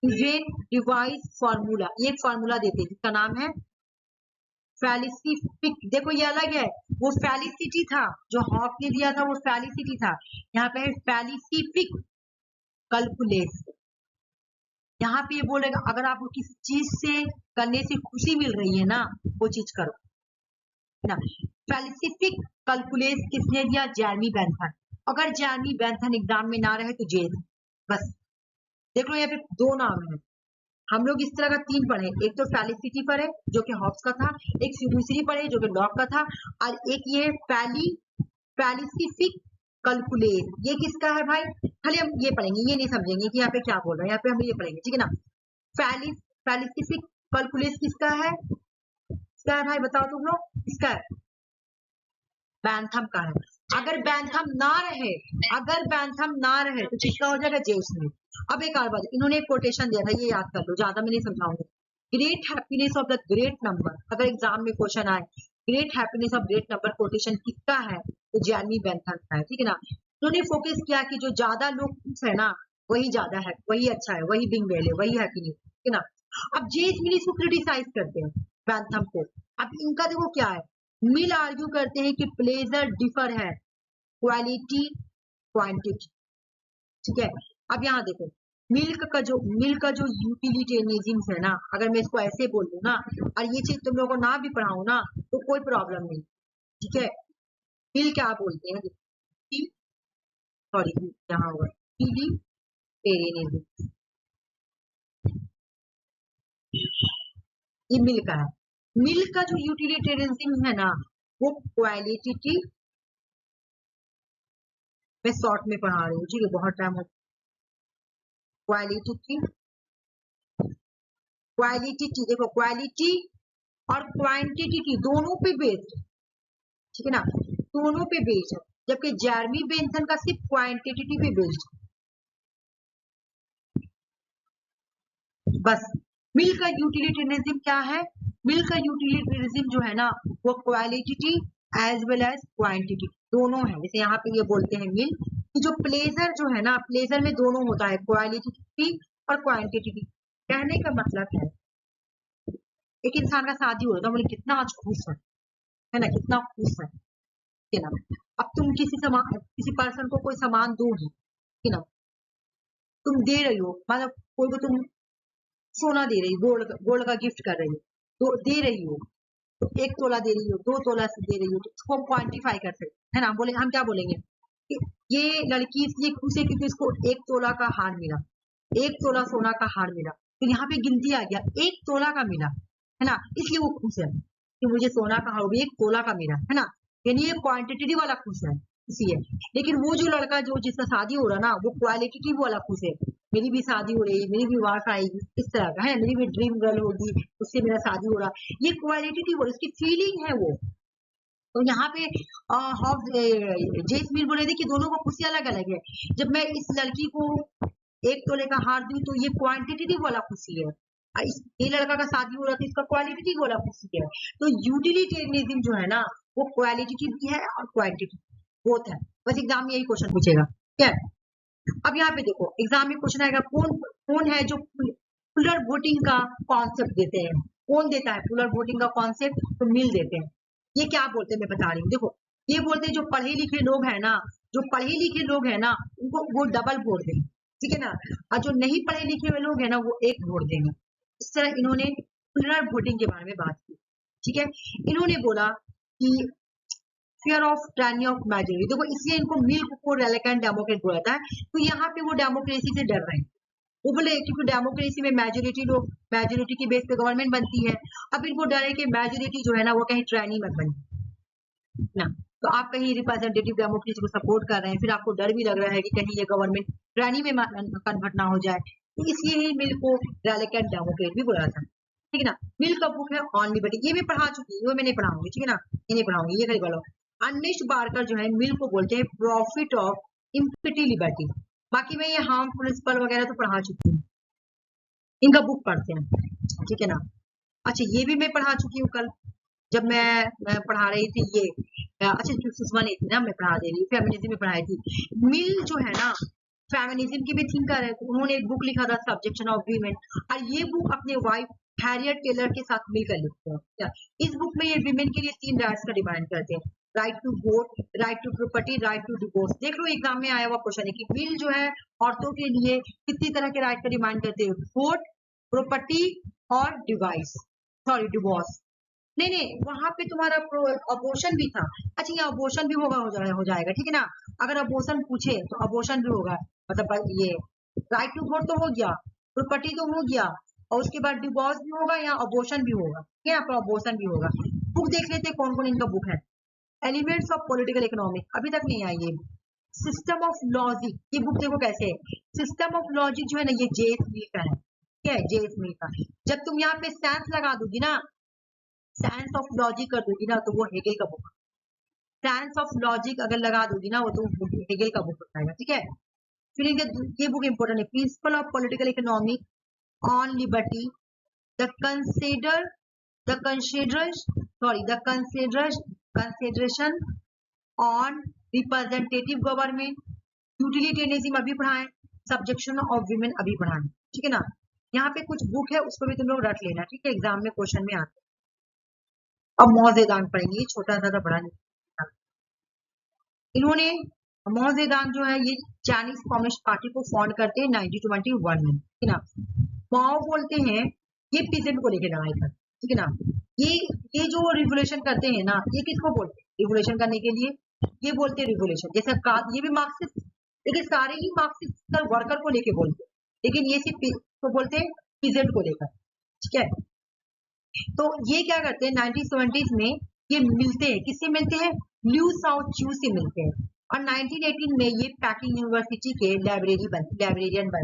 even devise formula, ये फार्मूला देते हैं जिसका नाम है फेलिसिफिक। देखो ये अलग है, वो फेलिसिटी था जो हॉक ने दिया था, वो फेलिसिटी था, यहाँ पे है फेलिसिफिक कैलकुलेस। यहाँ पे ये बोलेगा अगर आपको किसी चीज से करने से खुशी मिल रही है ना, वो चीज करो, है ना। फेलिसिफिक कैलकुलेस किसने दिया, जेरमी बेंथम। अगर जेरमी बेंथम एग्जाम में ना रहे तो जेल, बस। देख लो यहाँ पे दो नाम है, हम लोग इस तरह का तीन पढ़े, एक तो फेलिसिटी पर है जो कि हॉब्स का था, एक दूसरी पर है जो कि लॉक का था, और एक ये फेलिसिफिक कैलकुलेस, ये किसका है भाई? खाली हम ये पढ़ेंगे, ये नहीं समझेंगे कि यहाँ पे क्या बोल रहे हैं, यहाँ पे हम ये पढ़ेंगे, ठीक है ना। फेलिसिफिक कल्कुलस किसका है भाई बताओ तुम लोग, किसका है? बैंथम का है। अगर बैंथम ना रहे तो किसका हो जाएगा? जे स्मिथ। अब एक और बात, इन्होंने एक कोटेशन दिया था, ये याद कर लो, ज्यादा मैं नहीं समझाऊंगी। Great happiness of the great number, अगर एग्जाम में क्वेश्चन आए great happiness of great number quotation किसका है, तो जेरेमी बेंथम का है, ठीक है ना। उन्होंने फोकस किया कि जो ज्यादा लोग खुश है ना वही ज्यादा है, वही अच्छा है, वही बिग वेल है, वही हैप्पीनेस, ठीक है ना। अब जे स्मिथ इसको क्रिटिसाइज करते हैं बैंथम को। अब इनका देखो क्या है, मिल आर्ग्यू करते हैं कि प्लेजर डिफर है क्वालिटी क्वांटिटी, ठीक है। अब यहाँ देखो मिल्क का जो यूटिलिटेरियनिज्म है ना, अगर मैं इसको ऐसे बोल दूं ना और ये चीज तुम लोगों को ना भी पढ़ाऊं ना तो कोई प्रॉब्लम नहीं, ठीक है। मिल क्या बोलते हैं, सॉरी यहाँ होगा यूटिलिटेरियनिज्म, ये मिल का है। मिल का जो यूटिलिटेरियनिज्म है ना वो क्वालिटी, मैं शॉर्ट में पढ़ा रही हूँ, ठीक है, बहुत टाइम हो। क्वालिटी देखो, क्वालिटी और क्वांटिटी दोनों पे बेस्ड, ठीक है ना, दोनों पे बेस्ड है, जबकि जेरेमी बेंथम का सिर्फ क्वांटिटी पे बेस्ड। बस मिल का यूटिलिटेरियनिज्म क्या है, मिल का यूटिलिटेरियनिज्म जो है ना वो quality as well as quantity दोनों है। जैसे यहाँ पे ये बोलते हैं मिल कि जो प्लेजर जो है ना, प्लेजर में दोनों होता है, क्वालिटी और क्वांटिटी। कहने का मतलब है एक इंसान का शादी हो रहा था, बोले कितना आज खुश है ना, कितना खुश है ना। अब तुम किसी पर्सन को कोई सामान दो है ना, तुम दे रही हो, मतलब कोई को तुम सोना दे रही हो, गोल्ड का गिफ्ट कर रही हो, तो दे रही हो, तो 1 तोला दे रही हो, 2 तोला से दे रही हो, तो उसको हम क्वांटिफाई कर सकते है ना। बोले हम क्या बोलेंगे कि ये लड़की इसलिए खुश है क्योंकि इसको 1 तोला का हार मिला, 1 तोला सोना का हार मिला, तो यहाँ पे गिनती आ गया 1 तोला का मिला है ना, इसलिए वो खुश है कि मुझे सोना का हार भी 1 तोला का मिला है ना, यानी ये क्वांटिटेटिव वाला खुश है इसलिए। लेकिन वो जो लड़का जो जिसका शादी हो रहा ना वो क्वालिटेटिव वाला खुश है, मेरी भी शादी हो रही है, मेरी भी वाइफ आएगी, इस तरह का है, मेरी भी ड्रीम गर्ल होगी, उससे मेरा शादी हो रहा, ये क्वालिटेटिव, इसकी फीलिंग है वो। तो यहाँ पे जे स्मिथ बोले थे कि दोनों को खुशी अलग अलग है। जब मैं इस लड़की को 1 तोले का हार दूं तो ये क्वांटिटेटिव वाला खुशी है, ये लड़का का शादी हो रहा था इसका क्वालिटेटिव वाला खुशी है। तो यूटिलिटेरियनिज्म जो है ना वो क्वालिटेटिव भी है और क्वांटिटी बोथ है। बस एग्जाम में यही क्वेश्चन पूछेगा, क्या है? अब यहाँ पे देखो एग्जाम में क्वेश्चन आएगा कौन है जो पुलर वोटिंग का कॉन्सेप्ट देते हैं, कौन देता है पुलर वोटिंग का कॉन्सेप्ट, तो मिल देते हैं। ये क्या बोलते हैं मैं बता रही हूँ, देखो ये बोलते हैं जो पढ़े लिखे लोग है ना, जो पढ़े लिखे लोग है ना उनको वो डबल वोट देंगे, ठीक है ना, और जो नहीं पढ़े लिखे हुए लोग है ना वो 1 वोट देंगे। इस तरह इन्होंने पुलर वोटिंग के बारे में बात की, ठीक है। इन्होंने बोला कि fear of tiny of majority, देखो इसलिए इनको मिल्क को रेलिकेंट डेमोक्रेट बोला था, तो यहाँ पे वो डेमोक्रेसी से डर रहे हैं। वो बोले क्योंकि डेमोक्रेसी में मेजोरिटी की बेस पे गवर्नमेंट बनती है, अब इनको डर है कि मेजोरिटी जो है ना वो कहीं ट्रायनी मत बने ना, तो आप कहीं रिप्रेजेंटेटिव डेमोक्रेसी को सपोर्ट कर रहे हैं, फिर आपको डर भी लग रहा है कि कहीं ये गवर्नमेंट ट्रायनी में कन्वर्ट ना हो जाए, तो इसलिए ही मिल्क को रेलिकेंट डेमोक्रेट भी बोला था, ठीक है ना। मिल्क का बुक है ऑन लिबर्टी, ये मैं पढ़ा चुकी हूँ, मैं नहीं पढ़ाऊंगी, ठीक है ना, ये नहीं पढ़ाऊंगी, ये खाली बोलो। अर्नेस्ट बार्कर जो है मिल्क को बोलते हैं प्रॉफिट ऑफ इम्पिटी लिबर्टी, बाकी मैं ये हार्म प्रिंसिपल वगैरह तो पढ़ा चुकी हूँ, इनका बुक पढ़ते हैं, ठीक है ना। अच्छा ये भी मैं पढ़ा चुकी हूँ कल जब मैं पढ़ा रही थी ये, अच्छा सुषमा नहीं थी ना, मैं पढ़ा दे रही, फेमिनिज्म में पढ़ाई थी। मिल जो है ना फेमिनिज्म की भी थिंकर है, तो उन्होंने एक बुक लिखा था सब्जेक्शन ऑफ वीमेन, और ये बुक अपने वाइफ हैरियट टेलर के साथ मिलकर लिखते हैं। इस बुक में ये विमेन के लिए 3 राइट्स का डिमांड करते हैं, right to vote, right to property, right to divorce. देख लो एग्जाम में आया हुआ क्वेश्चन है कि मिल जो है औरतों के लिए कितनी तरह के राइट का डिमांड करते हैं, वोट, प्रॉपर्टी और डिवोर्स। नहीं वहां पे तुम्हारा अबॉर्शन भी था, अच्छा ये अबॉर्शन भी हो जाएगा, ठीक है ना। अगर अबॉर्शन पूछे तो अबॉर्शन भी होगा, मतलब ये राइट टू वोट तो हो गया, प्रॉपर्टी तो हो गया, और उसके बाद डिवोर्स भी होगा या अबॉर्शन भी होगा, ठीक है, आपका अबॉर्शन भी होगा। बुक देख लेते हैं कौन कौन इनका बुक है। एलिमेंट्स ऑफ पॉलिटिकल इकोनॉमिक अभी तक नहीं आई ये। सिस्टम ऑफ लॉजिक, ये बुक देखो कैसे है, सिस्टम ऑफ लॉजिक जो है ना ये जे स्मिथ का है, क्या है, जे स्मिथ का। जब तुम यहाँ पे साइंस लगा दोगी ना, साइंस ऑफ लॉजिक कर दोगी ना, तो वो हेगेल का बुक, साइंस ऑफ लॉजिक अगर लगा दोगी ना, वो तो हेगेल का बुक होता है, ठीक है। फिर ये बुक इंपॉर्टेंट है, principle of political economy on liberty, the consider the consideration on representative government, utilitarianism अभी पढ़ाएं, सब्जेक्शन ऑफ विमेन अभी पढ़ाएं, ठीक है ना। यहाँ पे कुछ बुक है, उसको भी तुम लोग रट लेना, ठीक है, एग्जाम में क्वेश्चन में आते। अब मौजेदान पढ़ेंगे, छोटा सा था, बड़ा नहीं। इन्होंने मौजेदान जो है ये चाइनीज कम्युनिस्ट पार्टी को फाउंड करते हैं 1921 में, ठीक है ना। माओ बोलते हैं ये पीजेंट को लेकर लड़ाई करते, ठीक है ना। ये जो रिवोल्यूशन करते हैं ना, ये किसको बोलते हैं रिवोल्यूशन करने के लिए, ये बोलते हैं रिवोल्यूशन। जैसे ये भी मार्क्सिस्ट, लेकिन सारे ही मार्क्सिस्ट वर्कर को लेके बोलते हैं, लेकिन ये सिर्फ को बोलते हैं पीजेंट को लेकर, ठीक है। तो ये क्या करते हैं 1970s में ये मिलते हैं, किससे मिलते हैं, ल्यू साउ च्यू से मिलते हैं, और 1918 में ये पैकिंग यूनिवर्सिटी के लाइब्रेरियन बनते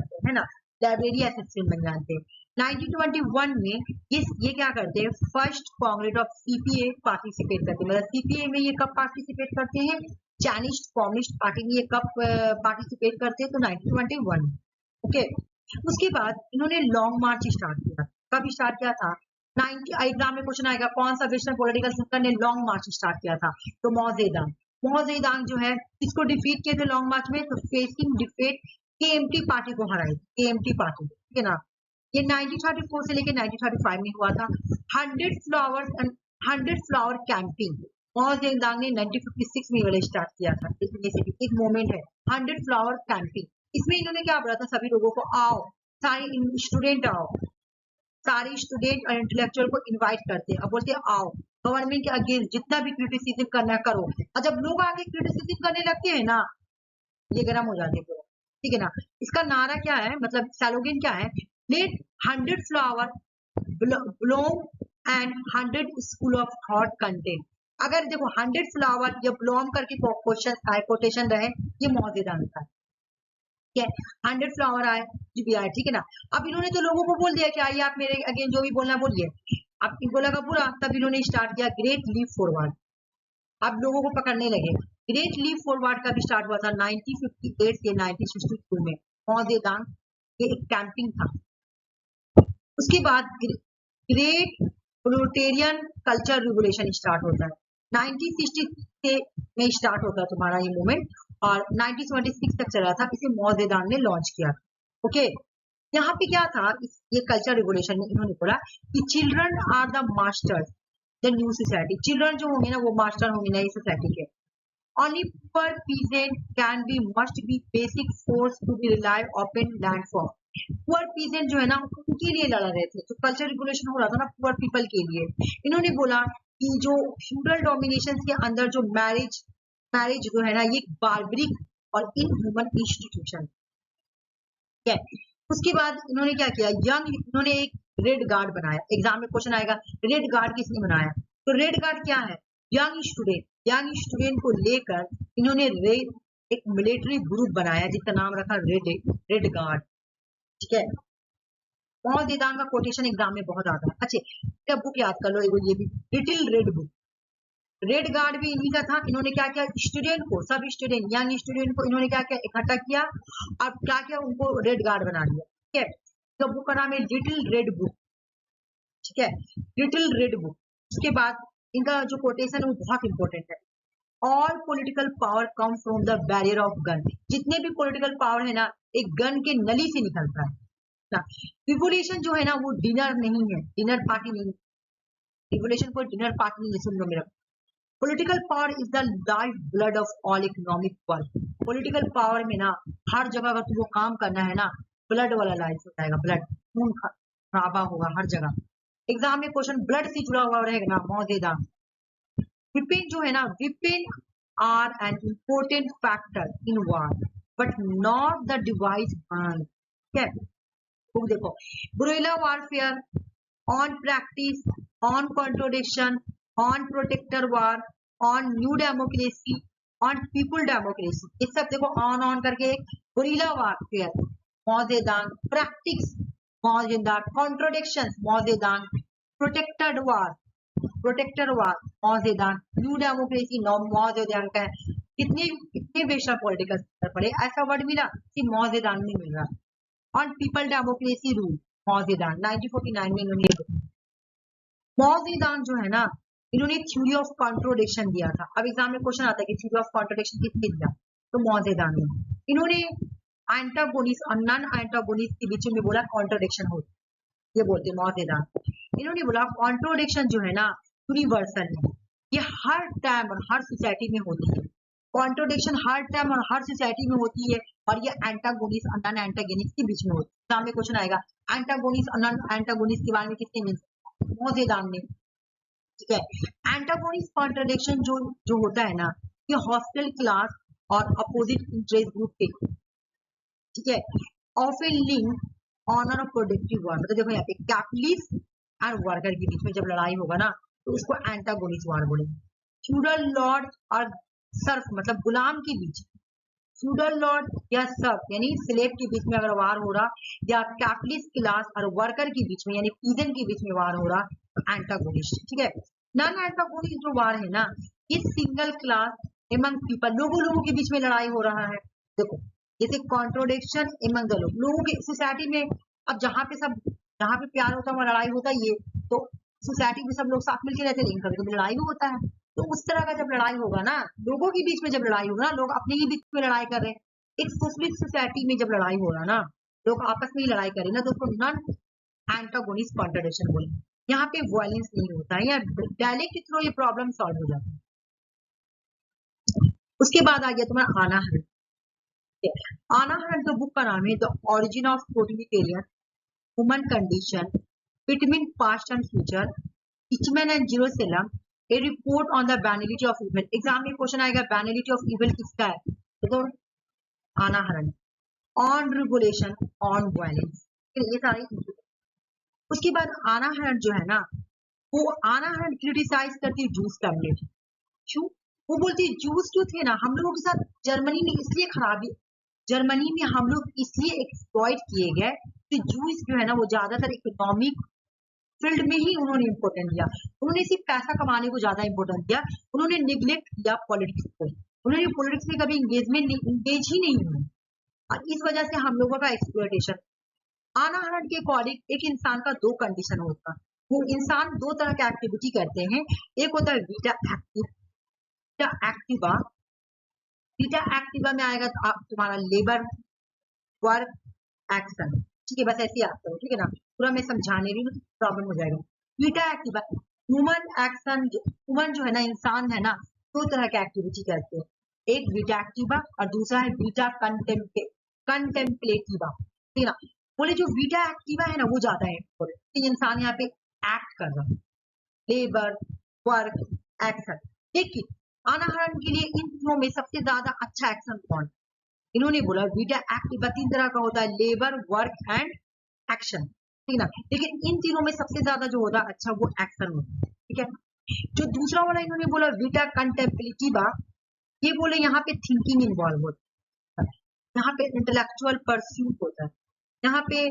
हैं, है ना, लाइब्रेरी असिस्टेंट बन जाते हैं। 1921 में ये क्या करते हैं, first Congress of CPA participate करते हैं। मतलब सीपीए में ये कब पार्टिसिपेट करते हैं, चाइनीज कम्युनिस्ट पार्टी में ये कब पार्टिसिपेट करते हैं, तो 1921, ओके। उसके बाद इन्होंने लॉन्ग मार्च स्टार्ट किया। कब स्टार्ट किया था, 90 एग्जाम में क्वेश्चन आएगा, कौन सा वेस्टर्न पॉलिटिकल सिस्टम ने लॉन्ग मार्च स्टार्ट किया था, तो मौजेदांग जो है किसको डिफीट किए थे लॉन्ग मार्च में, तो फेसिंग डिफीट केएमटी पार्टी को हराई, केएमटी पार्टी, ठीक है ना। ये 1934 से लेकर 1935 में हुआ था। 100 फ्लावर कैंपिंग मौजेदांग ने 1956 में वाले स्टार्ट किया था। एक मोमेंट है 100 फ्लावर कैंपिंग, इसमें इन्होंने क्या बोला था, सभी लोगों को आओ, सारे स्टूडेंट आओ, सारे स्टूडेंट और इंटेलेक्चुअल को इनवाइट करते हैं, अब बोलते हैं आओ गवर्नमेंट के अगेंस्ट जितना भी क्रिटिसिज्म करना करो। और जब लोग आगे क्रिटिसिज्म करने लगते हैं ना, ये गर्म हो जाते हैं, ठीक है ना। इसका नारा क्या है, मतलब स्लोगन क्या है, let 100 flower bloom and 100 school of thought content. अगर देखो 100 फ्लावर या ब्लूम करके कोटेशन रहे, ये मौजेदान का है, 100 फ्लावर आए जो भी आए, ठीक है ना। अब इन्होंने तो लोगों को बोल दिया कि आइए आप मेरे अगेन जो भी बोलना बोलिए, अब इनको लगा बुरा, तब इन्होंने स्टार्ट किया ग्रेट लीप फॉरवर्ड। अब लोगों को पकड़ने लगे। ग्रेट लीप फॉरवर्ड का भी स्टार्ट हुआ था 1958 से 1962 में, मौजेदान ये एक कैंपिंग था। उसके बाद great proletarian culture revolution start होता है, 1960 में स्टार्ट होता है तुम्हारा ये मूवमेंट, और 1976 तक चला था, इसे मौजेदान ने लॉन्च किया, ओके। यहाँ पे क्या था, ये कल्चर रिवोल्यूशन में इन्होंने बोला कि children are the masters the new society, children जो होंगे ना वो मास्टर होंगे नई सोसाइटी के। Only per peasant can be must be basic force to be relied upon land for. Poor peasant जो है ना उनके लिए लड़ रहे थे, जो कल्चर रिवोल्यूशन हो रहा था ना पुअर पीपल के लिए। इन्होंने बोला कि जो फ्यूडल डोमिनेशन के अंदर जो मैरिज जो है ना ये बार्बरिक और इनह्यूमन इंस्टीट्यूशन है। उसके बाद इन्होंने क्या किया, इन्होंने एक रेड गार्ड बनाया, एग्जाम में क्वेश्चन आएगा रेड गार्ड किसने बनाया, तो रेड गार्ड क्या है, यंग स्टूडेंट को लेकर इन्होंने एक मिलिट्री ग्रुप बनाया जिसका नाम रखा रेड गार्ड, ठीक है। मौजेदान का कोटेशन एग्जाम में बहुत आता है। अच्छा क्या बुक याद कर लो, ये भी little red book, red guard भी इन्हीं का था। इन्होंने क्या किया, स्टूडेंट को, सब स्टूडेंट यंग स्टूडेंट को इन्होंने क्या किया, इकट्ठा किया और क्या किया, उनको रेड गार्ड बना दिया, ठीक है। तो बुक का नाम है लिटिल रेड बुक, ठीक है, लिटिल रेड बुक। उसके बाद इनका जो कोटेशन है वो बहुत इंपॉर्टेंट है, all political power come from the barrier of gun. जितने भी पॉलिटिकल पावर है ना एक गन के नली से निकलता है ना। रिवोल्यूशन जो है ना वो डिनर नहीं है, डिनर पार्टी नहीं, रिवोल्यूशन कोई डिनर पार्टी नहीं है, सुन लो मेरा। Political power is the life blood of all economic work. Political power में ना हर जगह अगर तुमको काम करना है ना ब्लड वाला लाइफ हो जाएगा, ब्लड खून खराबा होगा हर जगह। एग्जाम में क्वेश्चन ब्लड से जुड़ा हुआ रहेगा ना, मौजेदान। विपिन जो है ना, weapon are an important factor in war but not the device burn, ठीक है। तो देखो guerrilla warfare, on practice, on contradiction, on protracted war, on new democracy, on people democracy, ये सब देखो ऑन करके guerrilla warfare, Mao Zedong, practice Mao Zedong, contradiction Mao Zedong, protracted war, protracted war Mao Zedong, new democracy Mao Zedong का है। कितने बेशक political पढ़े ऐसा वर्ड मिला कि मौजेदार नहीं मिल रहा। ऑन पीपल डेमोक्रेसी रूल मौजेदार 1949 में इन्होंने मौजेदार जो है ना इन्होंने थ्योरी ऑफ कॉन्ट्रोडिक्शन दिया था। अब एग्जाम में क्वेश्चन आता है कि थ्योरी ऑफ कॉन्ट्रोडिक्शन किसने दिया, तो मौजेदार ने। इन्होंने एंटागोनिस्ट और नॉन एंटागोनिस्ट के बीच में बोला कॉन्ट्रोडिक्शन होती, ये बोलते मौजेदार। इन्होंने बोला कॉन्ट्रोडिक्शन जो है ना यूनिवर्सल है, ये हर टाइम और हर सोसाइटी में होती है। कॉन्ट्रोडिक्शन हर टाइम और हर सोसाइटी में होती है और ये एंटागोनिस्ट और नॉन एंटागोनिस्ट के बीच में होती है। सामने क्वेश्चन आएगा एंटागोनिस्ट और नॉन एंटागोनिस्ट के बारे में किसने मिल मौजेदार ने, ठीक है। एंटागोनिस्ट कॉन्ट्रोडिक्शन जो होता है ना ये हॉस्टल क्लास और अपोजिट इंटरेस्ट ग्रुप के, ठीक है, often link honour of productive war. मतलब देखो यहाँ पे कैपिटलिस्ट और वर्कर के बीच में जब लड़ाई होगा ना तो उसको एंटागोनिस्ट वार बोलेंगे। फ्यूडल लॉर्ड और सर्फ मतलब गुलाम के बीच, फ्यूडल लॉर्ड या सर्फ यानी स्लेव के बीच में अगर वार हो रहा, या कैपिटलिस्ट क्लास और वर्कर के बीच में यानी पीजन के बीच में वार हो रहा तो एंटागोनिस्ट, ठीक है। नॉन एंटागोनिस्ट जो वार है ना ये सिंगल क्लास एमंग पीपल, लोगों के बीच में लड़ाई हो रहा है। देखो जैसे कॉन्ट्रोडिक्शन एमंग द लोगों की सोसाइटी में, अब जहाँ पे प्यार होता है वहाँ लड़ाई होता है, ये तो सोसाइटी में सब लोग साथ मिलकर रहते हैं लेकिन कभी कभी लड़ाई भी होता है। तो उस तरह का जब लड़ाई होगा ना लोगों के बीच में, जब लड़ाई होगा ना लोग अपने ही बीच में लड़ाई कर रहे हैं, एक सोशलिस्ट सोसाइटी में जब लड़ाई हो रहा ना लोग आपस में ही लड़ाई करें ना तो उसको नॉन एंटागोनिस्ट कॉन्ट्रोडिक्शन बोले। यहाँ पे वायलेंस नहीं होता है, या डायलेक्ट के थ्रू ये प्रॉब्लम सॉल्व हो जाता है। उसके बाद आ गया तुम्हारा आना हरण। आना हरण तो बुक का नाम है the origin of totalitarian human condition between past and future, Eichmann and Jerusalem, a report on the banality of evil. Exam में क्वेश्चन आएगा बैनिलिटी ऑफ इविल किसका है, तो आना हरण। ऑन रेगुलेशन ऑन वायलेंस, ये सारी। उसके बाद आना हरण जो है ना वो आना हरण क्रिटिसाइज करती है जूस कम्युनिटी। क्यों? वो बोलती है जूस जो थे ना हम लोगों के साथ जर्मनी में इसलिए खराबी, जर्मनी में हम लोग इसलिए एक्सप्लॉइट किए गए कि जूस जो है ना वो ज्यादातर इकोनॉमिक फील्ड में ही उन्होंने इम्पोर्टेंट दिया। उन्होंने सिर्फ पैसा कमाने को ज्यादा इम्पोर्टेंट दिया, उन्होंने निग्लेक्ट किया पॉलिटिक्स को, उन्होंने पॉलिटिक्स में कभी इंगेज ही नहीं हुए और इस वजह से हम लोगों का एक्सप्लॉइटेशन। आना हरण के अकॉर्डिंग एक इंसान का दो कंडीशन होता है, वो इंसान दो तरह की एक्टिविटी करते हैं। एक होता है Vita active, Vita Activa. Vita Activa में आएगा तो आप तुम्हारा लेबर वर्क एक्शन, ठीक है, बस ऐसे याद करो, ठीक है ना, पूरा मैं समझाने रही हूँ प्रॉब्लम हो जाएगा। Vita Activa human action, human जो है ना इंसान है ना दो तरह की एक्टिविटी करते हैं, एक वीटा एक्टिवा और दूसरा है वीटा कंटेम्पलेटिवा, ठीक है ना। बोले जो वीटा एक्टिवा है ना वो ज्यादा है, इंसान यहाँ पे एक्ट कर रहा है, लेबर वर्क एक्शन। देखिए आना हरण के लिए इन तीनों में सबसे ज्यादा अच्छा एक्शन कौन, इन्होंने बोला वीटा एक्टिवा तीन तरह का होता है, लेबर वर्क एंड एक्शन, ठीक है ना। लेकिन इन तीनों में सबसे ज्यादा जो होता है अच्छा वो एक्शन होता है, ठीक है। जो दूसरा वाला इन्होंने बोला वीटा कंटेम्पलेटिवा, ये बोले यहाँ पे थिंकिंग इन्वॉल्व होता है, यहाँ पे इंटेलेक्चुअल परस्यूट होता है, यहाँ पे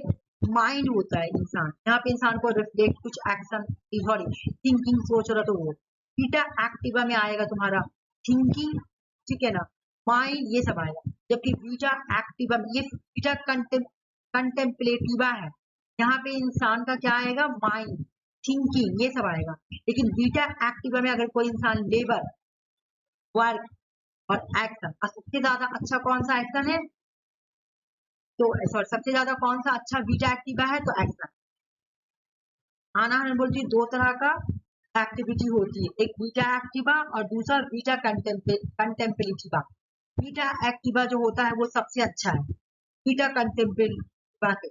माइंड होता है इंसान, यहाँ पे इंसान को रिफ्लेक्ट कुछ एक्शन सॉरी थिंकिंग सोच रहा तो वो वीटा एक्टिवा में आएगा तुम्हारा थिंकिंग, ठीक है ना, माइंड ये सब आएगा। जबकि वीटा एक्टिवा ये वीटा कंटेम्पलेटिवा है, यहाँ पे इंसान का क्या आएगा माइंड थिंकिंग ये सब आएगा। लेकिन वीटा एक्टिवा में अगर कोई इंसान लेबर वर्क और एक्शन, सबसे ज्यादा अच्छा कौन सा एक्शन है, तो सॉरी सबसे ज्यादा कौन सा अच्छा वीटा एक्टिवा है तो एक्शन। आना हरण बोलती है दो तरह का एक्टिविटी होती है, एक वीटा एक्टिवा और दूसरा वीटा कंटेम्पलेटिवा। वीटा एक्टिवा जो होता है वो सबसे अच्छा है वीटा कंटेम्पलेटिवा से,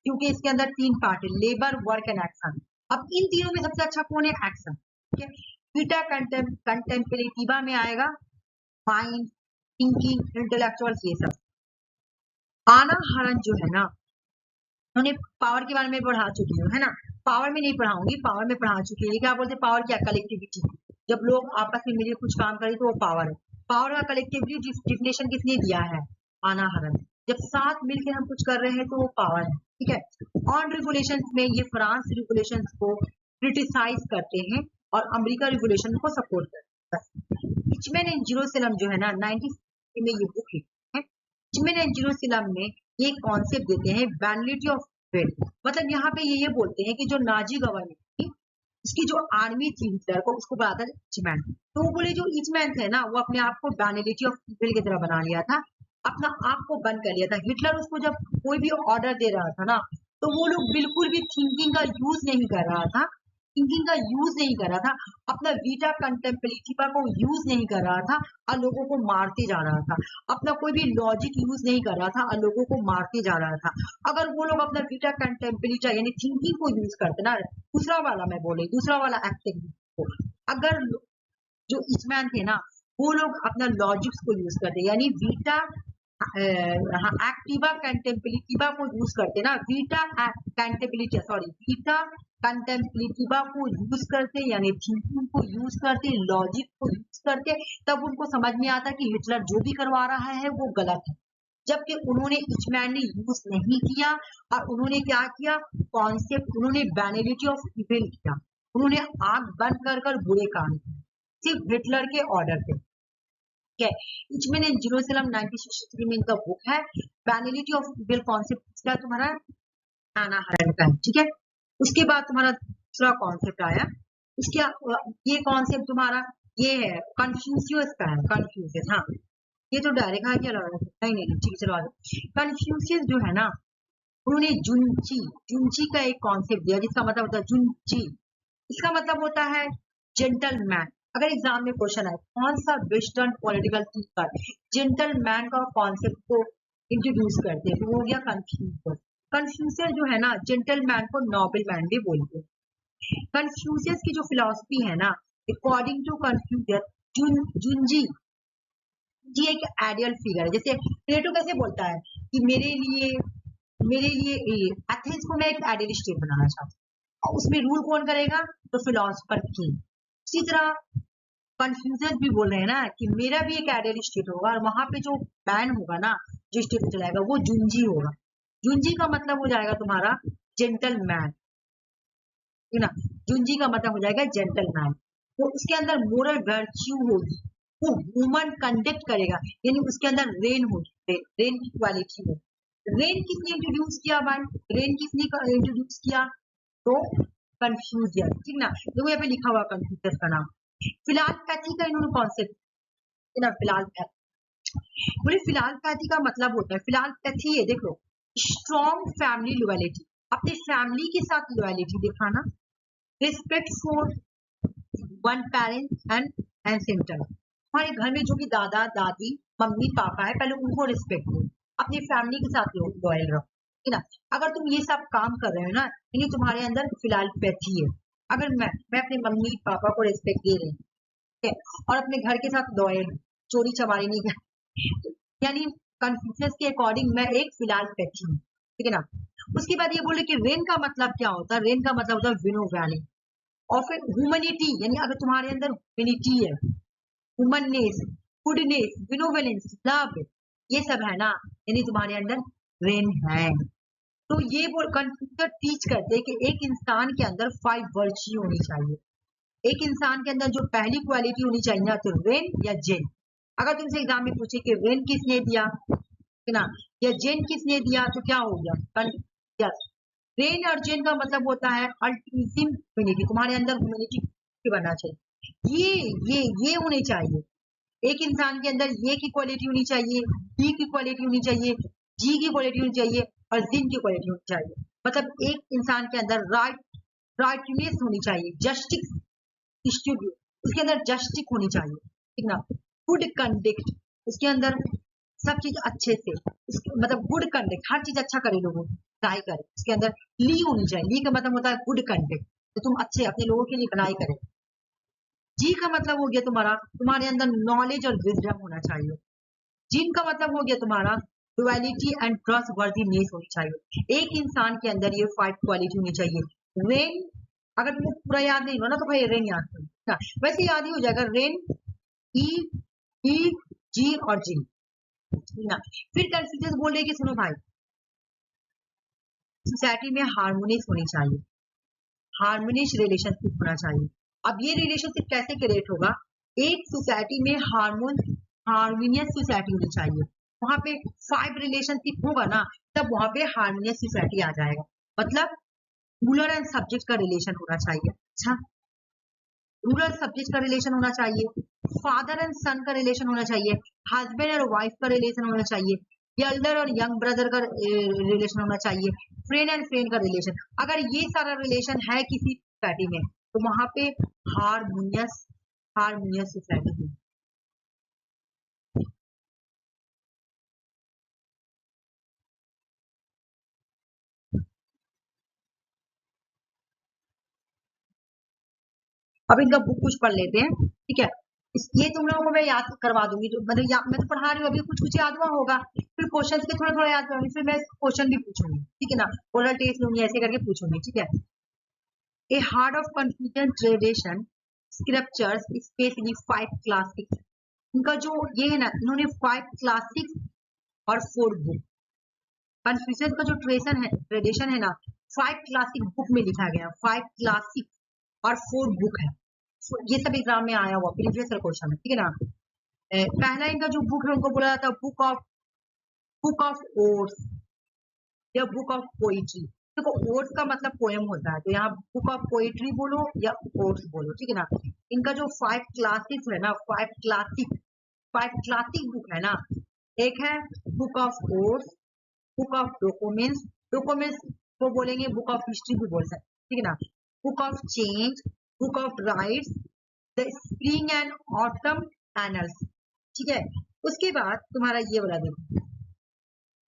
क्योंकि इसके अंदर तीन पार्ट है, लेबर वर्क एंड एक्शन। अब इन तीनों में सबसे अच्छा कौन है, एक्शन, ठीक है। वीटा कंटेम्पलेटिवा में आएगा माइंड थिंकिंग इंटेलेक्चुअल ये सब। आना हरण जो है ना उन्होंने पावर के बारे में पढ़ा चुकी हूँ, है ना, पावर में नहीं पढ़ाऊंगी, पावर में पढ़ा चुकी है। क्या बोलते पावर क्या, कलेक्टिविटी, जब लोग आपस में मिलकर कुछ काम करें तो वो पावर है। पावर का कलेक्टिविटी डिफिनेशन किसने दिया है, आना हरण, जब साथ मिलकर हम कुछ कर रहे हैं तो वो पावर है। ठीक है। ऑन रेगुलेशंस में ये फ्रांस रेगुलेशंस को क्रिटिसाइज करते हैं और अमेरिका रेगुलेशन को सपोर्ट करते हैं। इचमेन एंड जेरूसलम जो है ना 1960 में ये बुक लिखी है। इचमेन एंड जेरूसलम में ये कॉन्सेप्ट देते हैं वैलिडिटी ऑफ वेल, मतलब यहाँ पे ये बोलते हैं कि जो नाजी गवर्नमेंट थी उसकी जो आर्मी थी हिटलर को, उसको बनाया था इचमैन। तो वो बोले जो इचमैन थे ना वो अपने आप को वैलिडिटी ऑफ वेल की तरह बना लिया था, अपना आप को बंद कर लिया था। हिटलर उसको जब कोई भी ऑर्डर दे रहा था ना तो वो लोग बिल्कुल भी थिंकिंग का यूज नहीं कर रहा था, थिंकिंग का यूज नहीं कर रहा था, अपना वीटा कंटेम्पलेटिवा को यूज नहीं कर रहा था और लोगों को मारते जा रहा था, अपना कोई भी लॉजिक यूज नहीं कर रहा था और लोगों को मारते जा रहा था। अगर वो लोग अपना वीटा कंटेम्पलेटिवा यानी थिंकिंग को यूज करते ना, दूसरा वाला मैं बोले दूसरा वाला एक्टिंग को, अगर जो इचमैन थे ना वो लोग अपना लॉजिक्स को यूज करते यानी वीटा एक्टिवा कंटेम्पलेटिवा को यूज करते ना, वीटा कंटेम्पलेटिवा सॉरी वीटा कंटेम्पलेटिवा को यूज करते यानी थिंकिंग को यूज करते, लॉजिक को यूज करते, तब उनको समझ में आता कि हिटलर जो भी करवा रहा है वो गलत है। जबकि उन्होंने इचमैन ने यूज नहीं किया और उन्होंने क्या किया, कॉन्सेप्ट उन्होंने वैनिटी ऑफ इविल किया, उन्होंने आंख बंद कर कर बुरे काम किए सिर्फ हिटलर के ऑर्डर पे। ठीक है, इचमैन एंड जेरूसलम 1963 में इनका बुक है वैनिटी ऑफ इविल कॉन्सेप्ट, इसका तुम्हारा आना हरण का है। ठीक है, उसके बाद तुम्हारा दूसरा कॉन्सेप्ट आया, उसके ये कॉन्सेप्ट तुम्हारा ये है कन्फ्यूशियस का है, कन्फ्यूशियस। हाँ ये तो डायरेक्ट आ गया, नहीं नहीं ठीक है चलो आगे। कन्फ्यूशियस जो है ना उन्होंने जुनची जुनची का एक कॉन्सेप्ट दिया जिसका मतलब होता है जुनची, इसका मतलब होता है जेंटलमैन। अगर एग्जाम में क्वेश्चन आए कौन सा वेस्टर्न पॉलिटिकल थिंकर जेंटलमैन का कॉन्सेप्ट को इंट्रोड्यूस करते हैं तो वो हो गया कन्फ्यूशियस। कन्फ्यूशियस जो है ना जेंटलमैन को नोबल मैन भी बोलते हैं। कन्फ्यूशियस की जो फिलॉसफी है ना अकॉर्डिंग टू कन्फ्यूशियस जुनजी जी एक आइडियल फिगर है। जैसे प्लेटो कैसे बोलता है कि मेरे लिए एथेंस को मैं एक आइडियल स्टेट बनाना चाहता हूँ और उसमें रूल कौन करेगा तो फिलोसफर किंग। इसी तरह कन्फ्यूजन भी बोल रहे हैं ना कि मेरा भी एक आइडियल स्टेट होगा और वहां पे जो बैन होगा ना जो स्टेट चलाएगा वो जुंजी होगा। जुंजी का मतलब हो जाएगा तुम्हारा जेंटलमैन, है ना, जुंजी का मतलब हो जाएगा जेंटलमैन। तो उसके अंदर मोरल वर्च्यू होगी, वो ह्यूमन कंडक्ट करेगा यानी उसके अंदर रेन होगी, रेन की क्वालिटी हो। रेन किसने इंट्रोड्यूस किया भाई, रेन किसने इंट्रोड्यूस किया तो कंफ्यूजन। ठीक ना, देखो यहाँ पे लिखा हुआ कंफ्यूजन का नाम। फिलहाल पैथी का इन्होंने कॉन्सेप्ट ना, फिलहाल पैथी बोले, फिलहाल पैथी का मतलब होता है, फिलहाल पैथी है देखो स्ट्रॉन्ग फैमिली लॉयल्टी, अपने फैमिली के साथ लॉयल्टी दिखाना, respect for one parent and ancestor, हमारे घर में जो भी दादा दादी मम्मी पापा है पहले उनको रिस्पेक्ट दो, अपनी फैमिली के साथ लॉयल रहो। ठीक ना, अगर तुम ये सब काम कर रहे हो ना यानी तुम्हारे अंदर फिलहाल पैथी है। अगर मैं अपने मम्मी पापा को रिस्पेक्ट दे रही हूँ और अपने घर के साथ लॉयल, चोरी चमारी नहीं कर, यानी कन्फ्यूशियस के अकॉर्डिंग मैं एक फिलहाल पैथी हूँ। ठीक है ना, उसके बाद ये बोले कि रेन का मतलब क्या होता है, रेन का मतलब होता है विनो वैली और फिर ह्यूमनिटी, यानी अगर तुम्हारे अंदर ह्यूमनिटी है, ह्यूमननेस, गुडनेस, बिनोवेलेंस, लव, ये सब है ना यानी तुम्हारे अंदर रेन है। तो ये वो कन्फ्यूजन टीच करते हैं कि एक इंसान के अंदर 5 वर्च्यू होनी चाहिए। एक इंसान के अंदर जो पहली क्वालिटी होनी चाहिए ना तो रेन या जेन। अगर तुमसे एग्जाम में पूछे कि रेन किसने दिया ना या जेन किसने दिया तो क्या हो गया, रेन और जेन का मतलब होता है अल्टीमेट ह्यूमैनिटी, तुम्हारे अंदर ह्यूमैनिटी बनना चाहिए, ये होने चाहिए। एक इंसान के अंदर ये की क्वालिटी होनी चाहिए, बी की क्वालिटी होनी चाहिए, जी की क्वालिटी होनी चाहिए और जिन की क्वालिटी होनी चाहिए। मतलब एक इंसान के अंदर राइटनेस होनी चाहिए, जस्टिस डिस्ट्रीब्यूट, उसके अंदर जस्टिस होनी चाहिए। ठीक ना, गुड कंडक्ट, उसके अंदर सब चीज अच्छे से, मतलब गुड कंडक्ट, हर चीज अच्छा करे लोगों की ट्राई करे। उसके अंदर ली होनी चाहिए, ली का मतलब होता है गुड कंडक्ट, तो तुम अच्छे अपने लोगों के लिए बनाई करे। जी का मतलब हो गया तुम्हारे अंदर नॉलेज और विजडम होना चाहिए। जिन का मतलब हो गया तुम्हारा डुअलिटी एंड ट्रस्ट वर्दीनेस होनी चाहिए। एक इंसान के अंदर ये 5 क्वालिटी होनी चाहिए। रेन, अगर तुमको पूरा याद नहीं हो ना तो भाई रेन याद करो, वैसे याद ही हो जाएगा रेन, ई, ई, जी और जिन ना। फिर कन्फ्यूजन बोल रहे कि सुनो भाई सोसाइटी में हार्मोनियस होनी चाहिए, हार्मोनियस रिलेशनशिप होना चाहिए। अब ये रिलेशनशिप कैसे क्रिएट होगा, एक सोसाइटी में हार्मोनियस सोसाइटी होनी चाहिए, वहां पे 5 रिलेशनशिप होगा ना, तब वहां पे हार्मोनियस सोसाइटी आ जाएगा। मतलब रूलर एंड सब्जेक्ट का रिलेशन होना चाहिए। अच्छा, रूरल सब्जेक्ट का रिलेशन होना चाहिए, फादर एंड सन का रिलेशन होना चाहिए, हस्बैंड और वाइफ का रिलेशन होना चाहिए, एल्डर और यंग ब्रदर का रिलेशन होना चाहिए, फ्रेंड एंड फ्रेंड का रिलेशन। अगर ये सारा रिलेशन है किसी सोसाइटी में तो वहां पे हार्मोनियस सोसाइटी है। अब इनका बुक कुछ पढ़ लेते हैं, ठीक है। ये तुम लोगों को मैं याद करवा दूंगी, जो मतलब मैं तो पढ़ा रही हूँ, अभी कुछ कुछ याद हुआ होगा, फिर क्वेश्चन के थोड़ा थोड़ा याद करूंगी, फिर मैं क्वेश्चन भी पूछूंगी, ठीक है ना, ओरल टेस्ट लूंगी, ऐसे करके पूछूंगी, ठीक है। A hard of confusion tradition scriptures specially 5 classics, इनका जो ये है ना, इन्होंने 5 क्लासिक्स और 4 बुक, कन्फ्यूजन का जो ट्रेडिशन है ना, 5 क्लासिक बुक में लिखा गया, 5 क्लासिक और 4 बुक है। ये सब एग्जाम में आया हुआ प्रीवियस क्वेश्चन है, ठीक है ना। पहला इनका जो बुक है उनको बोला जाता है बुक ऑफ ओट्स या बुक ऑफ पोइट्री। देखो ओट्स का मतलब पोएम होता है, तो यहाँ बुक ऑफ पोइट्री बोलो या ओट्स बोलो, ठीक है ना। इनका जो 5 क्लासिक है ना, 5 क्लासिक बुक है ना, एक है book of oats, book of documents को बोलेंगे, बुक ऑफ हिस्ट्री भी बोल सकते, ठीक है ना। Book of change, book of rights, the spring and autumn annuls, ठीक है। उसके बाद तुम्हारा ये वाला देखो,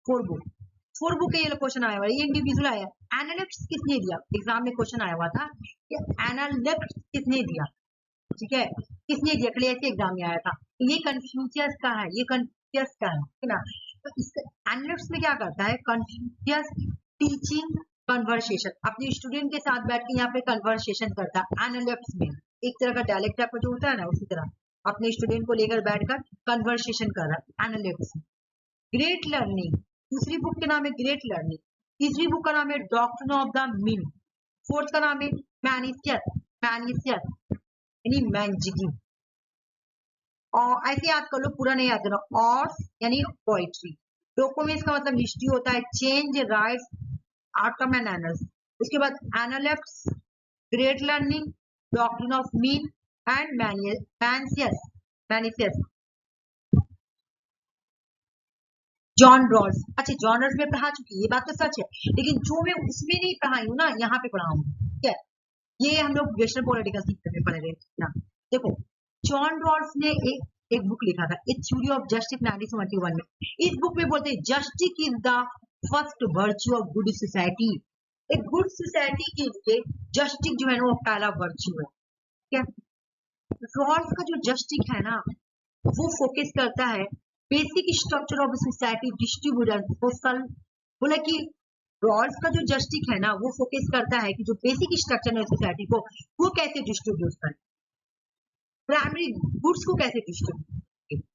4 बुक के ये क्वेश्चन आया हुआ है, ये इंडिविजुअल आया। एनालिटिक्स किसने दिया, एग्जाम में क्वेश्चन आया हुआ था कि एनालिटिक्स किसने दिया, ठीक है, किसने दिया, क्लियर एग्जाम में आया था। ये कन्फ्यूशियस का है, ये कन्फ्यूशियस का है, ठीक है ना। तो इस एनालिटिक्स में क्या करता है, कन्फ्यूशियस टीचिंग कन्वर्सेशन, अपने स्टूडेंट के साथ बैठ के यहाँ पे कन्वर्सेशन करता है। एनालिटिक्स में एक तरह का डायलेक्ट टाइप का जो होता है ना, उसी तरह अपने स्टूडेंट को लेकर बैठकर कन्वर्सेशन कर रहा है एनालिटिक्स। ग्रेट लर्निंग, दूसरी बुक के नाम है ग्रेट लर्निंग, तीसरी बुक का नाम है doctrine of the mean, fourth का नाम है मैनिसियस यानी मैंजिगी। और ऐसे याद कर लो, पूरा नहीं याद करना। और यानी पोइट्री, डॉक्यूमेंट्स का मतलब हिस्ट्री होता है, change rites outcome and annals. उसके बाद analects, great learning, doctrine of mean and Mencius. John Rawls, अच्छा जॉन रॉल्स में पढ़ा चुकी है, ये बात तो सच है, लेकिन जो मैं उसमें नहीं पढ़ाई हूँ ना, यहाँ पे पढ़ाऊंगी, ठीक है। ये हम लोग वेस्टर्न पॉलिटिकल सीखते में पढ़े रहे ना। देखो जॉन रॉल्स ने एक बुक लिखा था, ए थ्योरी ऑफ जस्टिस 1971 में। इस बुक में बोलते हैं justice is the first virtue of good society. एक गुड सोसाइटी के लिए जस्टिस जो है ना, वो पहला वर्च्यू है, ठीक है। रॉल्स का जो जस्टिस है ना, वो फोकस करता है basic structure of society distribution social, बोला कि रॉल्स का जो जस्टिस है ना, वो फोकस करता है कि जो बेसिक स्ट्रक्चर है सोसाइटी को, वो कैसे डिस्ट्रीब्यूट करें, प्राइमरी गुड्स को कैसे distribute.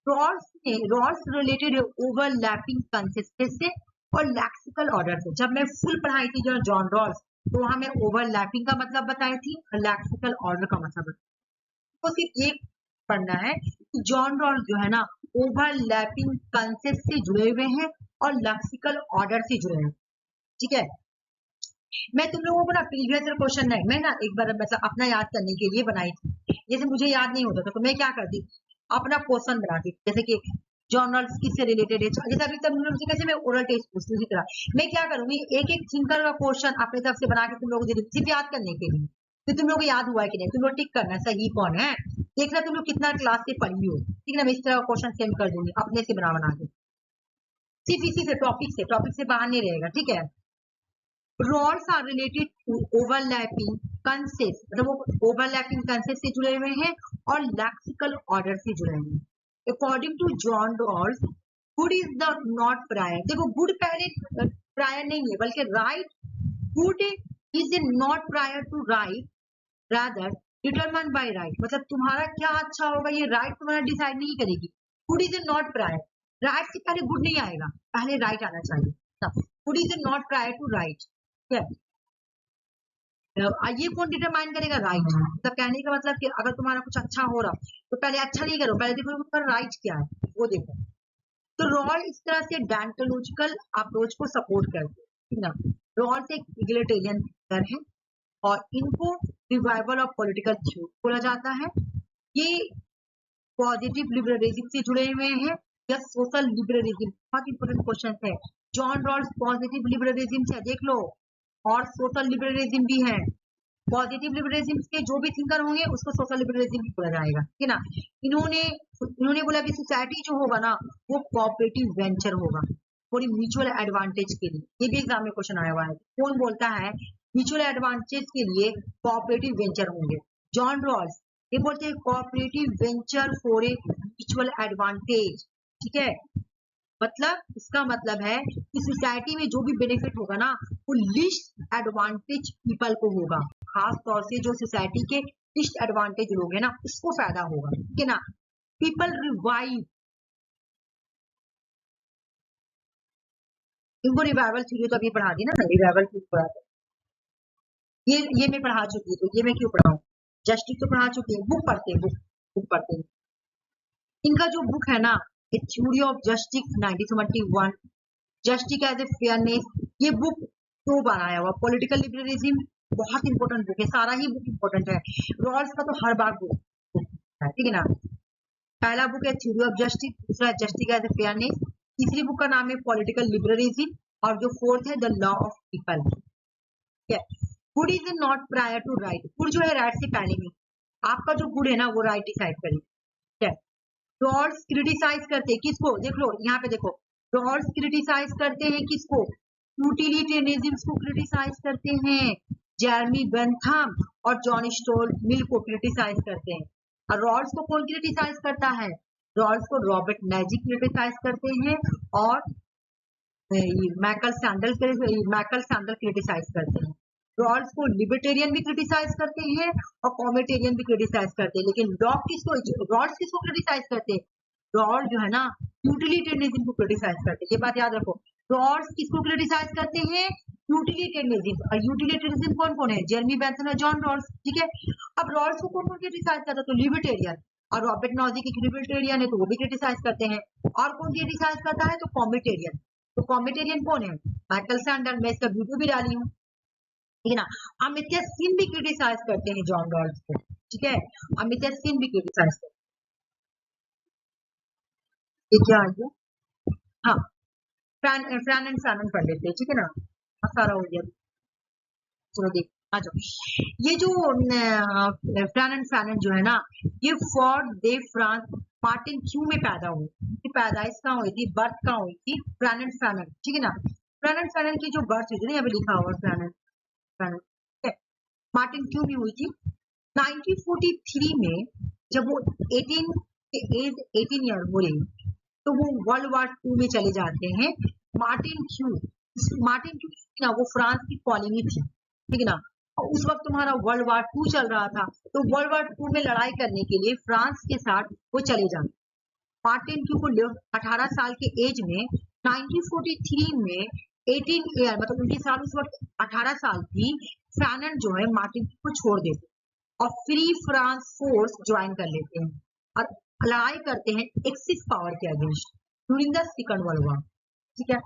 Rawls related overlapping concept से और लैक्सिकल ऑर्डर से। जब मैं फुल पढ़ाई थी जो जॉन रॉल्स, तो वहां मैं ओवरलैपिंग का मतलब बताई थी और लैक्सिकल ऑर्डर का मतलब बताई। तो सिर्फ एक पढ़ना है कि जॉन रॉल्स जो है ना, ओवरलैपिंग कंसेप्ट से जुड़े हुए हैं और लैक्सिकल ऑर्डर से जुड़े हैं, ठीक है। मैं तुम लोगों को ना प्रीवियस क्वेश्चन नहीं, मैं ना एक बार मतलब अपना याद करने के लिए बनाई थी, जैसे मुझे याद नहीं होता था तो मैं क्या करती, अपना क्वेश्चन बनाती, जैसे कि जॉन रॉल्स किससे रिलेटेड है, जैसे अभी तुम लोग से कैसे मैं ओरल टेस्ट पूछती हूँ, तरह मैं क्या करूंगी, एक एक सिंगल का क्वेश्चन अपनी तरफ से बना के तुम लोगों को सिर्फ याद करने के लिए, तो तुम लोग को याद हुआ है कि नहीं, तुम लोग टिक करना सही कौन है, देखना तुम लोग कितना क्लास से पढ़ी हो, ठीक है ना। मैं इस तरह का क्वेश्चन सेंड कर दूंगी अपने से बना के, सिर्फ इसी से टॉपिक से बाहर नहीं रहेगा, ठीक है। Rawls are related to overlapping concept, मतलब वो ओवरलैपिंग कंसेप्ट से जुड़े हुए हैं और लैक्सिकल ऑर्डर से जुड़े हुए हैं। According to John Rawls, good is the not prior, देखो गुड पहले प्रायर नहीं है बल्कि right, good is not prior to right, rather determine by right, मतलब तुम्हारा क्या अच्छा होगा ये राइट तुम्हारा डिसाइड नहीं करेगी। Good is not prior, right से पहले गुड नहीं आएगा, पहले राइट आना चाहिए। Food is not prior to right. ये कौन डिटरमाइन करेगा? राइट। तो कहने का मतलब कि अगर तुम्हारा कुछ अच्छा हो रहा तो पहले अच्छा नहीं करो, पहले देखो उसका राइट क्या है वो देखो। तो रॉल इस तरह से डेंटोलॉजिकल अप्रोच को सपोर्ट करते हैं, ठीक ना। रॉल्स एक इगलिटेरियन थिंकर है और इनको रिवाइवल ऑफ पॉलिटिकल थ्योरी बोला जाता है। ये पॉजिटिव लिबरलिज्म से जुड़े हुए हैं या सोशल लिबरलिज्म, बहुत इंपॉर्टेंट क्वेश्चन है। जॉन रॉल्स पॉजिटिव लिबरलिज्म से, देख लो, और सोशल लिबरलिज्म भी है। पॉजिटिव लिबरलिज्म के जो भी थिंकर होंगे उसको सोशल लिबरलिज्म भी बोला जाएगा, ठीक ना। इन्होंने बोला कि सोसाइटी जो होगा ना वो कोऑपरेटिव वेंचर होगा थोड़ी म्यूचुअल एडवांटेज के लिए। ये भी एग्जाम में क्वेश्चन आया हुआ है, कौन बोलता है म्यूचुअल एडवांटेज के लिए कोऑपरेटिव वेंचर होंगे? John Rawls. ये बोलते हैं cooperative venture for a mutual advantage, ठीक है। मतलब इसका मतलब है कि सोसाइटी में जो भी बेनिफिट होगा ना वो लिस्ट एडवांटेज पीपल को होगा, खास तौर से जो सोसाइटी के लिस्ट एडवांटेज लोग हैं ना उसको फायदा होगा, ठीक है ना। पीपल रिवाइव, इनको रिवाइवल थ्योरी तो अभी पढ़ा दी ना, रिवाइवल थ्योरी पढ़ा था। ये मैं पढ़ा चुकी हूँ, तो ये मैं क्यों पढ़ाऊँ? जस्टिस तो पढ़ा चुकी है, बुक पढ़ते हैं, बुक पढ़ते हैं। इनका जो बुक है ना a theory of justice 1971, justice as a fairness, ये बुक 2 बार आया हुआ। पॉलिटिकल लिबरलिज्म बहुत इंपॉर्टेंट बुक है, सारा ही बुक इंपॉर्टेंट है। रॉल्स का तो हर बार बुक है, ठीक है ना। पहला बुक है थ्योरी ऑफ जस्टिस, दूसरा है जस्टिस एज ए फेयरनेस, तीसरी बुक का नाम है पॉलिटिकल लिबरलिज्म और जो फोर्थ है the law of people. Good is not prior to right, good जो है राइट से पहले नहीं, आपका जो गुड है ना वो राइट डिसाइड करेगा। रॉल्स क्रिटिसाइज करते किसको? देख लो यहाँ पे देखो, रॉल्स क्रिटिसाइज करते हैं किसको? यूटिलिटेरियनिज्म को क्रिटिसाइज करते हैं, जेरमी बेंथम और जॉन स्टुअर्ट मिल को क्रिटिसाइज करते हैं। और रॉल्स को कौन क्रिटिसाइज करता है? रॉल्स को रॉबर्ट मैजिक क्रिटिसाइज करते हैं और मैकल सैंडल क्रिटिसाइज करते हैं। रॉल्स को लिबर्टेरियन भी क्रिटिसाइज करते हैं और कॉमेटेरियन भी क्रिटिसाइज करते हैं, लेकिन रॉल्स किसको क्रिटिसाइज करते हैं? रॉल्स जो है ना यूटिलिटेरियनिज्म को क्रिटिसाइज करते हैं, ये बात याद रखो। रॉल्स किसको क्रिटिसाइज करते हैं? यूटिलिटेरियनिज्म। और यूटिलिटेरियनिज्म कौन कौन है? जेरमी बेंथम और जॉन रॉल्स, ठीक है। अब रॉल्स को कौन कौन क्रिटिसाइज करता है? तो लिबर्टेरियन, और रॉबर्ट नॉजिक एक लिबर्टेरियन है तो वो भी क्रिटिसाइज करते हैं। और कौन क्रिटिसाइज करता है? तो कॉमेटेरियन। तो कॉमेटेरियन कौन है? माइकल सैंडल, मैं इसका वीडियो भी डाली हूँ, ठीक है ना। अमित्य सिंह भी क्रिटिसाइज करते हैं जॉन रॉल्स को, ठीक है। अमित्य सिंह भी क्रिटिसाइज करते हैं। ये क्या आ गया? हाँ, फ्रैन एंड फैनन पढ़ लेते हैं, ठीक है ना। सारा हो गया, चलो देख आ जाओ। ये जो फ्रैन एंड फैनन जो है ना ये for de France Martin Q में पैदा हुई। पैदाइश कहाँ हुई थी? बर्थ कहाँ हुई थी? फ्रैन एंड फैनन, ठीक है ना। फ्रैन एंड फैनन की जो बर्थ हुई थी ना यहाँ पे लिखा हुआ फ्रैन एंड फैनन, मार्टिन क्यू में हुई थी 1943 में। जब वो 18 ईयर हो रही तो वो वर्ल्ड वार 2 में चले जाते हैं। मार्टिन क्यू ना वो फ्रांस की कॉलोनी थी, ठीक है ना। और उस वक्त तुम्हारा वर्ल्ड वार 2 चल रहा था, तो वर्ल्ड वार 2 में लड़ाई करने के लिए फ्रांस के साथ वो चले जाते। मार्टिन क्यू को 18 साल के एज में 1943 में 18 ईयर मतलब उनकी साल उस वक्त 18 साल थी। फैनन जो है मार्टिन क्यू को छोड़ देते और फ्री फ्रांस फोर्स ज्वाइन कर लेते हैं और लड़ाई करते हैं एक्सिस पावर के against during the second world war, ठीक है।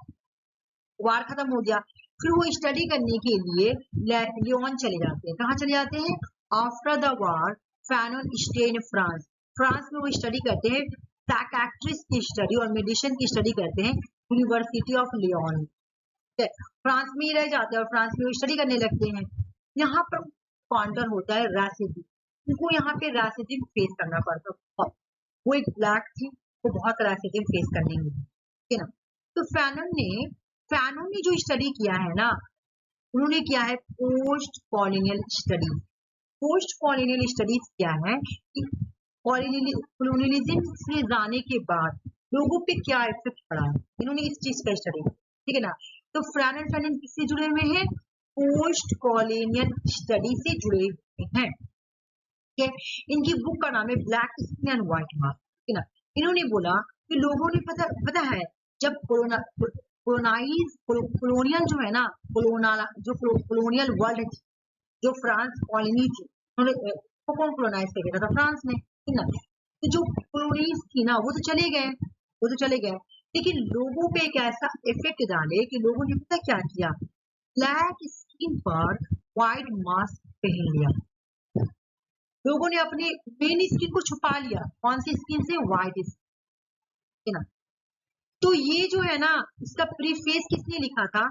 वार खत्म हो गया, फिर वो स्टडी करने के लिए लियोन चले जाते हैं। कहाँ चले जाते हैं? After the war Fanon stay in France, France में वो स्टडी करते हैं, साइकियाट्रिस्ट की स्टडी और मेडिसिन की स्टडी करते हैं यूनिवर्सिटी ऑफ लियोन। फ्रांस में ही रह जाते हैं और फ्रांस में वो स्टडी करने लगते हैं। यहाँ पर काउंटर होता है रासिज्म, उनको यहाँ पे रासिज्म फेस करना पड़ता। वो एक ब्लैक थी, वो बहुत रासिज्म फेस करने में, ठीक है ना। तो फैनन ने जो स्टडी किया है ना उन्होंने किया है post colonial study. Post colonial studies क्या है कि कॉलोनियलिज्म से जाने के बाद लोगों पे क्या इफेक्ट पड़ा है, इन्होंने इस चीज का स्टडी, ठीक है ना। तो फैनन किससे जुड़े हुए हैं? पोस्ट कॉलोनियल स्टडी से जुड़े हुए हैं, ठीक है। इनकी बुक का नाम है black skin and white mark, ठीक है ना। इन्होंने बोला कि लोगों ने पता है जब कॉलोनियल जो है ना, कॉलोनियल वर्ल्ड है, जो फ्रांस कॉलोनी थी, उन्होंने कौन कॉलोनाइज कर दिया था? फ्रांस ने, ठीक ना। तो जो कॉलोनीज थी ना वो तो चले गए, लेकिन लोगों पे एक ऐसा इफेक्ट डाले कि लोगों ने पता क्या किया, ब्लैक स्किन पर व्हाइट मास्क पहन लिया। लोगों ने अपने मेन स्किन को छुपा लिया, कौन सी स्किन से? व्हाइट स्किन ना। तो ये जो है ना, इसका प्रीफेस किसने लिखा था?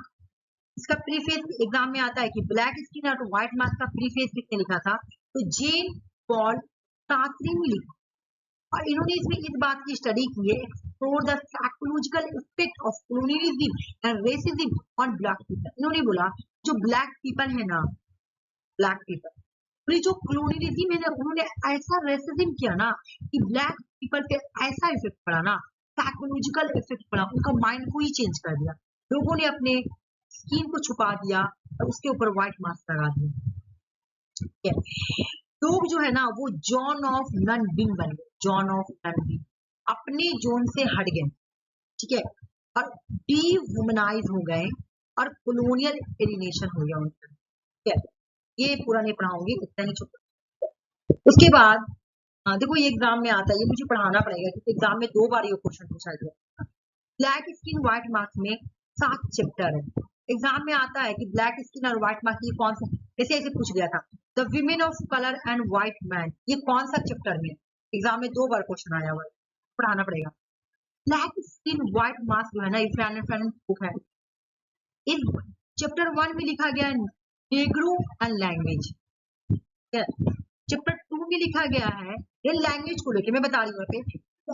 इसका प्रीफेस एग्जाम में आता है कि ब्लैक स्किन और व्हाइट मास्क का प्रीफेस किसने लिखा था? तो जेन पॉल सार्त्रे ने लिखा। और इन्होंने इसमें इस बात की स्टडी की है, explore the psychological effect of colonialism and racism on black people. इन्होंने बोला जो ब्लैक पीपल है ना, ब्लैक पीपल, जो कॉलोनियलिज्म है ना, उन्होंने ऐसा रेसिज्म किया ना कि ब्लैक पीपल पे ऐसा इफेक्ट पड़ा ना, साइकोलॉजिकल इफेक्ट पड़ा, उनका माइंड को ही चेंज कर दिया। लोगों ने अपने स्किन को छुपा दिया और उसके ऊपर व्हाइट मास्क लगा दिया, ठीक है। लोग जो है ना वो जॉन ऑफ ननबिंग बन गए, जॉन ऑफ ननबिंग, अपने जोन से हट गए, ठीक है, और डीह्यूमनाइज हो गए और कॉलोनियल एलिनेशन हो गया उनका, ठीक है। ये पूरा नहीं पढ़ाऊंगी, इतना नहीं छुपा। उसके बाद देखो ये एग्जाम में आता है, ये मुझे पढ़ाना पड़ेगा क्योंकि एग्जाम में 2 बार ये क्वेश्चन पूछा गया। ब्लैक स्किन व्हाइट मार्क्स में 7 चैप्टर है। एग्जाम में आता है कि ब्लैक स्किन और व्हाइट मार्क्स ये कौन सा, जैसे ऐसे पूछ गया था the women of colour and white man, ये कौन सा चैप्टर में? एग्जाम में 2 बार क्वेश्चन आया हुआ है, पढ़ाना पड़ेगा। ब्लैक स्किन व्हाइट मार्क्स जो है ना, ये फैन बुक है। इस चैप्टर 1 में लिखा गया है नेग्रो एंड लैंग्वेज, चैप्टर 2 में लिखा गया है ये लैंग्वेज को लेकर, मैं बता रही हूँ पे,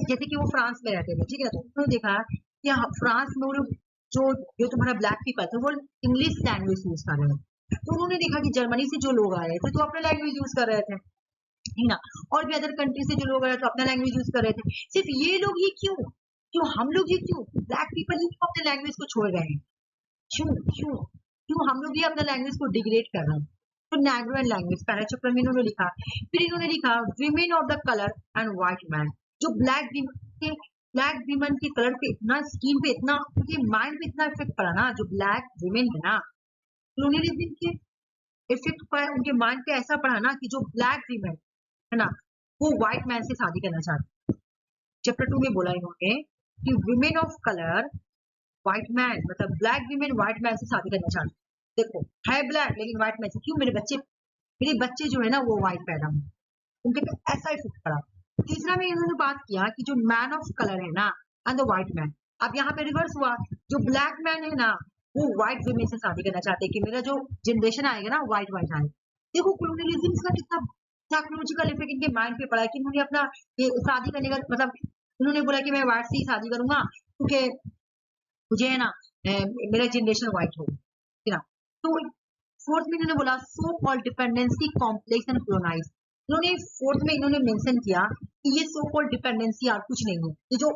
जैसे कि वो फ्रांस में रहते थे, ठीक है, तो उन्होंने देखा कि फ्रांस में जो तुम्हारा ब्लैक पीपल थे वो इंग्लिश लैंग्वेज यूज कर रहे हैं, तो उन्होंने देखा कि जर्मनी से जो लोग आ रहे थे तो अपना लैंग्वेज यूज कर रहे थे, है ना, और भी अदर कंट्री से जो लोग आ रहे थे तो अपना लैंग्वेज यूज कर रहे थे। सिर्फ ये लोग ही क्यों, हम लोग ही क्यों, ब्लैक पीपल ही क्यों अपने लैंग्वेज को छोड़ रहे हैं? क्यों क्यों क्यों हम लोग ही अपना लैंग्वेज को डिग्रेड कर रहे हैं? तो नेग्रो एंड लैंग्वेज पहले चैप्टर में इन्होंने लिखा। फिर इन्होंने लिखा women of the colour and white man, जो ब्लैक विमेन के कलर पे इतना, स्किन पे इतना, उनके माइंड पे इतना इफेक्ट पड़ा ना, जो ब्लैक विमेन है ना, कॉलोनियलिज्म के इफेक्ट पर उनके माइंड पे ऐसा पड़ा ना कि जो ब्लैक विमेन है ना वो व्हाइट मैन से शादी करना चाहती। चैप्टर 2 में बोला इन्होंने कि women of colour white man, मतलब ब्लैक विमेन व्हाइट मैन से शादी करना चाहती। देखो है ब्लैक लेकिन व्हाइट मैन से क्यों, मेरे बच्चे जो है ना वो व्हाइट पैदा हुए, उनके पे ऐसा इफेक्ट पड़ा। तीसरा में इन्होंने बात किया कि जो मैन ऑफ कलर है ना एंड द व्हाइट मैन, अब यहाँ पे रिवर्स हुआ, जो ब्लैक मैन है ना वो व्हाइट विमेन से शादी करना चाहते हैं कि मेरा जो जनरेशन आएगा ना व्हाइट आए। देखो कॉलोनियलिज्म का कितना साइकोलॉजिकल इफेक्ट इनके माइंड पे पड़ा है कि इन्होंने अपना ये शादी करने का मतलब, उन्होंने बोला कि मैं व्हाइट से ही शादी करूंगा क्योंकि मुझे है ना मेरा जनरेशन व्हाइट हो, है ना। तो फोर्थ में इन्होंने बोला so called dependency complex and colonise. इन्होंने फोर्थ में इन्होंने मेंशन किया कि ये सो कॉल्ड डिपेंडेंसी और कुछ नहीं है, ये जो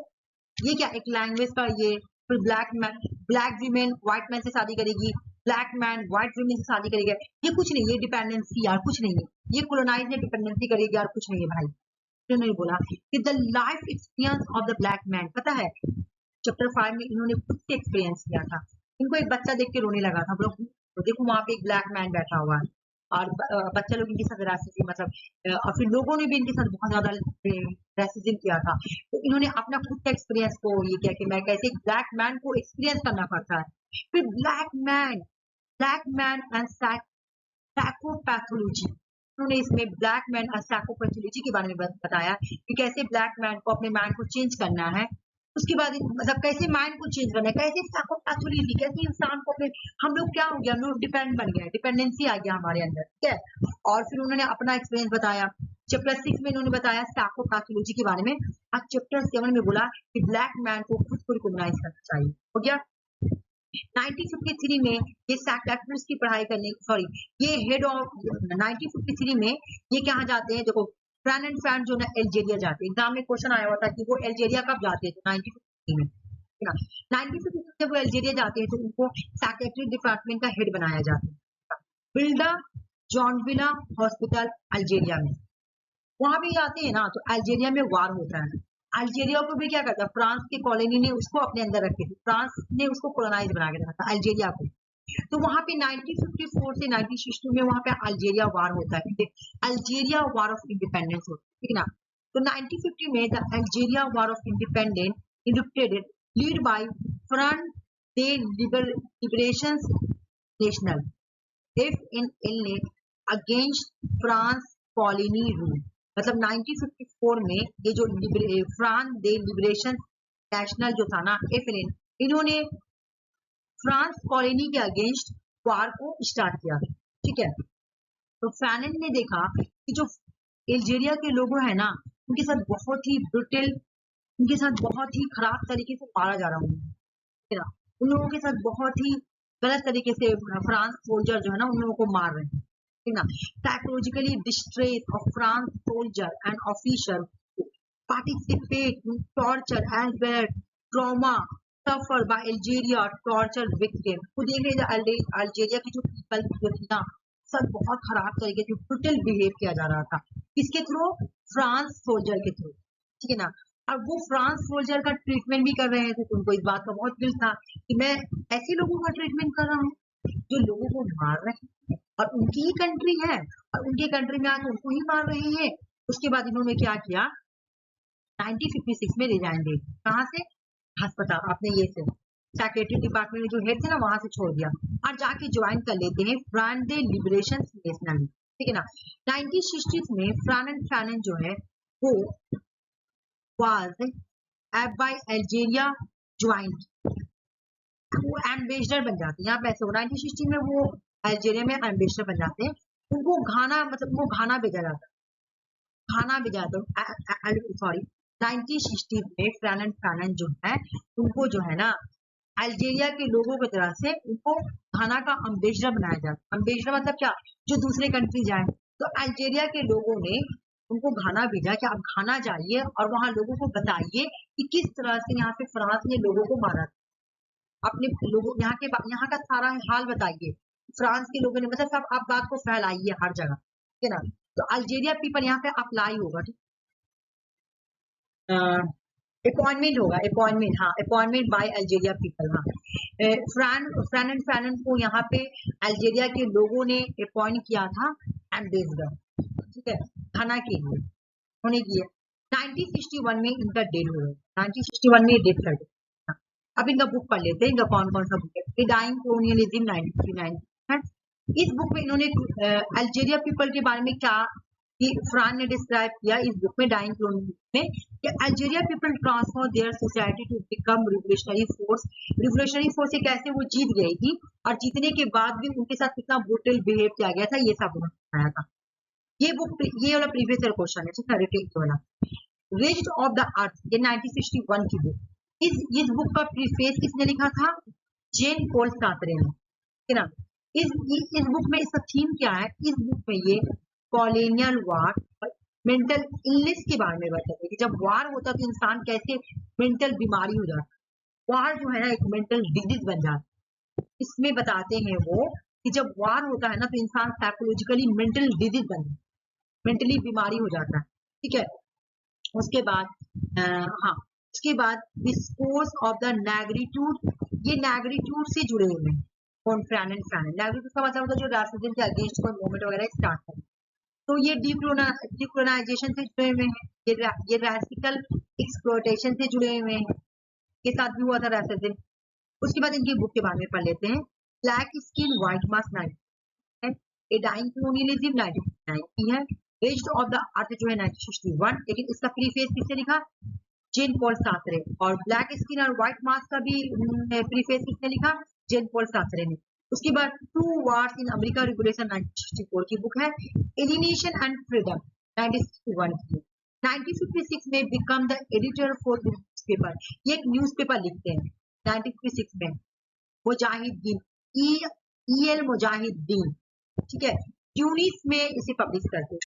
ये क्या एक लैंग्वेज का, ये फिर ब्लैक वीमेन व्हाइट मैन से शादी करेगी, ब्लैक मैन व्हाइट वीमेन से शादी करेगा, ये कुछ नहीं, ये डिपेंडेंसी यार कुछ नहीं है, ये कॉलोनाइज ने डिपेंडेंसी करेगी यार कुछ नहीं है भाई। इन्होंने बोला कि the life experience of the black man, पता है चैप्टर 5 में इन्होंने खुद से एक्सपीरियंस किया था। इनको एक बच्चा देख के रोने लगा था, तो देखो वहां पे एक ब्लैक मैन बैठा हुआ है और बच्चा लोग इनके साथ रासिज्म मतलब और फिर लोगों ने भी इनके साथ बहुत ज्यादा रासिज्म किया था। तो इन्होंने अपना खुद का एक्सपीरियंस को ये किया कि मैं कैसे ब्लैक मैन को एक्सपीरियंस करना पड़ता है। फिर ब्लैक मैन एंड साइकोपैथोलॉजी, उन्होंने इसमें ब्लैक मैन और साइकोपैथोलॉजी के बारे में बताया कि कैसे ब्लैक मैन को अपने माइंड को चेंज करना है, उसके बाद मतलब कैसे माइंड को चेंज करना है, कैसे साइकोपैथोलॉजी, कैसे इंसान को अपने, हम लोग क्या हो गया, हम लोग डिपेंड बन गए, डिपेंडेंसी आ गया हमारे अंदर, ठीक है। और फिर उन्होंने अपना एक्सपीरियंस बताया। चैप्टर 6 में इन्होंने बताया साइकोपैथोलॉजी के बारे में, और चैप्टर 7 में बोला कि ब्लैक मैन को खुद को रिकॉग्नाइज करना चाहिए, हो गया। 1953 में ये साइकियाट्रिस्ट की पढ़ाई करने, सॉरी ये हेड ऑफ 1953 में ये कहाँ जाते हैं, देखो फ्रैन एंड फैन जो ना अल्जीरिया जाते हैं। एग्जाम में क्वेश्चन आया हुआ था कि वो अल्जीरिया कब जाते थे, 1953 में, है ना। 1953 जब वो अल्जीरिया जाते हैं तो उनको साइकियाट्रिक डिपार्टमेंट का हेड बनाया जाता है, बिल्डा जॉनविला हॉस्पिटल अल्जीरिया में। वहां भी जाते हैं ना तो अल्जीरिया में वार होता है, अल्जीरिया को भी क्या करता, फ्रांस के कॉलोनी ने उसको अपने अंदर रखे थे, फ्रांस ने उसको कोलोनाइज बना के रखा था अल्जीरिया को। तो वहां पे 1954 से 1962 में वहां पे अल्जीरिया वार होता है, अल्जीरिया वार ऑफ इंडिपेंडेंस होता है, ठीक है ना। तो 1950 में the Algeria war of independence erupted led by front the liberation national FNL against France colony rule. मतलब 1954 में ये जो फ्रांस दे लिबरेशन नेशनल जो था ना FNL, इन्होंने फ्रांस कॉलोनी के अगेंस्ट वार को स्टार्ट किया, ठीक है। तो फैनन ने देखा कि जो अल्जीरिया के लोग हैं ना, उनके साथ बहुत ही ब्रुटल, उनके साथ बहुत ही खराब तरीके से मारा जा रहा है, उन लोगों के साथ बहुत ही गलत तरीके से फ्रांस सोल्जर जो है ना उन लोगों को मार रहे हैं, ठीक ना। Psychologically distress of France soldier and officer participate in torture as well trauma suffer by Algeria torture victim. तो देख रहे अल्जीरिया की जो पीपल जो थी ना, सब बहुत खराब तरीके से ब्रुटल बिहेव किया जा रहा था, किसके थ्रू, फ्रांस सोल्जर के थ्रू, ठीक है ना। अब वो फ्रांस सोल्जर का ट्रीटमेंट भी कर रहे थे, तो उनको इस बात का बहुत गिल्ट था कि मैं ऐसे लोगों का ट्रीटमेंट कर रहा हूँ जो लोगों को मार रहे हैं, और उनकी ही कंट्री है और उनके कंट्री में आकर उनको ही मार रहे हैं। उसके बाद इन्होंने क्या किया, 1956 में रिजाइन दे, कहाँ से, अस्पताल अपने ये से सेक्रेटरी डिपार्टमेंट में जो हेड थे ना वहां से छोड़ दिया और जाके ज्वाइन कर लेते हैं फ्रांस दे लिबरेशन नेशनल, ठीक है ना। 1960 में फैनन जो है वो was by Algeria joined, वो एम्बेसडर बन जाते हैं। यहाँ पे ऐसे 1960 में वो अल्जीरिया में एम्बेसडर बन जाते हैं, उनको घाना, मतलब वो घाना भेजा जाता है, घाना भेजा जाता है, सॉरी 1960 में फैनन जो है उनको जो है ना अल्जीरिया के लोगों की तरह से उनको घाना का एम्बेसडर बनाया जाता है। एम्बेसडर मतलब क्या, जो दूसरे कंट्री जाए। तो अल्जीरिया के लोगों ने उनको घाना भेजा कि आप घाना जाइए और वहां लोगों को बताइए कि किस तरह से यहाँ पे फ्रांस ने लोगों को मारा, अपने लोगों यहाँ का सारा हाल बताइए, फ्रांस के लोगों ने, मतलब सब आप बात को फैलाइए हर जगह, ठीक है ना। तो अल्जीरिया पीपल यहाँ पे अप्लाई होगा, ठीक, अपॉइंटमेंट होगा, अपॉइंटमेंट, हाँ अपॉइंटमेंट बाय अल्जीरिया पीपल, हाँ फैनन को यहाँ पे अल्जीरिया के लोगों ने अपॉइंट किया था एम्बेसडर, ठीक है, घाना के लिए होने की है। 1961 में इनका डेथ हो गया, 1961 में डेथ कर गया। अब इनका बुक पढ़ लेते हैं, इनका कौन कौन सा बुक है। डाइंग कोलोनियलिज्म 1959, इस बुक में इन्होंने अल्जीरिया पीपल के बारे में क्या कि फ्रांस ने डिस्क्राइब किया इस बुक में, डाइंग कोलोनियलिज्म में, कि Algeria people transform their society to become revolutionary force. Revolutionary force से कैसे वो जीत गई थी और जीतने के बाद भी उनके साथ कितना ब्रूटल बिहेव किया गया था, ये सब उन्होंने बताया था। ये बुक, ये वाला प्रीवियस ईयर क्वेश्चन है, ठीक है, रिपीट वाला। रिच्ड ऑफ द अर्थ, ये 1961 की बुक। इस बुक का प्रीफेस किसने लिखा था, जेन पॉल सार्त्रे ने, ठीक है ना। इस बुक में इसका थीम क्या है, इस बुक में ये कॉलोनियल वार और मेंटल इलनेस के बारे में बताते हैं कि जब वार होता तो इंसान कैसे मेंटल बीमारी हो जाता है, वार जो है ना एक मेंटल डिजीज बन जाता है। इसमें बताते हैं वो कि जब वार होता है ना तो इंसान साइकोलॉजिकली मेंटल डिजीज बन जाता है, मेंटली बीमारी हो जाता है, ठीक है। उसके बाद हाँ, उसके बाद डिस्कोर्स ऑफ द नेग्रीट्यूड, ये नेग्रीट्यूड से जुड़े हुए हैं कौन, फैनन। नेग्रीट्यूड का मतलब होता है जो रासिज्म के अगेंस्ट कोई मूवमेंट वगैरह स्टार्ट करे, तो ये डिकोलोनाइजेशन से जुड़े हुए हैं, ये रैसिकल एक्सप्लॉयटेशन से जुड़े हुए हैं, के साथ भी हुआ था रासिज्म। उसके बाद इनकी बुक के बारे में पढ़ लेते हैं। Black skin white mask 19, a dying colonialism 1990 है। रिच्ड ऑफ द अर्थ जो है 1961, लेकिन इसका प्रीफेस किसने लिखा, जेन पॉल सार्त्रे। और ब्लैक स्किन और व्हाइट मास्क का भी प्रीफेस किसने लिखा, जेन पॉल सार्त्रे ने। उसके बाद two wars in America regulation 1964 की बुक है। एलिनेशन एंड फ्रीडम 1961 की। 1956 में become the editor for newspaper, ये एक न्यूज़पेपर लिखते हैं 1956 में, मुजाहिदीन, EL मुजाहिदीन, ठीक है, ट्यूनिस में इसे पब्लिश करते हैं।